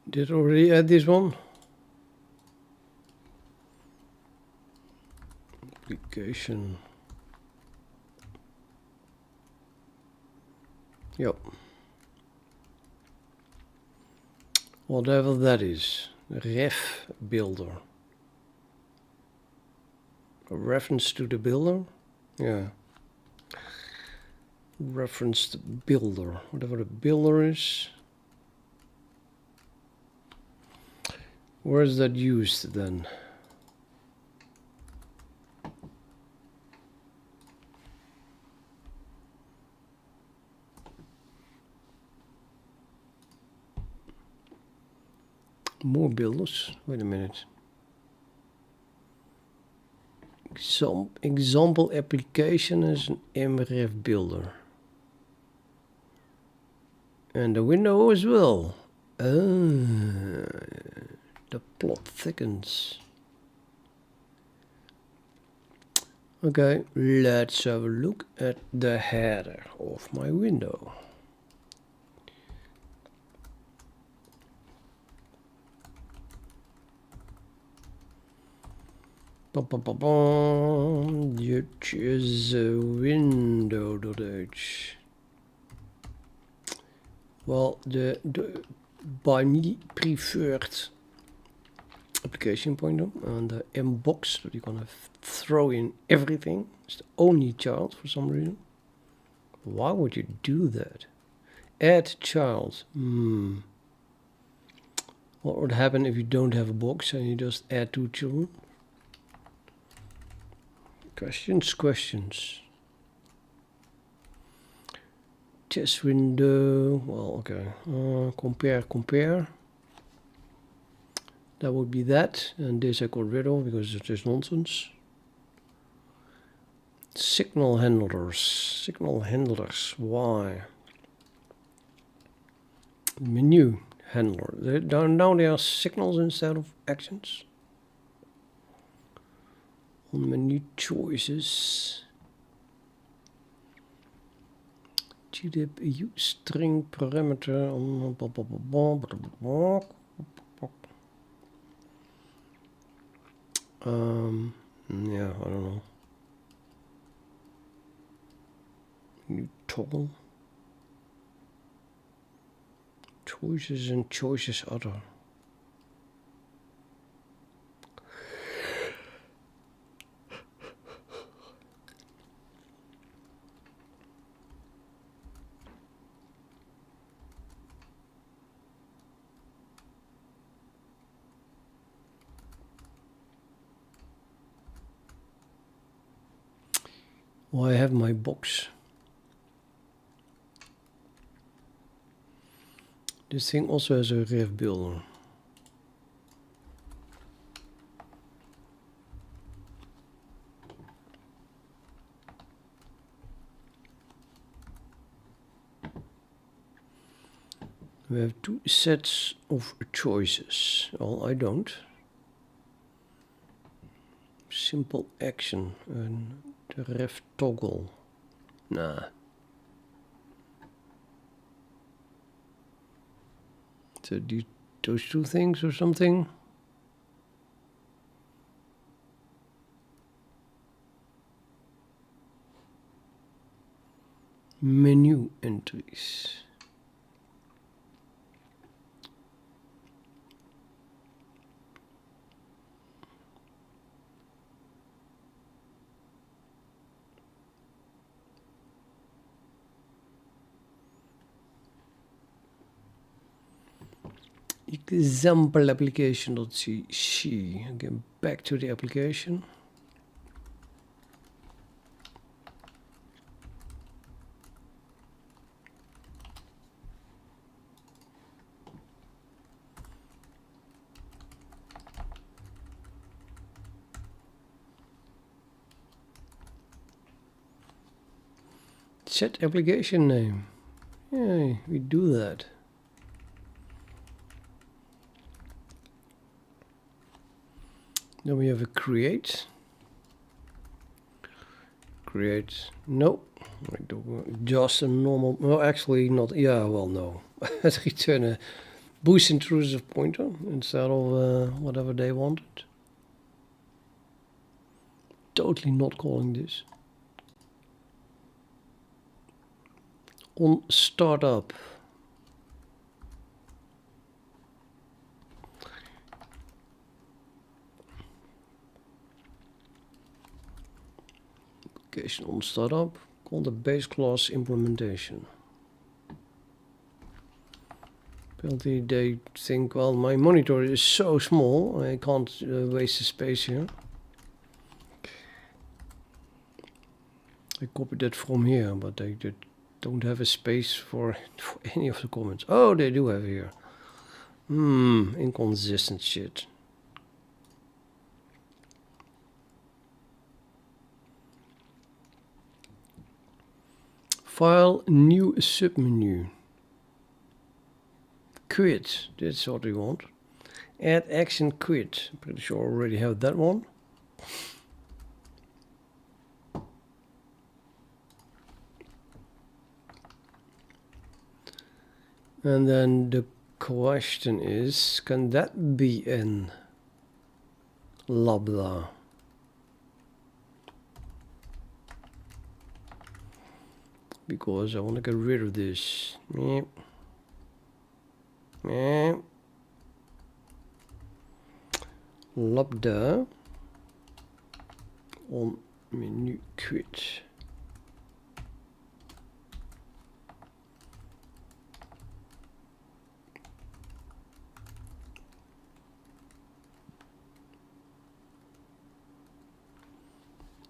Did already add this one. Application. Yep. Whatever that is. Ref builder. A reference to the builder? Yeah. Referenced builder. Whatever the builder is. Where is that used then? More builders. Wait a minute. Example application is an mref builder. And the window as well. The plot thickens. Okay, let's have a look at the header of my window. Which is window.h. Well, the by me preferred application pointer and the mbox that you're gonna throw in everything. It's the only child for some reason. Why would you do that? Add child. What would happen if you don't have a box and you just add two children? Questions. Test window. Well, okay. Compare. That would be that. And this I got rid of because it's just nonsense. Signal handlers. Why? Menu handler. Now they are signals instead of actions. On menu choices. GDP string parameter on yeah, I don't know. New toggle. Choices and choices other. Well, I have my box. This thing also has a ref builder. We have two sets of choices. Well, I don't. Simple action and the ref toggle. Nah. So those two things or something. Menu entries. Example application.c. Again, back to the application. Set application name. Yeah, we do that. Then we have a create. No. Just a normal. No, actually not. Yeah, well, no. Let's return a boost intrusive pointer instead of whatever they wanted. Totally not calling this. On startup. Application on startup. Call the base class implementation. Penalty, they think, well, my monitor is so small, I can't waste the space here. I copied that from here, but they don't have a space for any of the comments. Oh, they do have here. Inconsistent shit. File, new submenu. Quit, that's what we want. Add action quit. Pretty sure I already have that one. And then the question is, can that be an lambda? Because I want to get rid of this. Lambda on menu quit.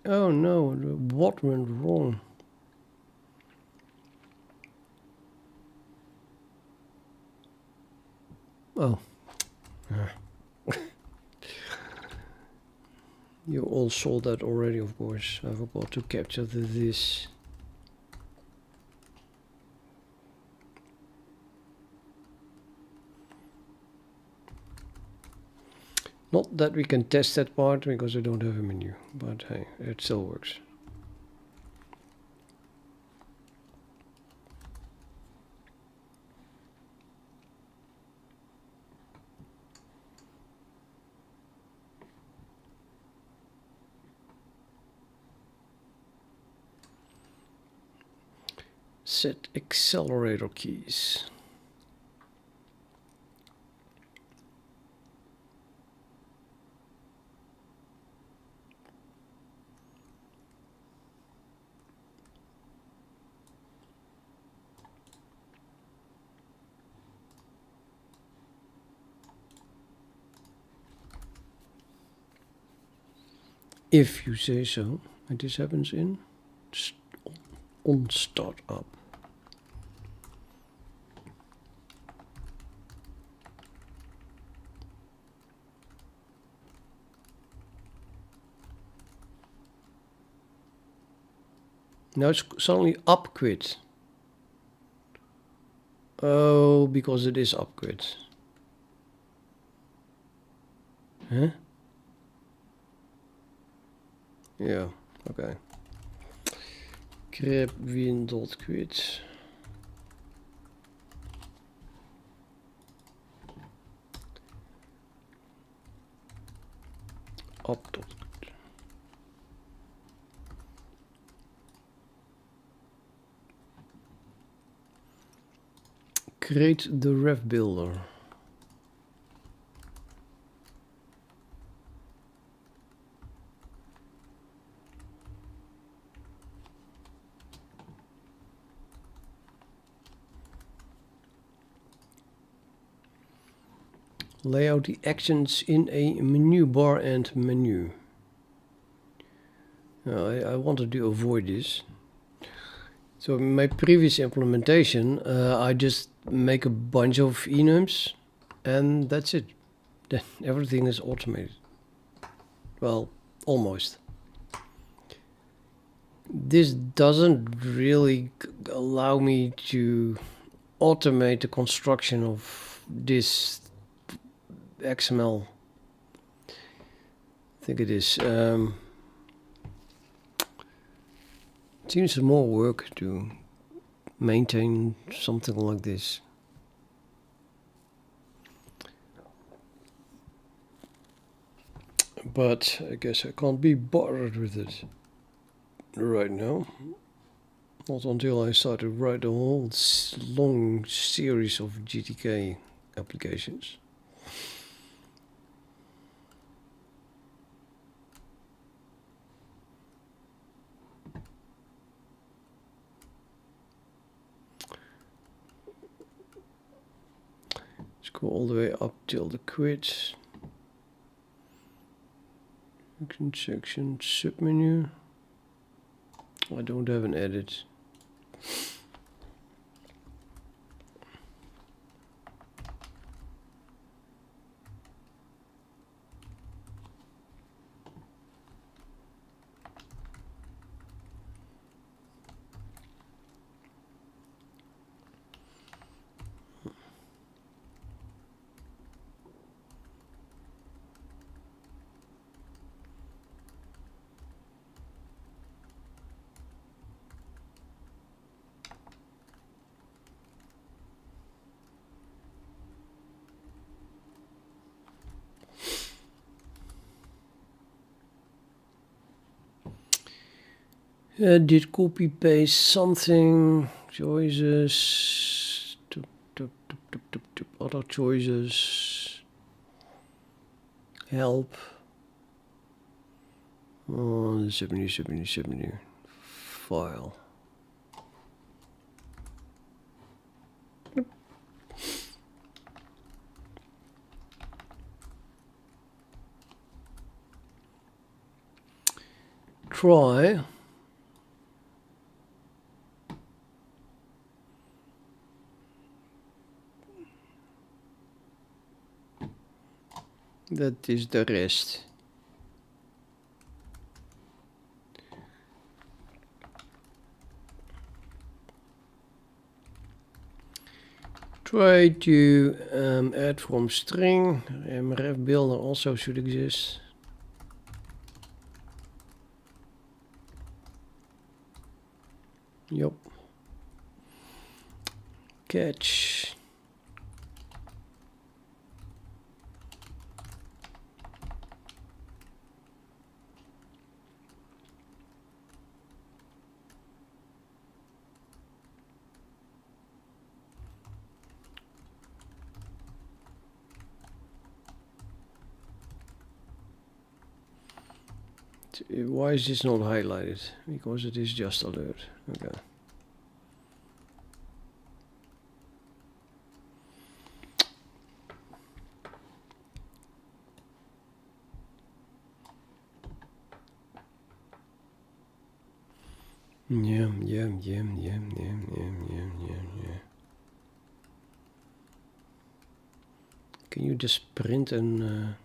Oh no, what went wrong? Oh. You all saw that already, of course. I forgot to capture this. Not that we can test that part because I don't have a menu, but hey, it still works. Set accelerator keys. If you say so, and this happens in on startup. Now it's suddenly up quit. Oh, because it is up quit. Huh? Yeah, okay. Grep win.quit. Up.quit. Create the ref builder. Lay out the actions in a menu bar and menu. I wanted to avoid this. So in my previous implementation, I just make a bunch of enums and that's it. Then everything is automated. Well, almost. This doesn't really allow me to automate the construction of this XML. I think it is. It seems more work to maintain something like this. But I guess I can't be bothered with it right now. Not until I start to write a whole long series of GTK applications. Let's go all the way up till the quit. Section submenu. I don't have an edit. Did copy paste something, choices, other choices, help, oh, 70, file. try that is the rest. Try to add from string. Ref builder also should exist. Yup. Catch. Why is this not highlighted? Because it is just alert. Okay. Yeah. Can you just print an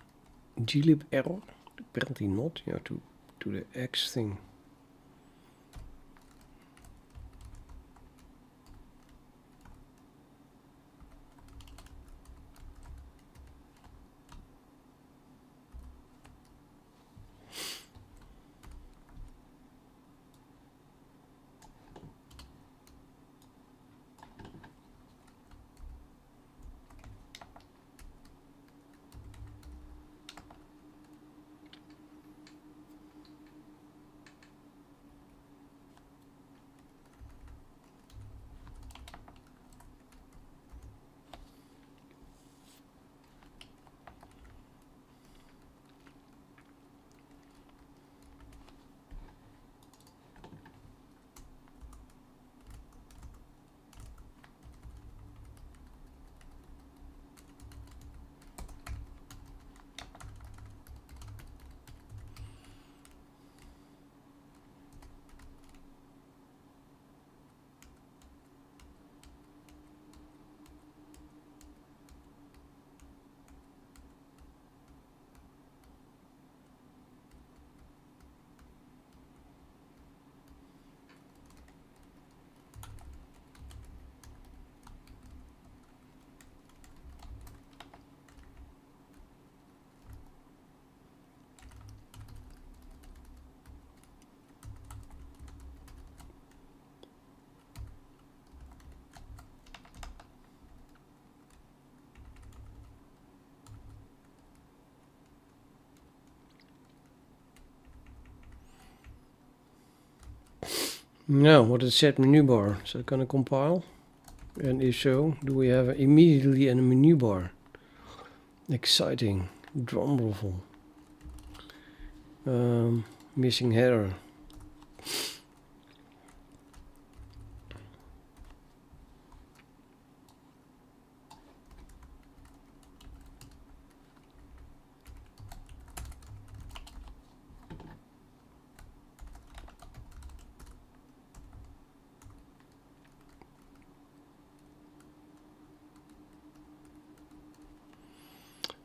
glib error? Apparently not. Yeah, to the X thing. Now, what is set menu bar? Is that going to compile? And if so, do we have immediately a menu bar? Exciting. Drumroll. Missing header.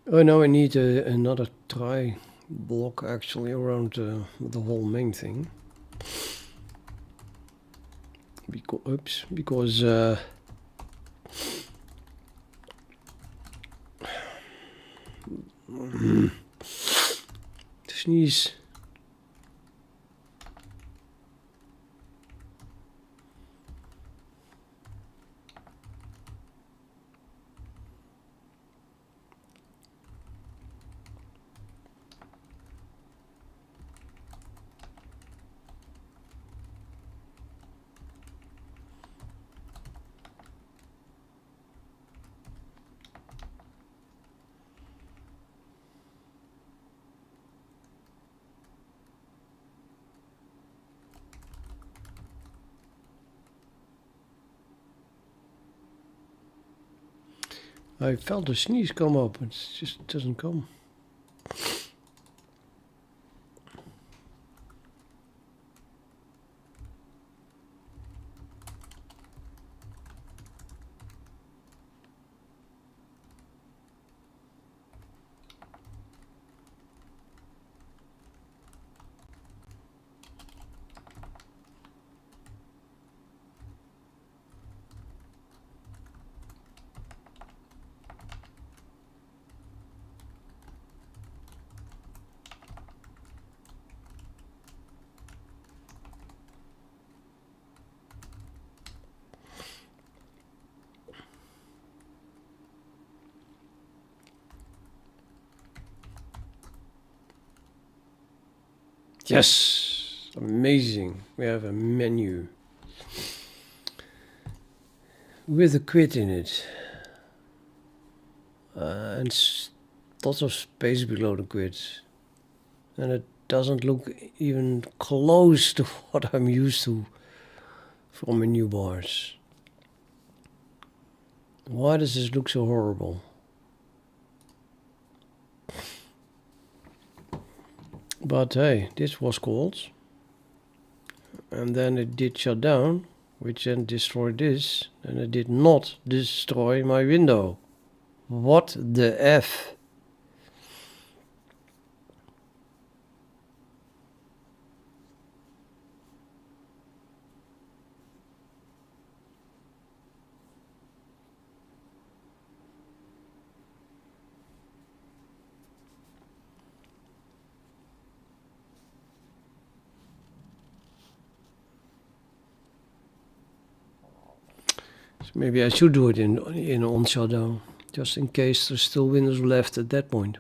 Oh, now I need another try block actually around the whole main thing. Because to sneeze. I felt a sneeze come up, it just doesn't come. Yes, amazing. We have a menu with a quit in it, and lots of space below the quit, and it doesn't look even close to what I'm used to from menu bars. Why does this look so horrible? But hey, this was called, and then it did shut down, which then destroyed this, and it did not destroy my window. What the F? So maybe I should do it in on shutdown, just in case there's still windows left at that point.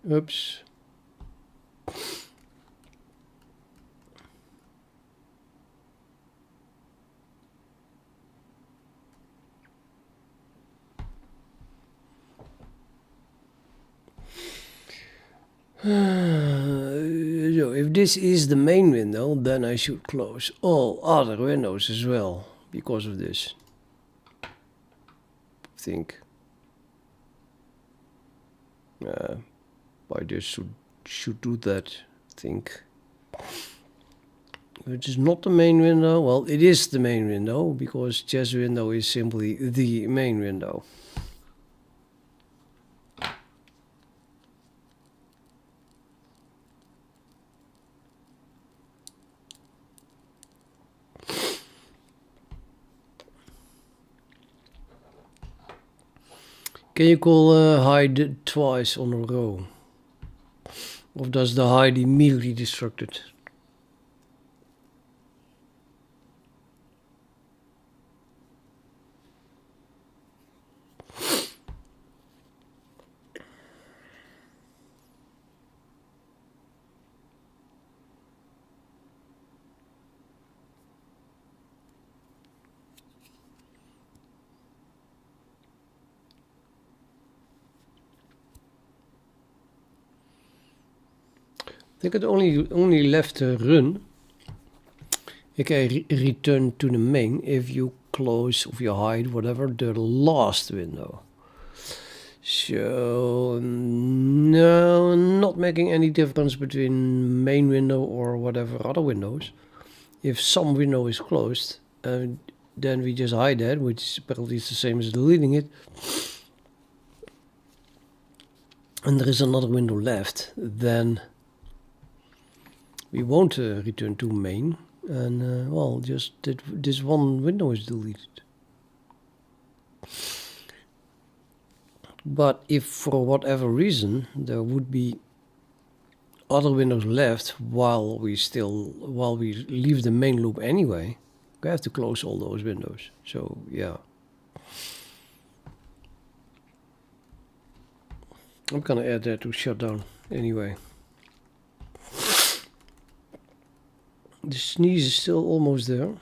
Oops. So if this is the main window, then I should close all other windows as well because of this. I think. I just should do that, I think. It is not the main window. Well, it is the main window because chess window is simply the main window. Can you call hide twice on a row? Or does the hide immediately destruct it? I think it only left run. You can return to the main if you close, if you hide, whatever, the last window. So no, not making any difference between main window or whatever other windows. If some window is closed, then we just hide that, which is apparently the same as deleting it. And there is another window left, then we won't return to main, and well, just this one window is deleted. But if for whatever reason there would be other windows left while we leave the main loop anyway, we have to close all those windows. So yeah, I'm gonna add that to shutdown anyway. The sneeze is still almost there.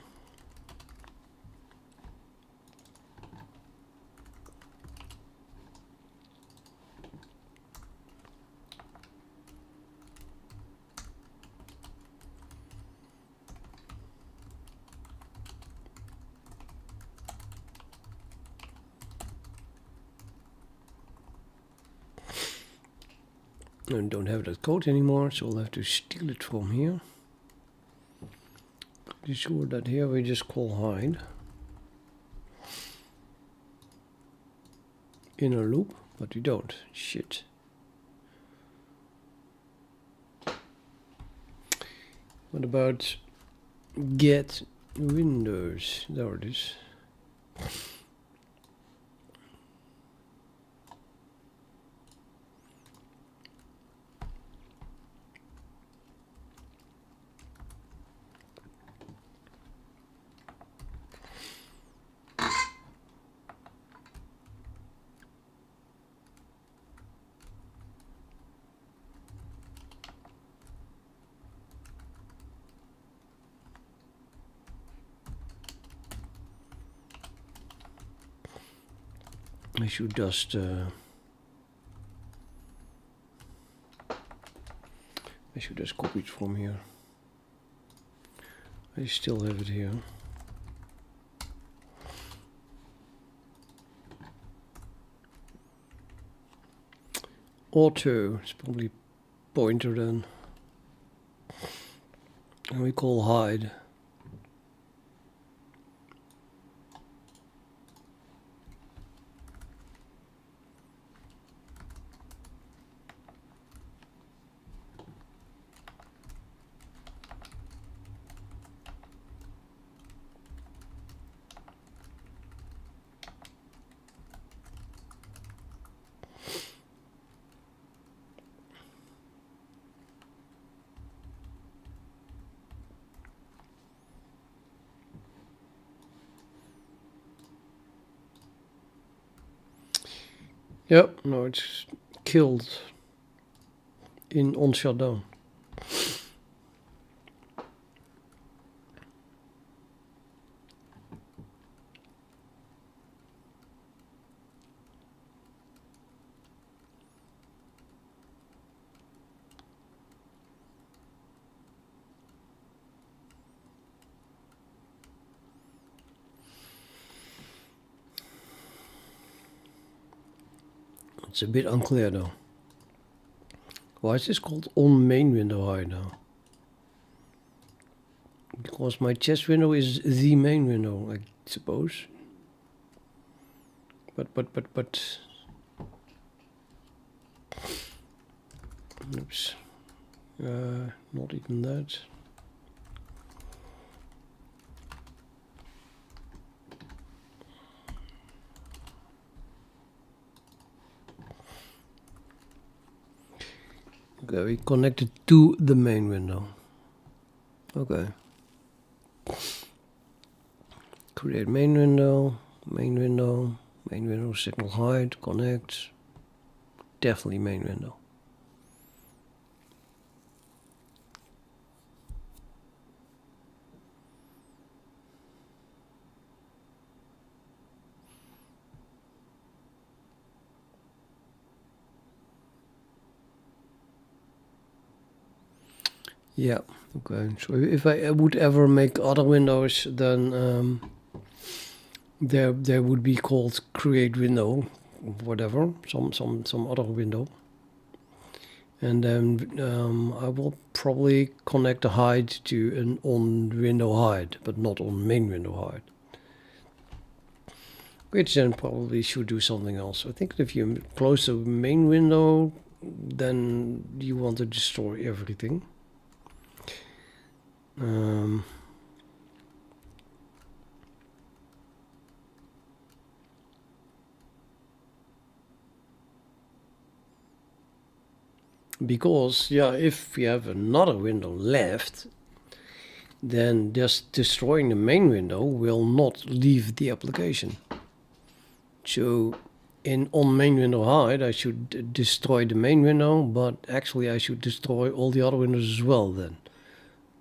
I don't have that code anymore, so I'll have to steal it from here. Pretty sure that here we just call hide inner loop, but we don't. Shit. What about get windows? There it is. I should just copy it from here. I still have it here. Auto is probably pointer then. And we call hide. Yep, no, it's killed in on shutdown. It's a bit unclear though. Why is this called on main window hide now? Because my chest window is the main window, I suppose. But. Oops. Not even that. Okay, we connected to the main window. Okay. Create main window, signal hide, connect. Definitely main window. Yeah, okay. So if I would ever make other windows, then there would be called create window, whatever, some other window. And then I will probably connect the hide to an on window hide, but not on main window hide. Which then probably should do something else. I think if you close the main window, then you want to destroy everything. Because, yeah, if we have another window left, then just destroying the main window will not leave the application. So in on main window hide, I should destroy the main window, but actually I should destroy all the other windows as well then.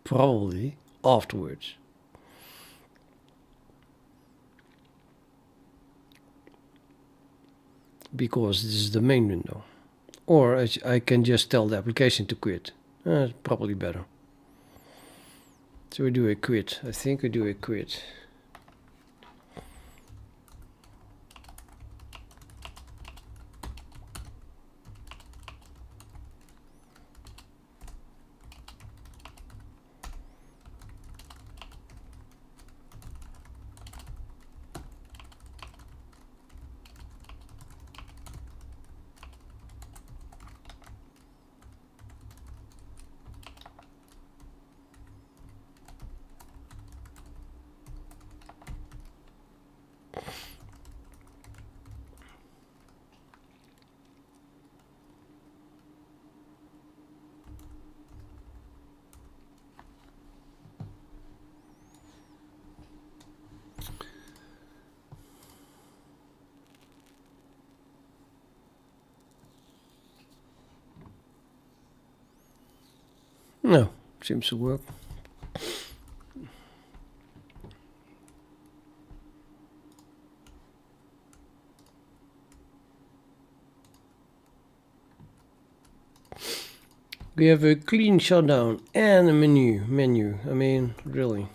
Probably afterwards. Because this is the main window. Or I can just tell the application to quit. It's probably better. So we do a quit. I think we do a quit. No, seems to work. We have a clean shutdown and a menu. I mean, really.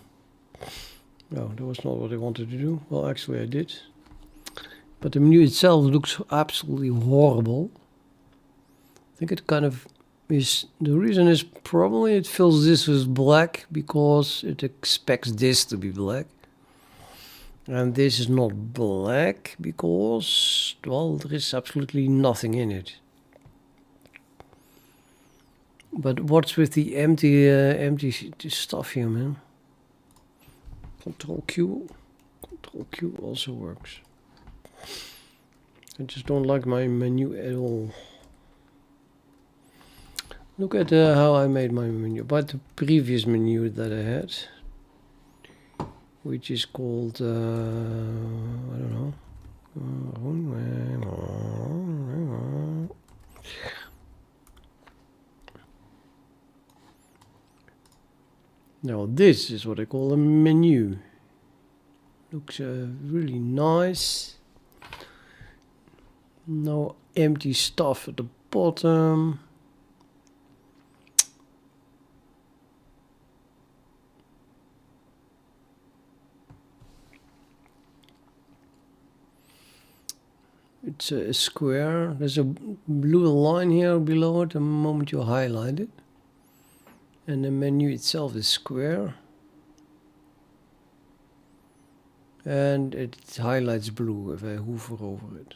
No, that was not what I wanted to do. Well, actually I did. But the menu itself looks absolutely horrible. I think it kind of is, the reason is probably it fills this with black because it expects this to be black. And this is not black because, well, there is absolutely nothing in it. But what's with the empty stuff here, man? Control Q also works. I just don't like my menu at all. Look at how I made my menu. But the previous menu that I had, which is called, I don't know. Now this is what I call a menu. Looks really nice. No empty stuff at the bottom. It's a square. There's a blue line here below it the moment you highlight it. And the menu itself is square. And it highlights blue if I hover over it.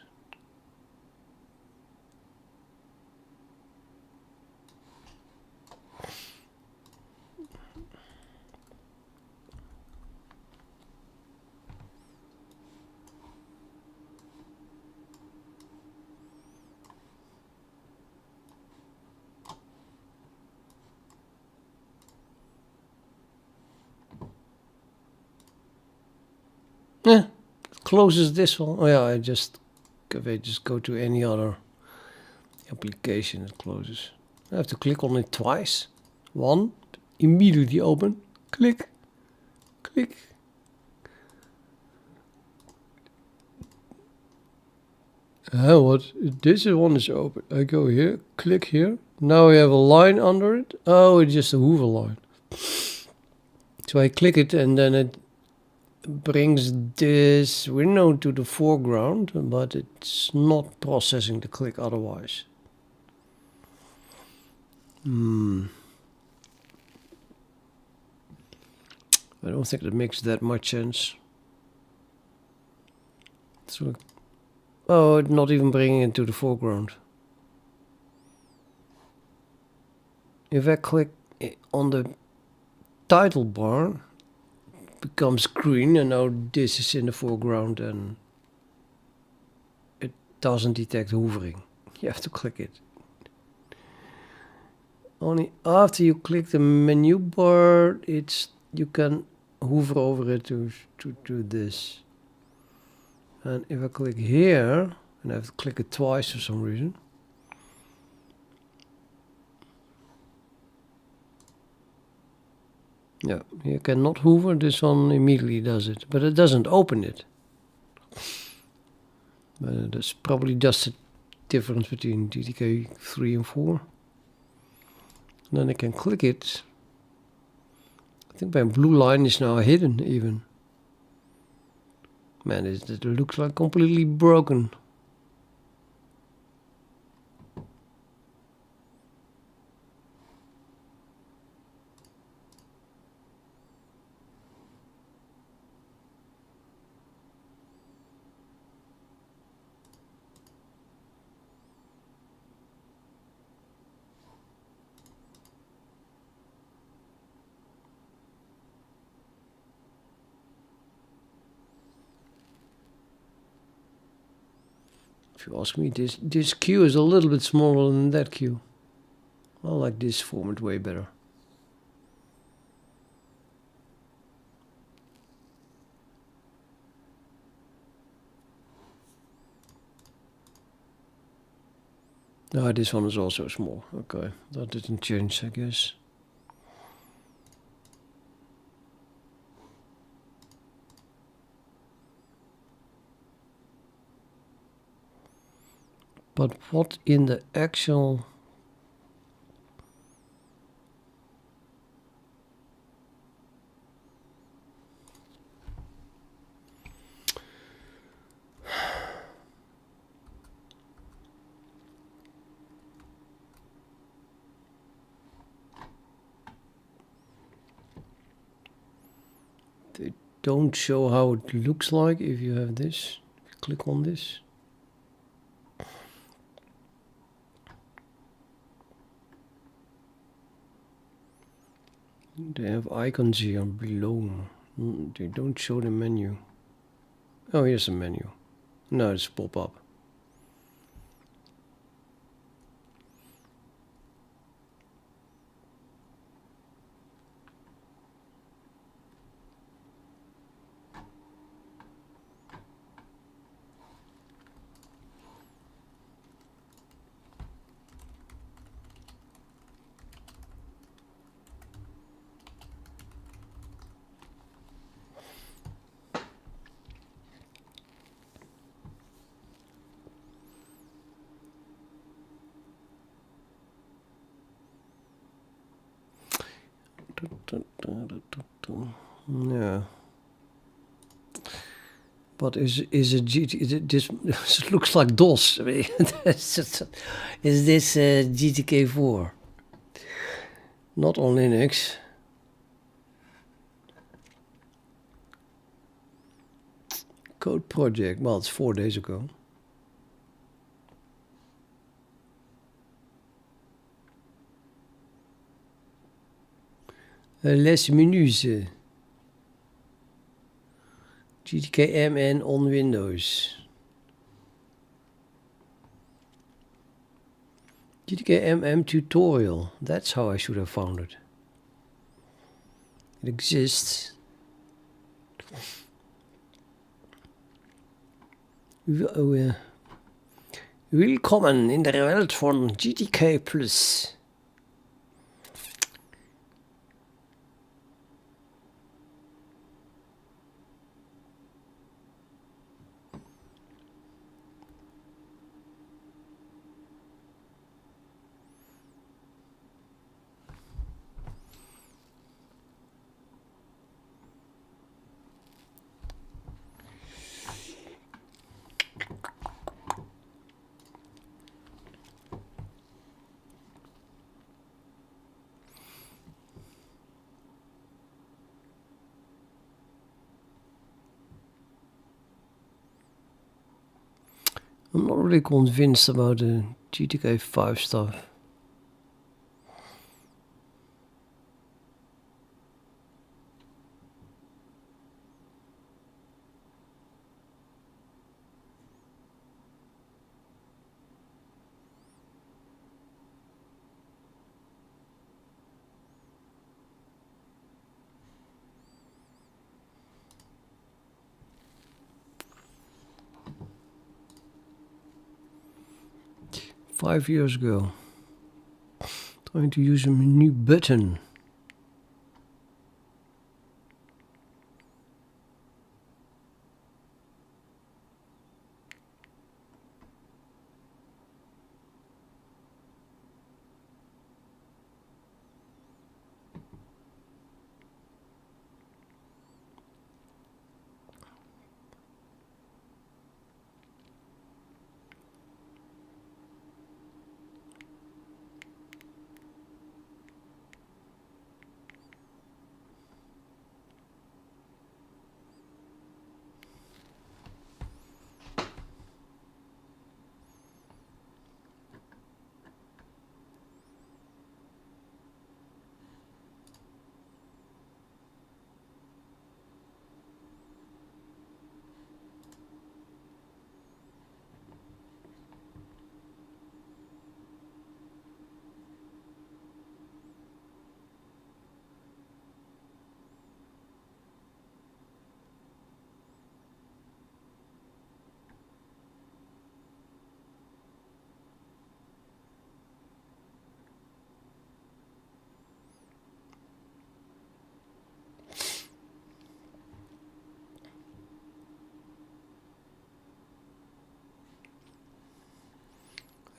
Yeah, it closes this one. Oh yeah, if I just go to any other application, it closes. I have to click on it twice. One, immediately open. Click, click. What? This one is open. I go here, click here. Now we have a line under it. Oh, it's just a hover line. So I click it and then it brings this window to the foreground, but it's not processing the click otherwise. I don't think that makes that much sense. So, oh, it's not even bringing it to the foreground. If I click on the title bar, becomes green, and now this is in the foreground and it doesn't detect hovering. You have to click it. Only after you click the menu bar, you can hover over it to do this. And if I click here, and I have to click it twice for some reason. Yeah, you cannot hover, this one immediately does it, but it doesn't open it. That's probably just the difference between GTK 3 and 4. And then I can click it. I think my blue line is now hidden even. Man, it looks like completely broken. If you ask me, this queue is a little bit smaller than that queue. I like this format way better. Ah, this one is also small. Okay, that didn't change, I guess. But what in the actual... They don't show how it looks like if you have this. If you click on this. They have icons here below. They don't show the menu. Oh, here's a menu. No, it's pop-up. Yeah. But is it GT? Is it this? It looks like DOS. I mean, is this GTK4? Not on Linux. Code project. Well, it's 4 days ago. Les menus. gtkmm on Windows. gtkmm tutorial. That's how I should have found it. It exists. Willkommen in der Welt von GTK+. I'm not really convinced about the GTK 5 stuff. Five years ago. Trying to use a new button.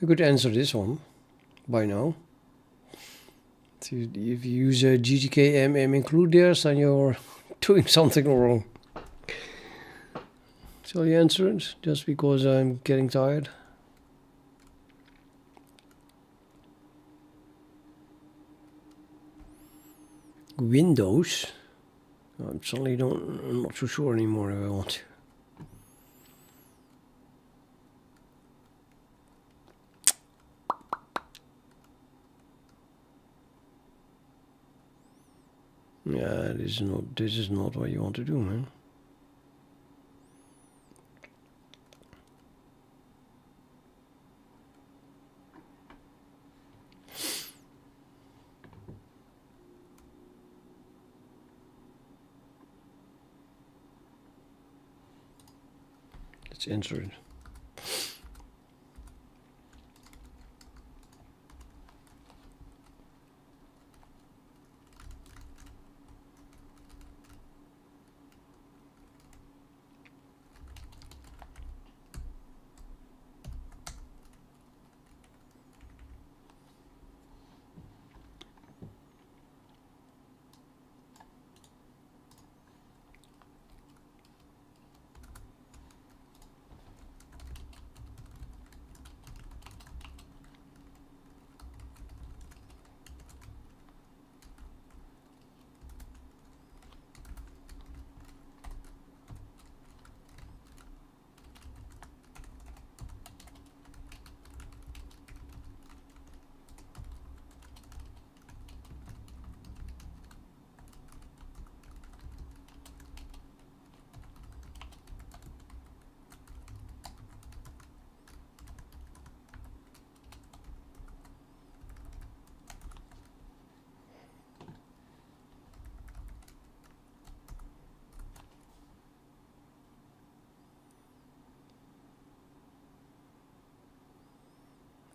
I could answer this one by now. So if you use a gtkmm include there, then you're doing something wrong. Shall I answer it just because I'm getting tired? Windows? I'm not so sure anymore if I want to. Yeah, this is not what you want to do, man. Let's answer it.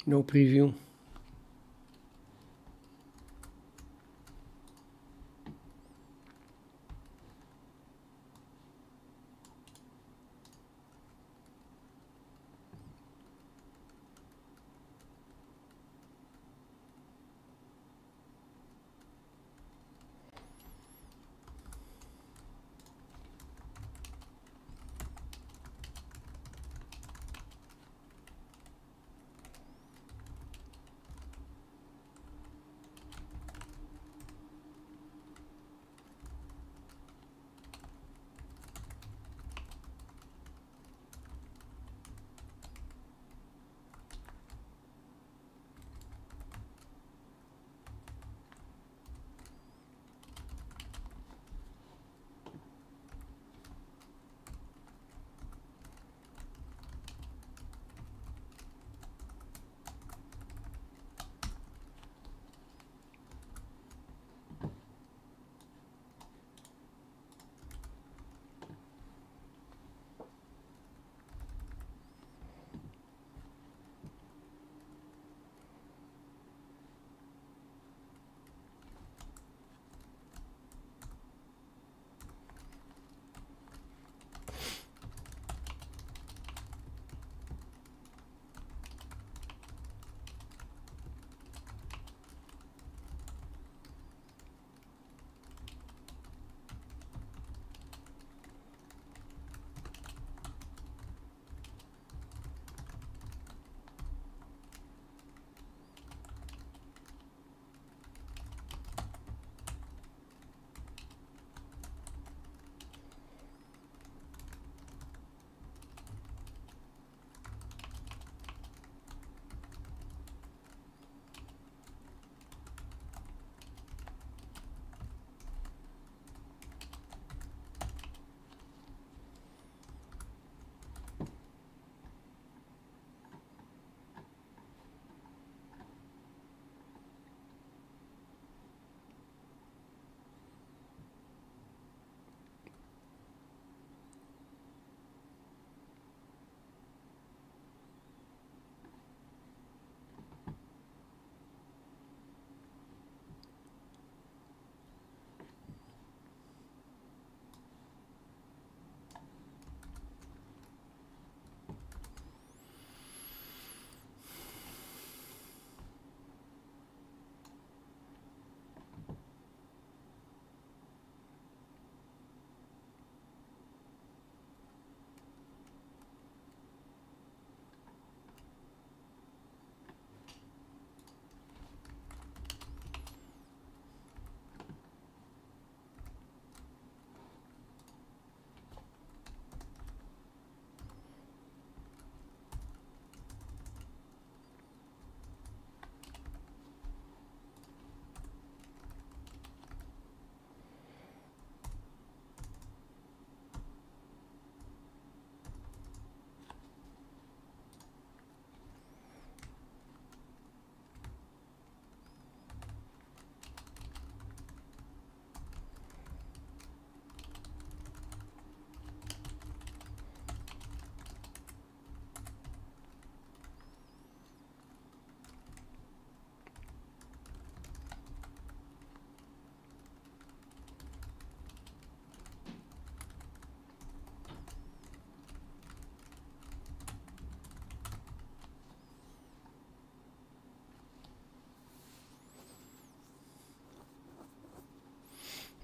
No preview.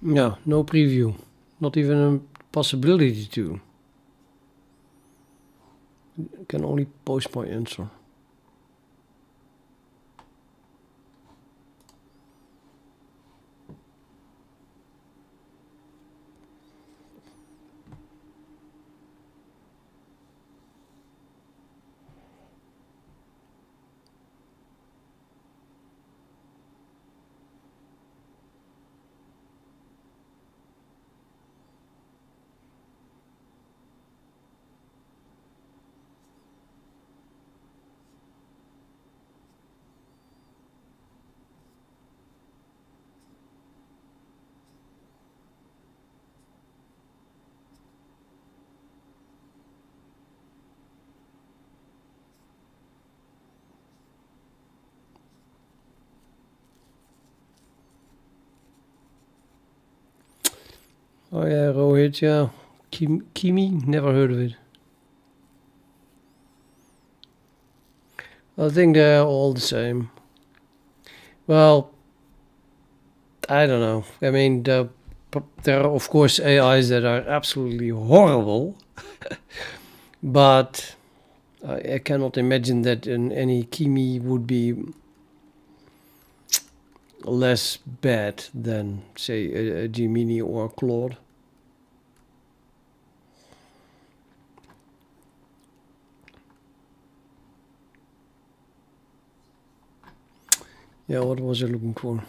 Yeah, no preview. Not even a possibility to. I can only post my answer. Oh yeah, Rohit, yeah. Kimi, never heard of it. I think they're all the same. Well, I don't know. I mean, there are of course AIs that are absolutely horrible, but I cannot imagine that any Kimi would be less bad than, say, a Gemini or Claude. Yeah, what was I looking for?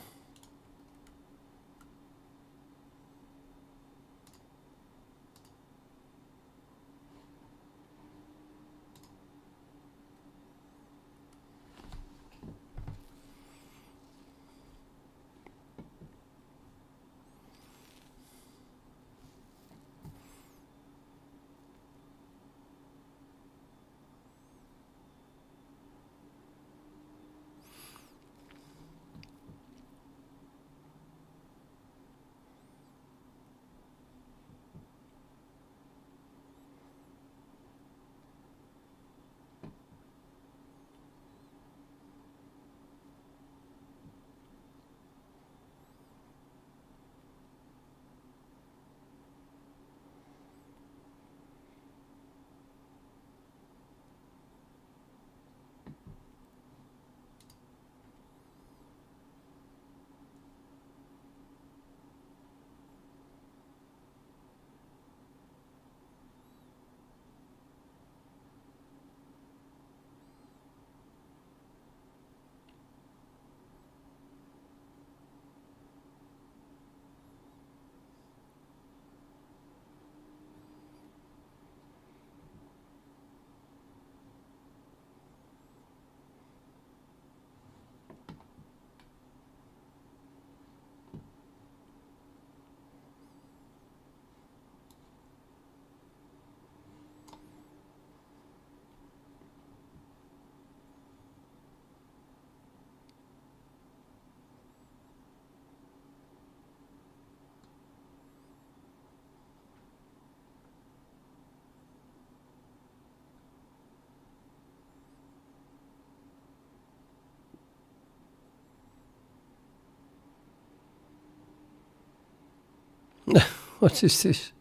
'What is this?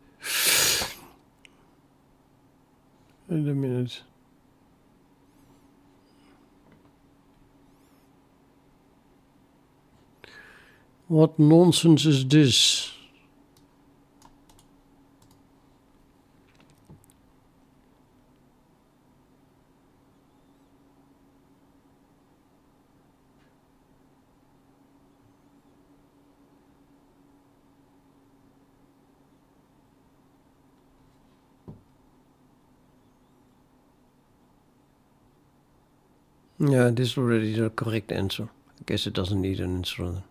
Wait a minute. What nonsense is this? Yeah, this is already the correct answer. I guess it doesn't need an answer then.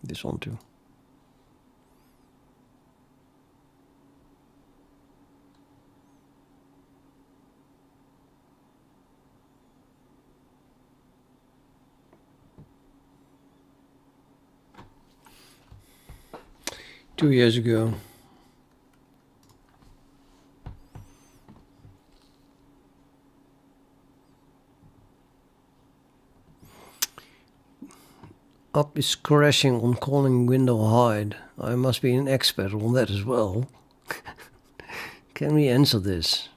This one too. Two years ago. up is crashing on calling window hide. I must be an expert on that as well. Can we answer this?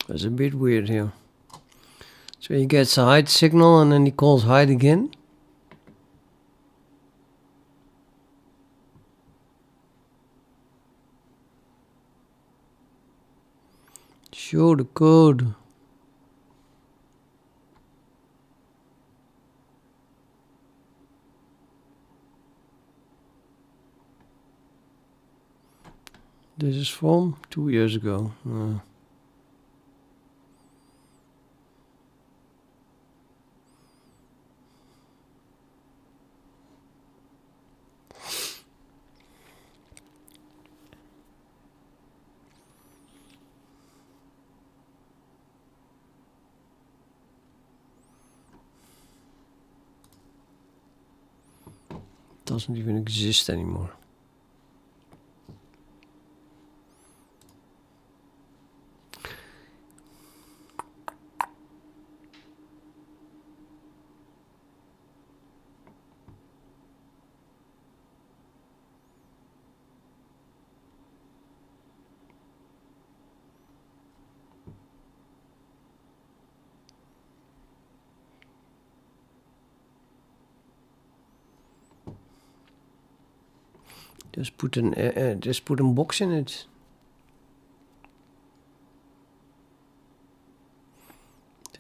That's a bit weird here. So he gets a hide signal and then he calls hide again. Show the code. This is from 2 years ago. Doesn't even exist anymore. Just put a box in it.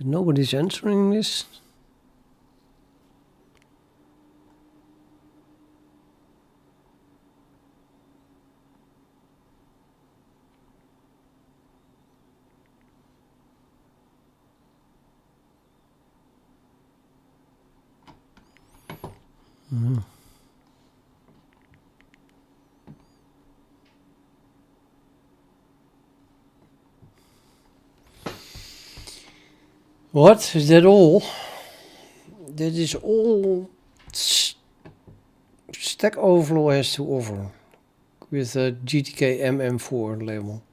Nobody's answering this. What? Is that all? That is all Stack Overflow has to offer with a gtkmm4 label.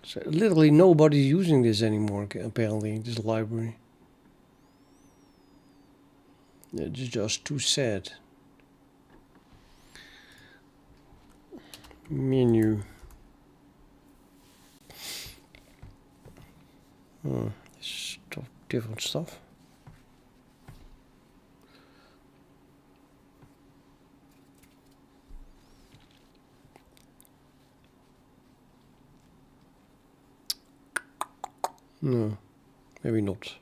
So literally nobody's using this anymore, apparently, this library. It's just too sad. Menu. Different stuff. No, maybe not.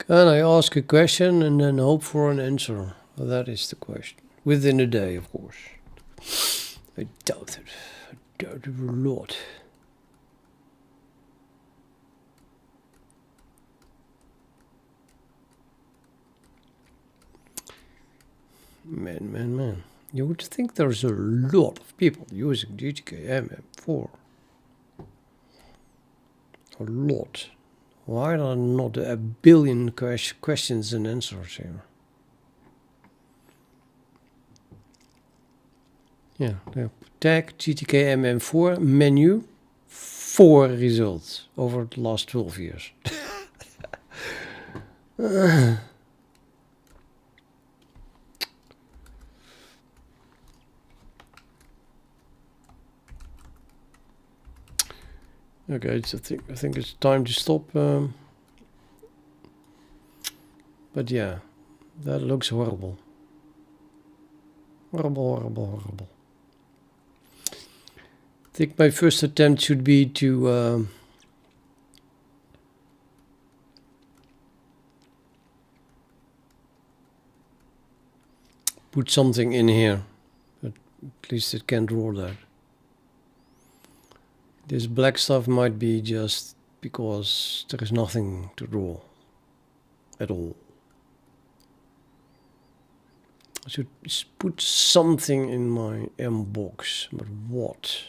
Can I ask a question and then hope for an answer? Well, that is the question. Within a day, of course. I doubt it. I doubt it a lot. Man. You would think there's a lot of people using gtkmm4. A lot. Why are there not a billion questions and answers here? Yeah, tag gtkmm4 menu 4 results over the last 12 years. Okay, so I think it's time to stop But yeah, that looks horrible. Horrible, horrible, horrible. I think my first attempt should be to put something in here. But at least it can draw that. This black stuff might be just because there is nothing to draw at all. I should put something in my M box, but what?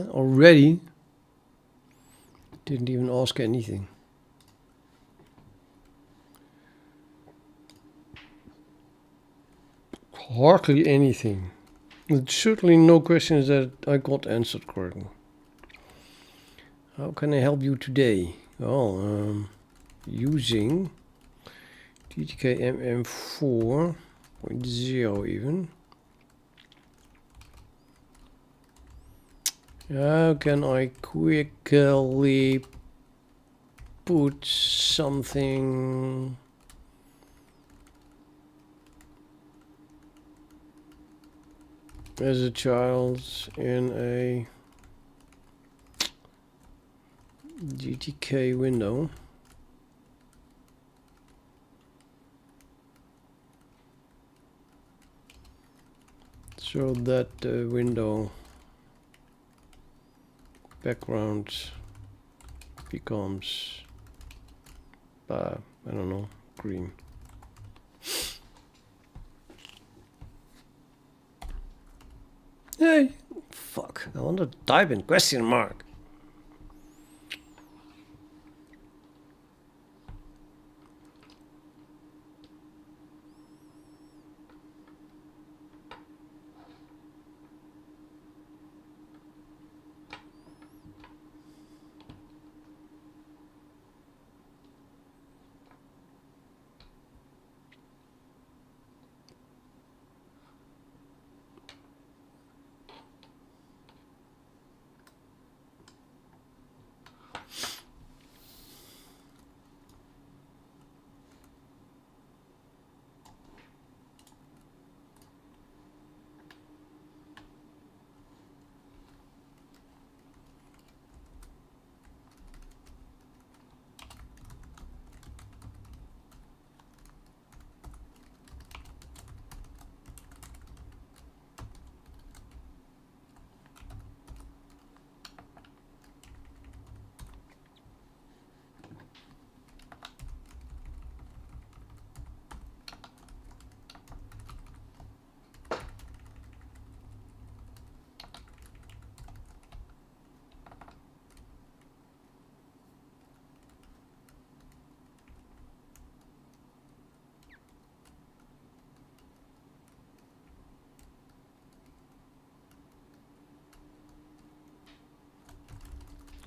Already? Didn't even ask anything. Hardly anything. There's certainly no questions that I got answered correctly. How can I help you today? Well, using gtkmm 4.0 even. How can I quickly put something as a child in a GTK window? So that the window background becomes, I don't know, green. Hey, fuck, I want to type in question mark.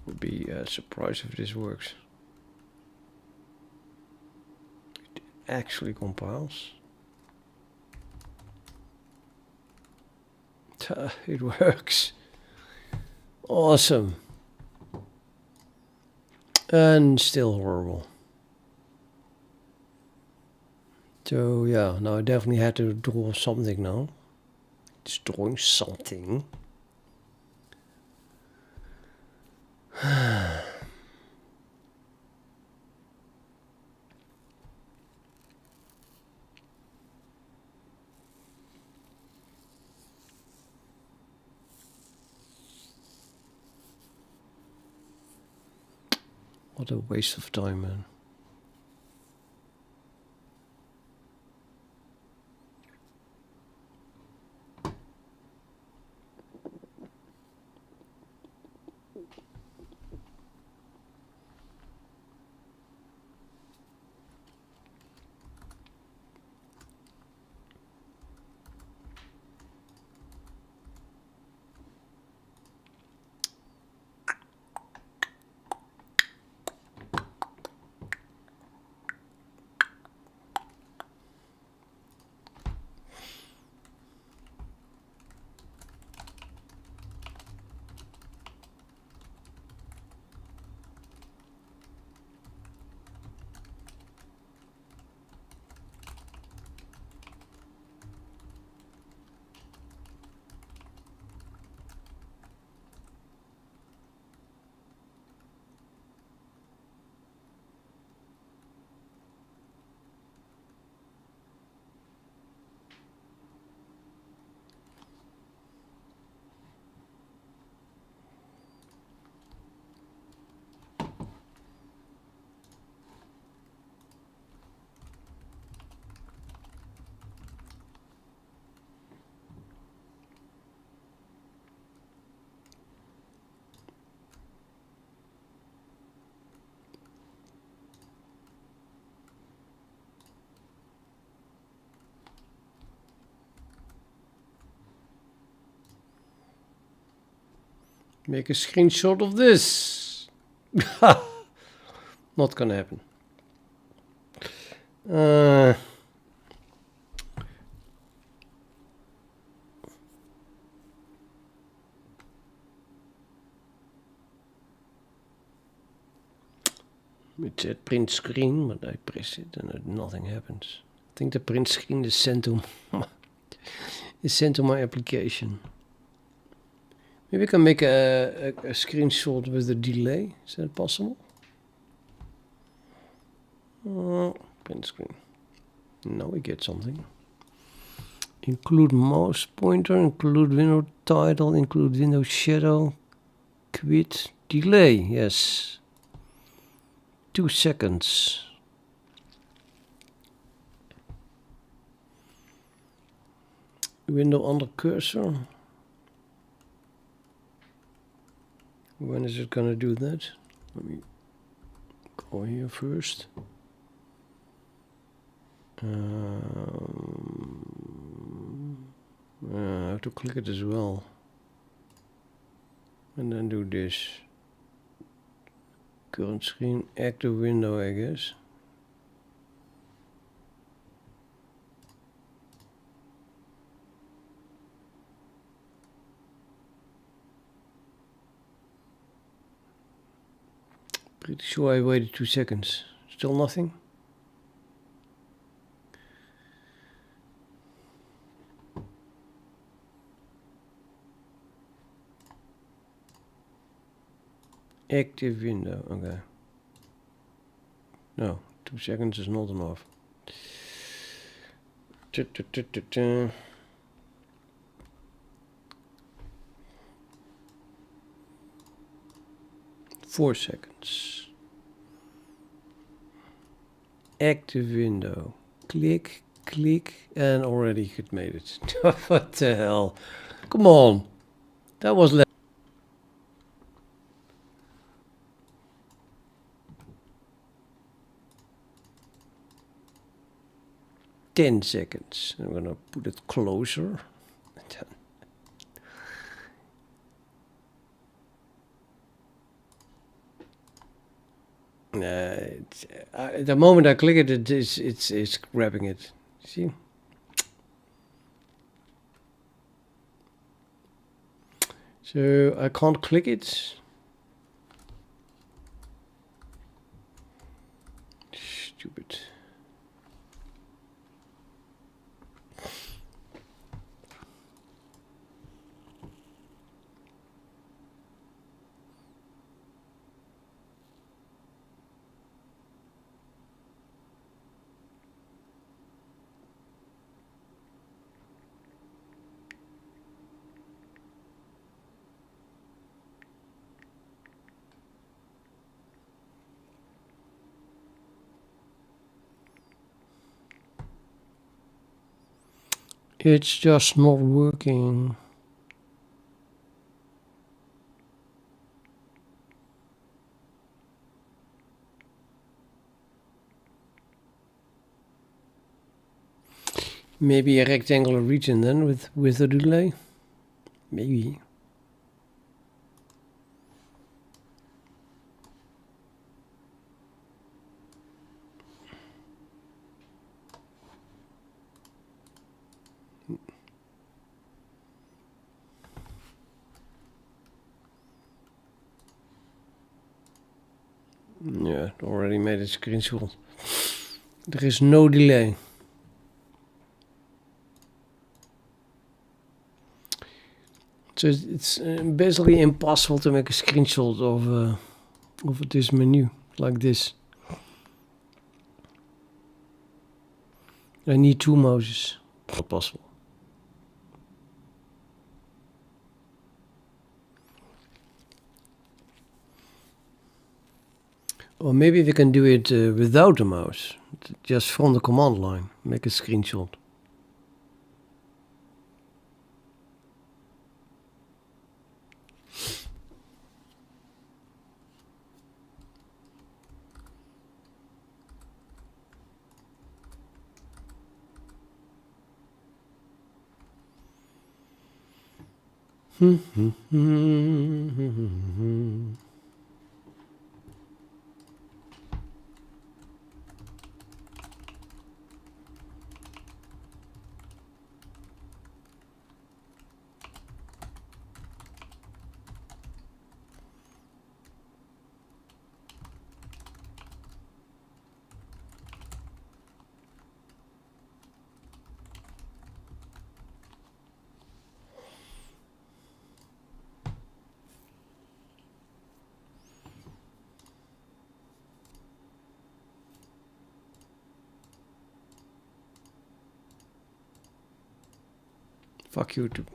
Would be surprised if this works. It actually compiles. It works. Awesome. And still horrible. So yeah, now I definitely had to draw something now. It's drawing something. What a waste of time, man. Make a screenshot of this. Not gonna happen. It said print screen, but I press it and nothing happens. I think the print screen is sent to my application. Maybe I can make a screenshot with a delay. Is that possible? Print screen. Now we get something. Include mouse pointer, include window title, include window shadow, quit, delay, yes. 2 seconds. Window under cursor. When is it gonna do that? Let me go here first. I have to click it as well. And then do this. Current screen, active window, I guess. Pretty sure I waited 2 seconds. Still nothing? Active window, okay. No, 2 seconds is not enough. 4 seconds. Active window. Click, click, and already it made it. What the hell? Come on. That was less. 10 seconds. I'm gonna put it closer. The moment I click it, it's grabbing it. See? So I can't click it. Stupid. It's just not working. Maybe a rectangular region then with a delay? Maybe. Yeah, already made a screenshot. There is no delay. So it's basically impossible to make a screenshot of this menu like this. I need 2 mouses. Not possible. Or maybe we can do it without a mouse, just from the command line. Make a screenshot. Fuck YouTube.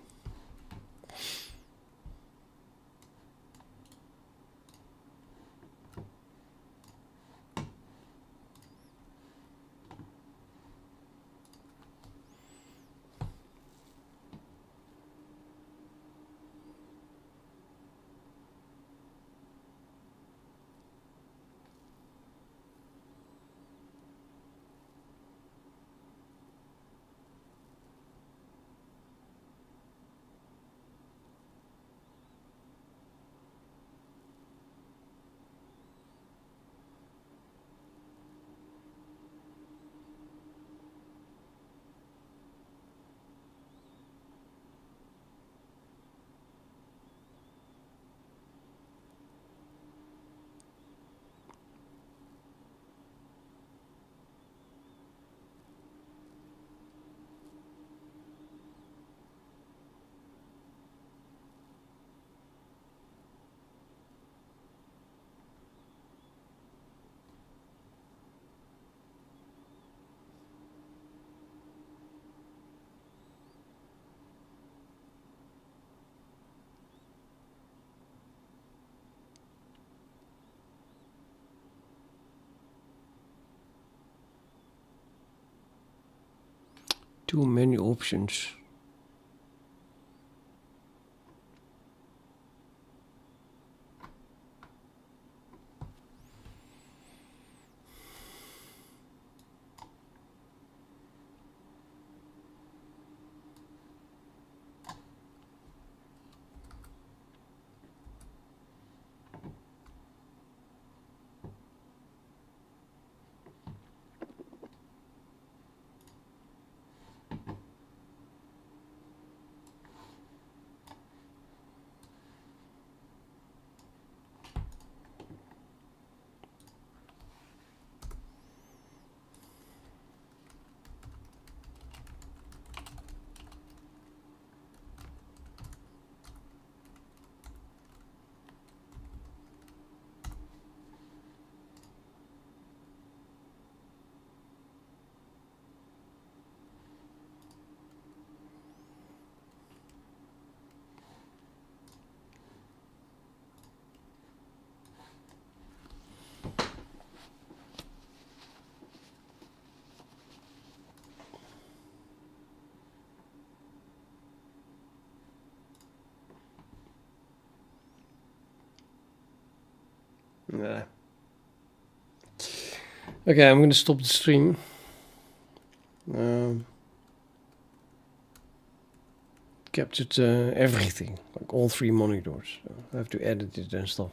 Too many options. Nah. Okay, I'm gonna stop the stream. Captured everything, like all 3 monitors. So I have to edit it and stuff.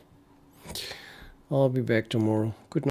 I'll be back tomorrow. Good night.